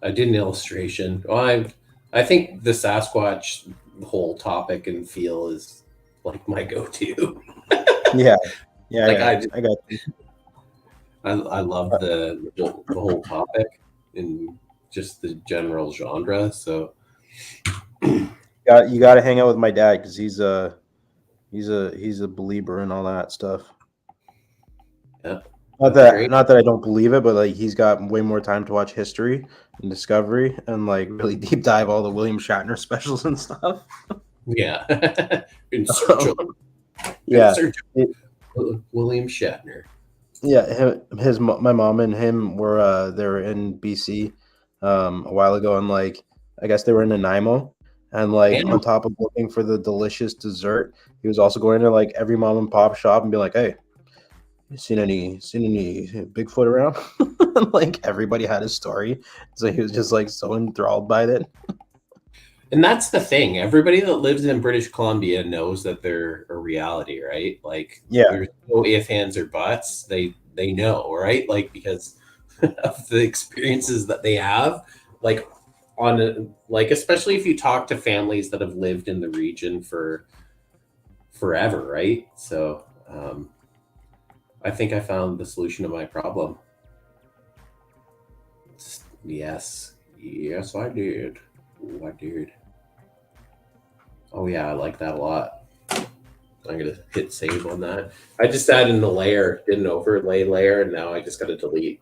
Speaker 1: I did an illustration. Well, I think the Sasquatch whole topic and feel is like my go-to.
Speaker 2: Yeah, yeah,
Speaker 1: Like
Speaker 2: I got you.
Speaker 1: I love the whole topic and just the general genre. So
Speaker 2: You got to hang out with my dad because he's a believer in all that stuff.
Speaker 1: yeah,
Speaker 2: Not
Speaker 1: that's
Speaker 2: that
Speaker 1: great.
Speaker 2: not that I don't believe it, but like he's got way more time to watch history and Discovery and like really deep dive all the William Shatner specials and stuff.
Speaker 1: Yeah, in search of in
Speaker 2: Yeah,
Speaker 1: search
Speaker 2: it-
Speaker 1: of William Shatner.
Speaker 2: yeah. My mom and him were they were in BC a while ago, and like I guess they were in Nanaimo, and like
Speaker 1: And
Speaker 2: on top of looking for the delicious dessert, he was also going to like every mom and pop shop and be like, "Hey, you seen any Bigfoot around?" Like everybody had a story, so he was just like so enthralled by it.
Speaker 1: that's the thing. Everybody that lives in British Columbia knows that they're a reality, right? Like
Speaker 2: Yeah,
Speaker 1: there's no ifs, ands, or buts. They know, right? Like because of the experiences that they have. Like like especially if you talk to families that have lived in the region for forever, right? So I think I found the solution to my problem. Yes, yes, I did. Oh, I did. Oh yeah, I like that a lot. I'm gonna hit save on that. I just added in the layer, did an overlay layer, and now I just got to delete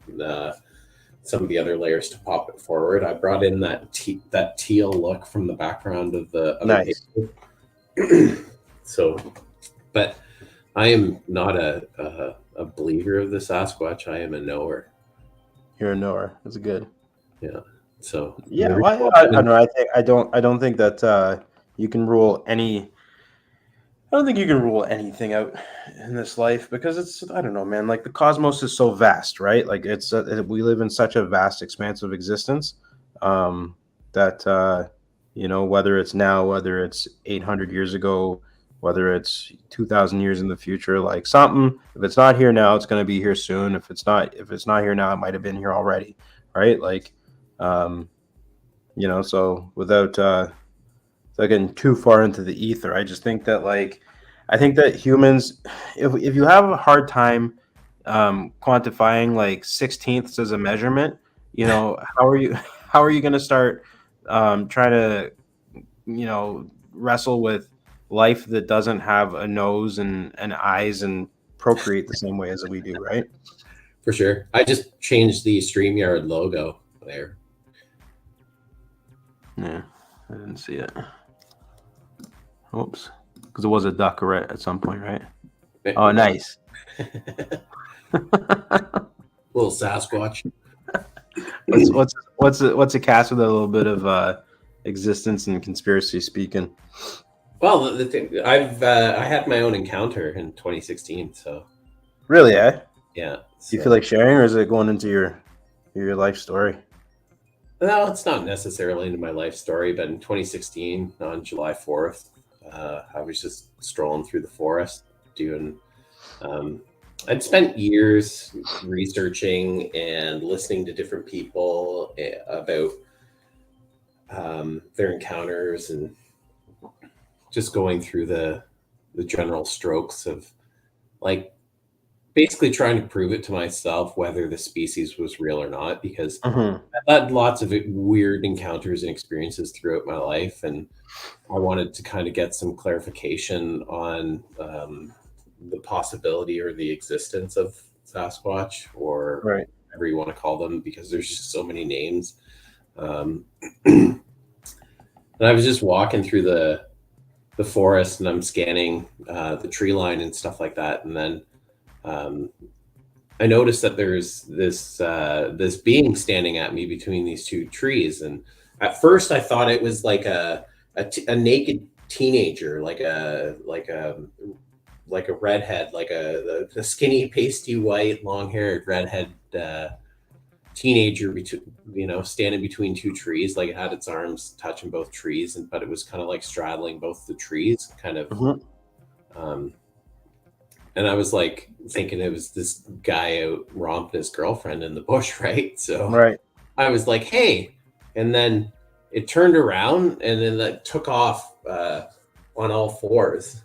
Speaker 1: some of the other layers to pop it forward. I brought in that teal look from the background of the other
Speaker 2: nice.
Speaker 1: page. So, but I am not a believer of the Sasquatch. I am a knower.
Speaker 2: You're a knower. That's good.
Speaker 1: Yeah. So
Speaker 2: Yeah, well, I don't know. I don't think that you can rule any. I don't think you can rule anything out in this life because it's I don't know, man. Like the cosmos is so vast, right? Like we live in such a vast expanse of existence that whether it's now, whether it's 800 years ago, whether it's 2,000 years in the future, like something. If it's not here now, it's going to be here soon. If it's not here now, it might have been here already, right? Like, um, so without getting too far into the ether, I just think that I think that humans, if you have a hard time quantifying like sixteenths as a measurement, how are you how are you going to start trying to wrestle with life that doesn't have a nose and eyes and procreate the same way as we do, right?
Speaker 1: for sure. I just changed the StreamYard logo there.
Speaker 2: Yeah, I didn't see it. Oops, because it was a duck right at some point, right? Oh, nice.
Speaker 1: Little Sasquatch.
Speaker 2: What's a cast with a little bit of existence and conspiracy speaking?
Speaker 1: Well, the thing I had my own encounter in 2016. So
Speaker 2: Really, eh?
Speaker 1: yeah.
Speaker 2: Do you feel like sharing, or is it going into your life story?
Speaker 1: No, it's not necessarily into my life story, but in 2016, on July 4th, I was just strolling through the forest doing. I'd spent years researching and listening to different people about their encounters and just going through the general strokes of like basically trying to prove it to myself whether the species was real or not because
Speaker 2: Mm-hmm.
Speaker 1: I've had lots of weird encounters and experiences throughout my life, and I wanted to kind of get some clarification on the possibility or the existence of Sasquatch or
Speaker 2: Right.
Speaker 1: whatever you want to call them, because there's just so many names. And I was just walking through the forest, and I'm scanning the tree line and stuff like that, and then I noticed that there's this being standing at me between these two trees, and at first I thought it was like a naked teenager, like a redhead, like a skinny, pasty white, long haired redhead teenager, standing between two trees, like it had its arms touching both trees, but it was kind of like straddling both the trees, kind of.
Speaker 2: Mm-hmm.
Speaker 1: And I was like thinking it was this guy out romping his girlfriend in the bush, right? So
Speaker 2: Right.
Speaker 1: I was like, hey. And then it turned around and then that took off on all fours,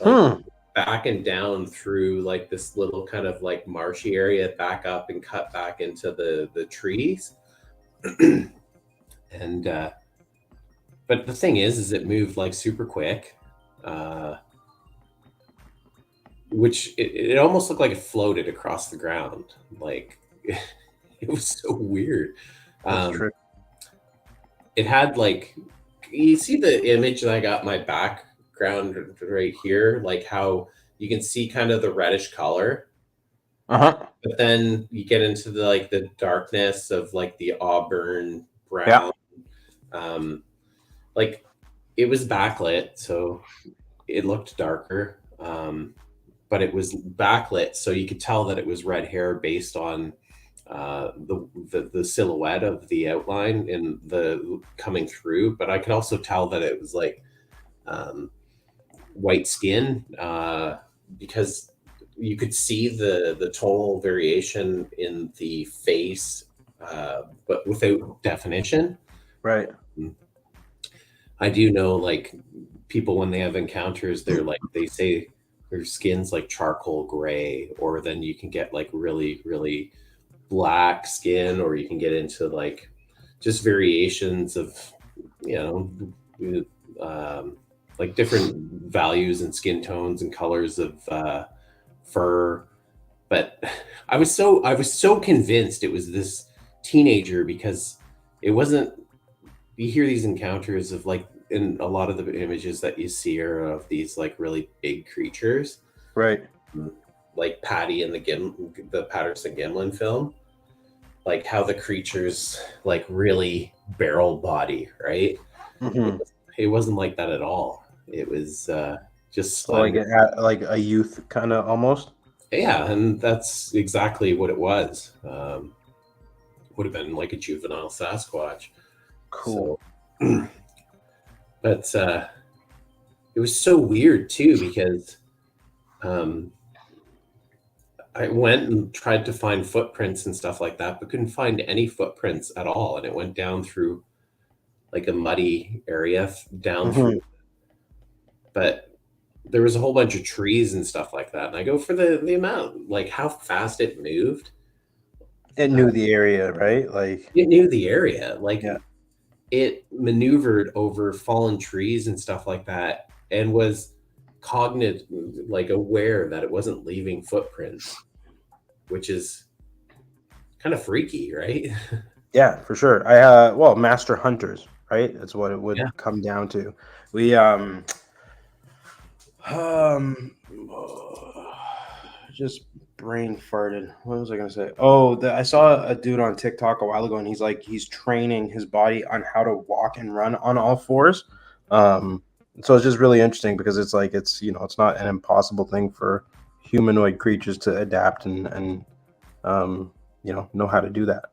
Speaker 1: like back and down through like this little kind of like marshy area, back up and cut back into the trees. And but the thing is it moved like super quick, which it almost looked like it floated across the ground. Like it was so weird. It had like, you see the image that I got my background right here, like how you can see kind of the reddish color. But then you get into the like the darkness of like the auburn brown. Like it was backlit, so it looked darker. But it was backlit, so you could tell that it was red hair based on the silhouette of the outline and the coming through. But I could also tell that it was like white skin, because you could see the tonal variation in the face, but without definition.
Speaker 2: Right.
Speaker 1: I do know like people when they have encounters, they're like they say their skin's like charcoal gray, or then you can get like really, really black skin, or you can get into like just variations of, you know, like different values and skin tones and colors of fur. But I was so convinced it was this teenager, because it wasn't, you hear these encounters of like, in a lot of the images that you see are of these like really big creatures,
Speaker 2: right?
Speaker 1: Like Patty in the Patterson Gimlin film, like how the creatures like really barrel body, right? It wasn't like that at all. It was just
Speaker 2: like a youth kind of almost.
Speaker 1: Yeah, and that's exactly what it was. Would have been like a juvenile Sasquatch.
Speaker 2: Cool.
Speaker 1: So, but it was so weird too, because I went and tried to find footprints and stuff like that, but couldn't find any footprints at all. And it went down through like a muddy area down through, but there was a whole bunch of trees and stuff like that. And I go for the amount, like how fast it moved.
Speaker 2: It knew the area, right? Like
Speaker 1: it knew the area. Like it maneuvered over fallen trees and stuff like that, and was cognitive, like aware that it wasn't leaving footprints, which is kind of freaky, right?
Speaker 2: Yeah, for sure. Well, master hunters, right? That's what it would come down to. We just brain farted. What was I gonna say? Oh, I saw a dude on TikTok a while ago, and he's training his body on how to walk and run on all fours. So it's just really interesting, because it's like it's not an impossible thing for humanoid creatures to adapt and know how to do that.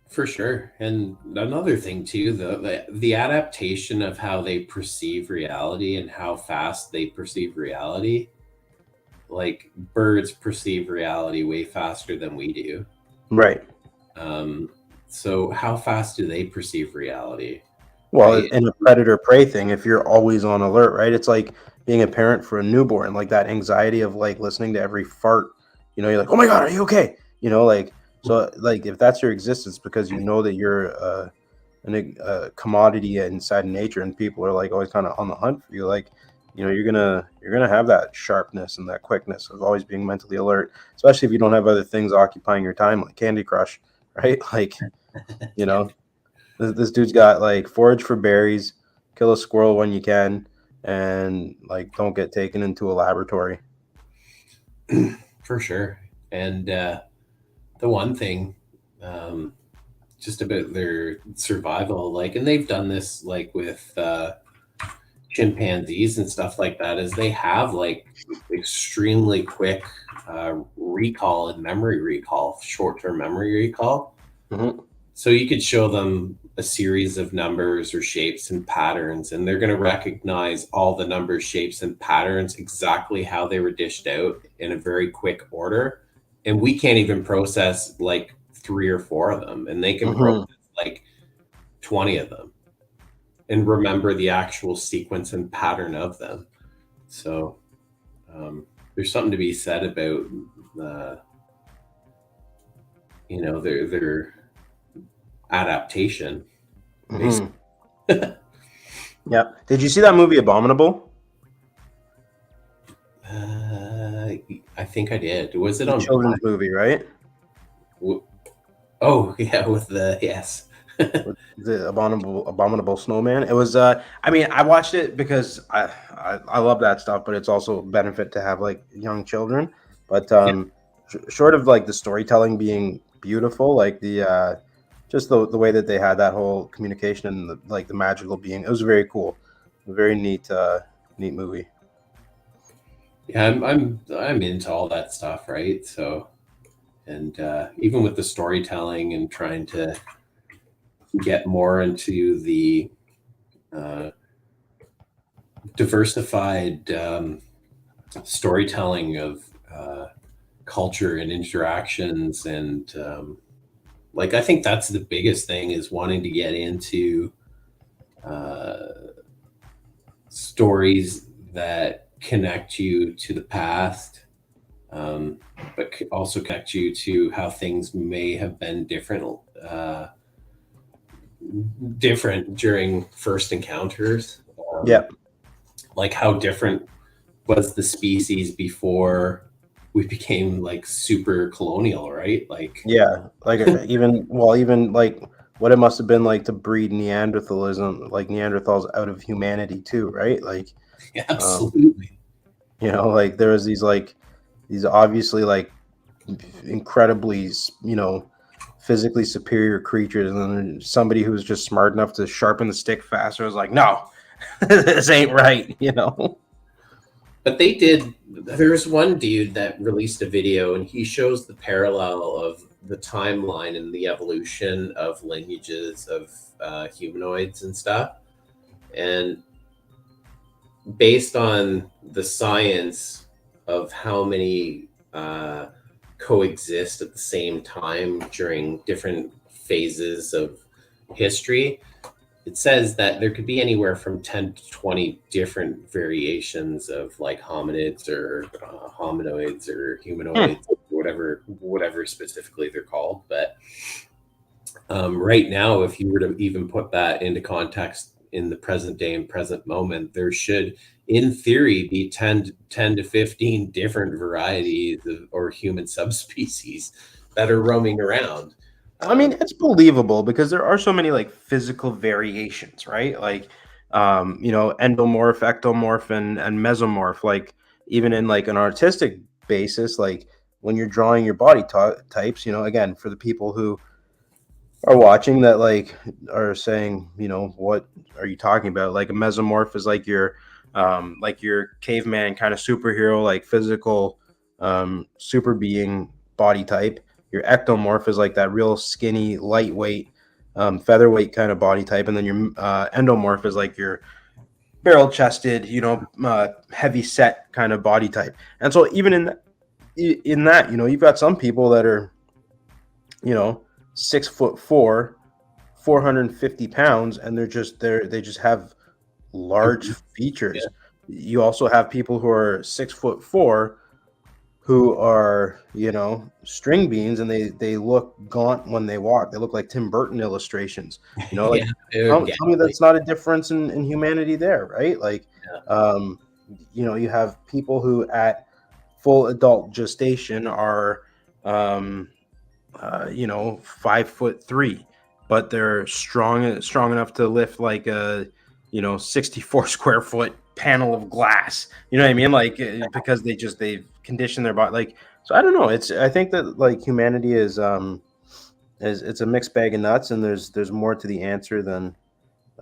Speaker 1: For sure. And another thing too, the adaptation of how they perceive reality and how fast they perceive reality. Like birds perceive reality way faster than we do.
Speaker 2: Right.
Speaker 1: So how fast do they perceive reality?
Speaker 2: Well, right? In a predator prey thing, if you're always on alert, right? It's like being a parent for a newborn, like that anxiety of like listening to every fart. You're like, oh my God, are you okay? So like if that's your existence, because that you're a commodity inside nature, and people are like always kind of on the hunt for you, like you're gonna have that sharpness and that quickness of always being mentally alert, especially if you don't have other things occupying your time like Candy Crush, right? Like this dude's got like forage for berries, kill a squirrel when you can, and like don't get taken into a laboratory.
Speaker 1: For sure. And the one thing, just about their survival, like, and they've done this like with chimpanzees and stuff like that, is they have like extremely quick recall and memory recall, short-term memory recall. So you could show them a series of numbers or shapes and patterns, and they're going to recognize all the numbers, shapes, and patterns exactly how they were dished out in a very quick order. And we can't even process like 3 or 4 of them, and they can process like 20 of them and remember the actual sequence and pattern of them. So there's something to be said about their adaptation.
Speaker 2: Mhm. Yeah. Did you see that movie Abominable?
Speaker 1: I think I did. Was it
Speaker 2: The
Speaker 1: on
Speaker 2: children's movie, right?
Speaker 1: Oh yeah, with the yes.
Speaker 2: With the abominable snowman. It was. I mean, I watched it because I love that stuff, but it's also a benefit to have like young children. But
Speaker 1: Yeah.
Speaker 2: short of like the storytelling being beautiful, like the just the way that they had that whole communication and the magical being, it was very cool, a very neat movie.
Speaker 1: Yeah, I'm into all that stuff, right? So, and even with the storytelling and trying to get more into the uh, diversified storytelling of culture and interactions, and like I think that's the biggest thing is wanting to get into uh, stories that connect you to the past, but also connect you to how things may have been uh, different during first encounters.
Speaker 2: Yeah,
Speaker 1: Like how different was the species before we became like super colonial, right? Like,
Speaker 2: yeah. Like even like what it must have been like to breed Neanderthalism, like Neanderthals out of humanity too, right? Like, um,
Speaker 1: absolutely.
Speaker 2: like there was these obviously like incredibly, physically superior creatures, and then somebody who was just smart enough to sharpen the stick faster was like, no, this ain't right.
Speaker 1: But they did. There's one dude that released a video, and he shows the parallel of the timeline and the evolution of lineages of humanoids and stuff. And based on the science of how many coexist at the same time during different phases of history, it says that there could be anywhere from 10 to 20 different variations of like hominids or hominoids or
Speaker 2: Hmm.
Speaker 1: humanoids, whatever specifically they're called. But right now, if you were to even put that into context in the present day and present moment, there should, in theory, be 10 to 15 different varieties of, or human subspecies that are roaming around.
Speaker 2: I mean,
Speaker 1: Um,
Speaker 2: it's believable because there are so many like physical variations, right? Like, endomorph, ectomorph, and mesomorph. Like, even in like an artistic basis, like when you're drawing your body types, again, for the people who are watching that like are saying, what are you talking about? Like a mesomorph is like your caveman kind of superhero, like physical super being body type. Your ectomorph is like that real skinny, lightweight, featherweight kind of body type, and then your endomorph is like your barrel chested, heavy set kind of body type. And so even in that, you've got some people that are, you know, 6'4", 450 pounds, and they just have large
Speaker 1: yeah,
Speaker 2: features. You also have people who are 6'4" who are, string beans, and they look gaunt when they walk. They look like Tim Burton illustrations. Like
Speaker 1: yeah,
Speaker 2: tell me
Speaker 1: gangly.
Speaker 2: that's not a difference in humanity there, right? Like,
Speaker 1: Yeah.
Speaker 2: um, you have people who at full adult gestation are, um, 5'3", but they're strong enough to lift like a 64 square foot panel of glass. You know what I mean? Like, because they've conditioned their body. Like, so I don't know. I think that like humanity is it's a mixed bag of nuts, and there's more to the answer than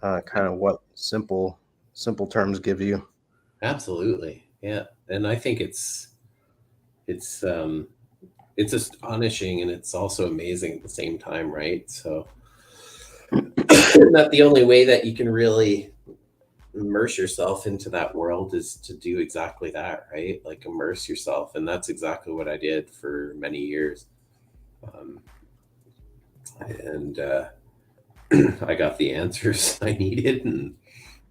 Speaker 2: kind of what simple terms give you.
Speaker 1: Absolutely. Yeah. And I think it's it's astonishing and it's also amazing at the same time, right? So that the only way that you can really immerse yourself into that world is to do exactly that, right? Like immerse yourself. And that's exactly what I did for many years. Um, and I got the answers I needed, and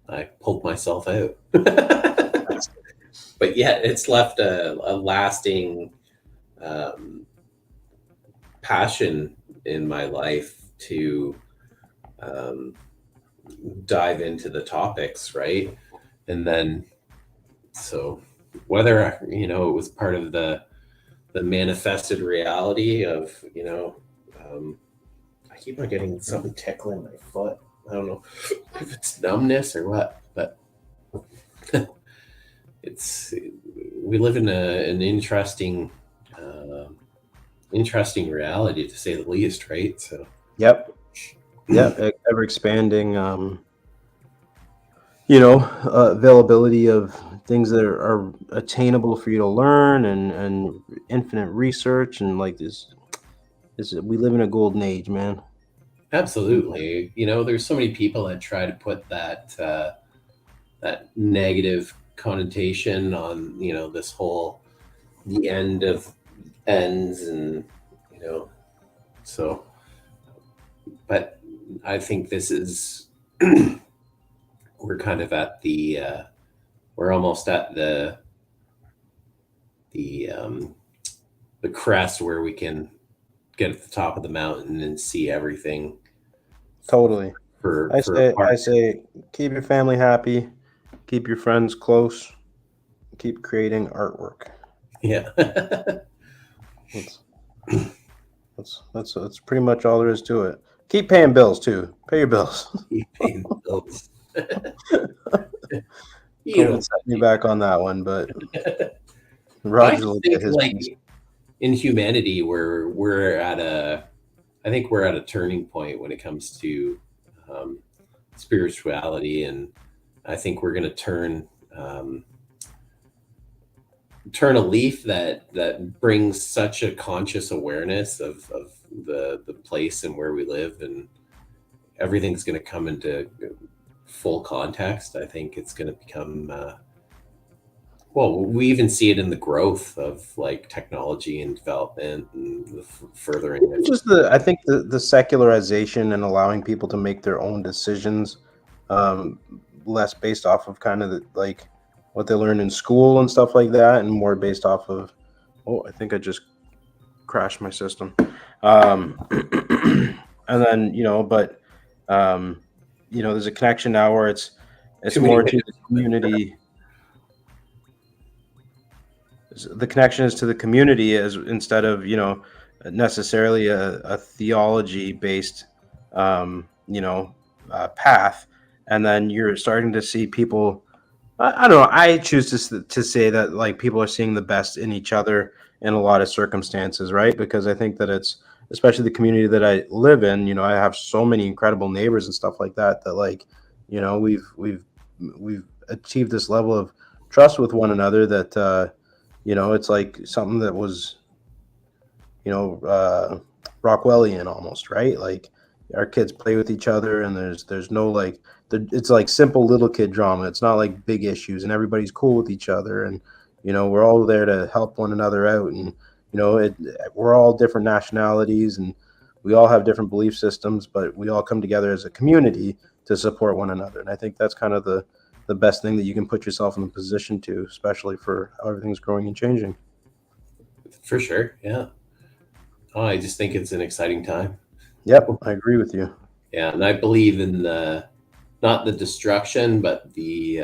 Speaker 1: I pulled myself out. But yeah, it's left a lasting passion in my life to dive into the topics, right? And then, so whether it was part of the manifested reality of I keep on getting something tickling my foot. I don't know if it's numbness or what, but we live in an interesting reality, to say the least, right? So
Speaker 2: Yep. Ever expanding, availability of things that are attainable for you to learn, and infinite research, and like this. We live in a golden age, man.
Speaker 1: absolutely, there's so many people that try to put that negative connotation on this whole the end of ends, and so, but I think this is we're kind of at we're almost at the crest where we can get at the top of the mountain and see everything
Speaker 2: Totally.
Speaker 1: for
Speaker 2: I say, keep your family happy, keep your friends close, keep creating artwork.
Speaker 1: Yeah.
Speaker 2: That's pretty much all there is to it. Keep paying bills too. Pay your bills.
Speaker 1: Keep paying bills.
Speaker 2: Don't set me back on that one, but Roger will get his piece.
Speaker 1: In humanity, I think we're at a turning point when it comes to spirituality, and I think we're going to turn a leaf that brings such a conscious awareness of the place and where we live, and everything's going to come into full context. I think it's going to become we even see it in the growth of like technology and development and the furthering.
Speaker 2: Just I think the secularization and allowing people to make their own decisions, less based off of kind of like what they learn in school and stuff like that, and more based off of, I think I just crashed my system. And then, there's a connection now where it's more to the community. The connection is to the community, as instead of, necessarily a theology based, path. And then you're starting to see people, I don't know. I choose to say that like people are seeing the best in each other in a lot of circumstances, right? Because I think that it's, especially the community that I live in. I have so many incredible neighbors and stuff like that. That like, we've achieved this level of trust with one another that it's like something that was, Rockwellian almost, right? Like our kids play with each other, and there's no like, it's like simple little kid drama. It's not like big issues, and everybody's cool with each other, and we're all there to help one another out, and we're all different nationalities, and we all have different belief systems, but we all come together as a community to support one another. And I think that's kind of the best thing that you can put yourself in a position to, especially for how everything's growing and changing.
Speaker 1: For sure. Yeah. I just think it's an exciting time.
Speaker 2: Yep, I agree with you.
Speaker 1: Yeah, and I believe in not the destruction, but the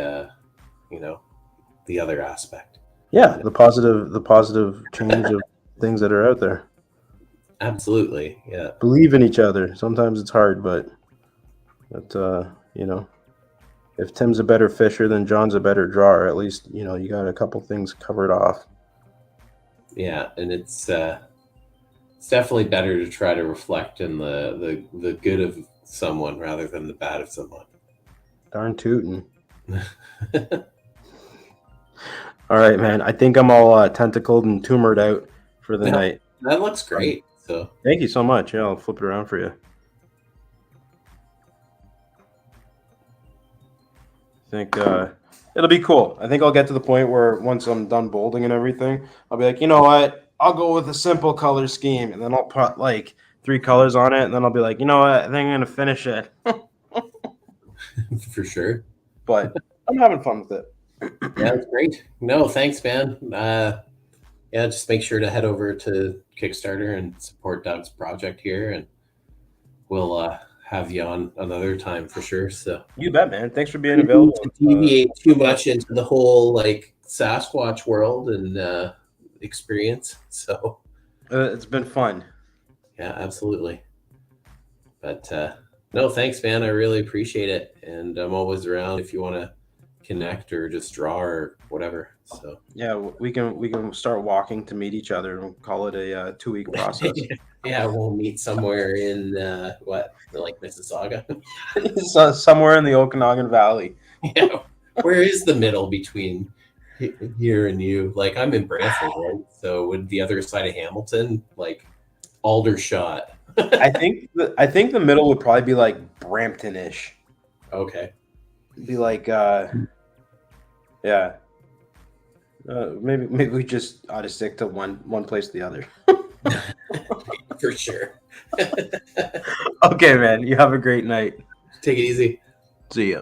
Speaker 1: other aspect.
Speaker 2: Yeah, the positive change of things that are out there.
Speaker 1: Absolutely. Yeah.
Speaker 2: Believe in each other. Sometimes it's hard, but if Tim's a better fisher, then John's a better drawer. At least, you got a couple things covered off.
Speaker 1: Yeah, and it's definitely better to try to reflect in the good of someone rather than the bad of someone.
Speaker 2: Darn tootin'. All right, man. I think I'm all tentacled and tumored out for the night.
Speaker 1: That looks great. So
Speaker 2: thank you so much. Yeah, I'll flip it around for you. I think it'll be cool. I think I'll get to the point where once I'm done bolding and everything, I'll be like, you know what? I'll go with a simple color scheme, and then I'll put like 3 colors on it, and then I'll be like, you know what, I think I'm gonna finish it.
Speaker 1: For sure.
Speaker 2: But I'm having fun with it.
Speaker 1: Yeah, that's great. No, thanks, man. Yeah, just make sure to head over to Kickstarter and support Doug's project here, and we'll have you on another time for sure. So
Speaker 2: You bet, man. Thanks for being
Speaker 1: we don't
Speaker 2: available.
Speaker 1: need to deviate too much into the whole like Sasquatch world and experience. So
Speaker 2: It's been fun.
Speaker 1: yeah, absolutely. But no, thanks, man. I really appreciate it, and I'm always around if you want to connect or just draw or whatever. So
Speaker 2: Yeah, we can start walking to meet each other and call it a 2-week process.
Speaker 1: yeah, we'll meet somewhere in like Mississauga.
Speaker 2: So somewhere in the Okanagan Valley.
Speaker 1: Yeah, where is the middle between here and you? Like I'm in Brantford, right? So would the other side of Hamilton, like Aldershot?
Speaker 2: I think the middle would probably be like Brampton-ish.
Speaker 1: Okay.
Speaker 2: Be like yeah. Maybe we just ought to stick to one place or the other.
Speaker 1: For sure.
Speaker 2: Okay, man. You have a great night.
Speaker 1: Take it easy.
Speaker 2: See ya.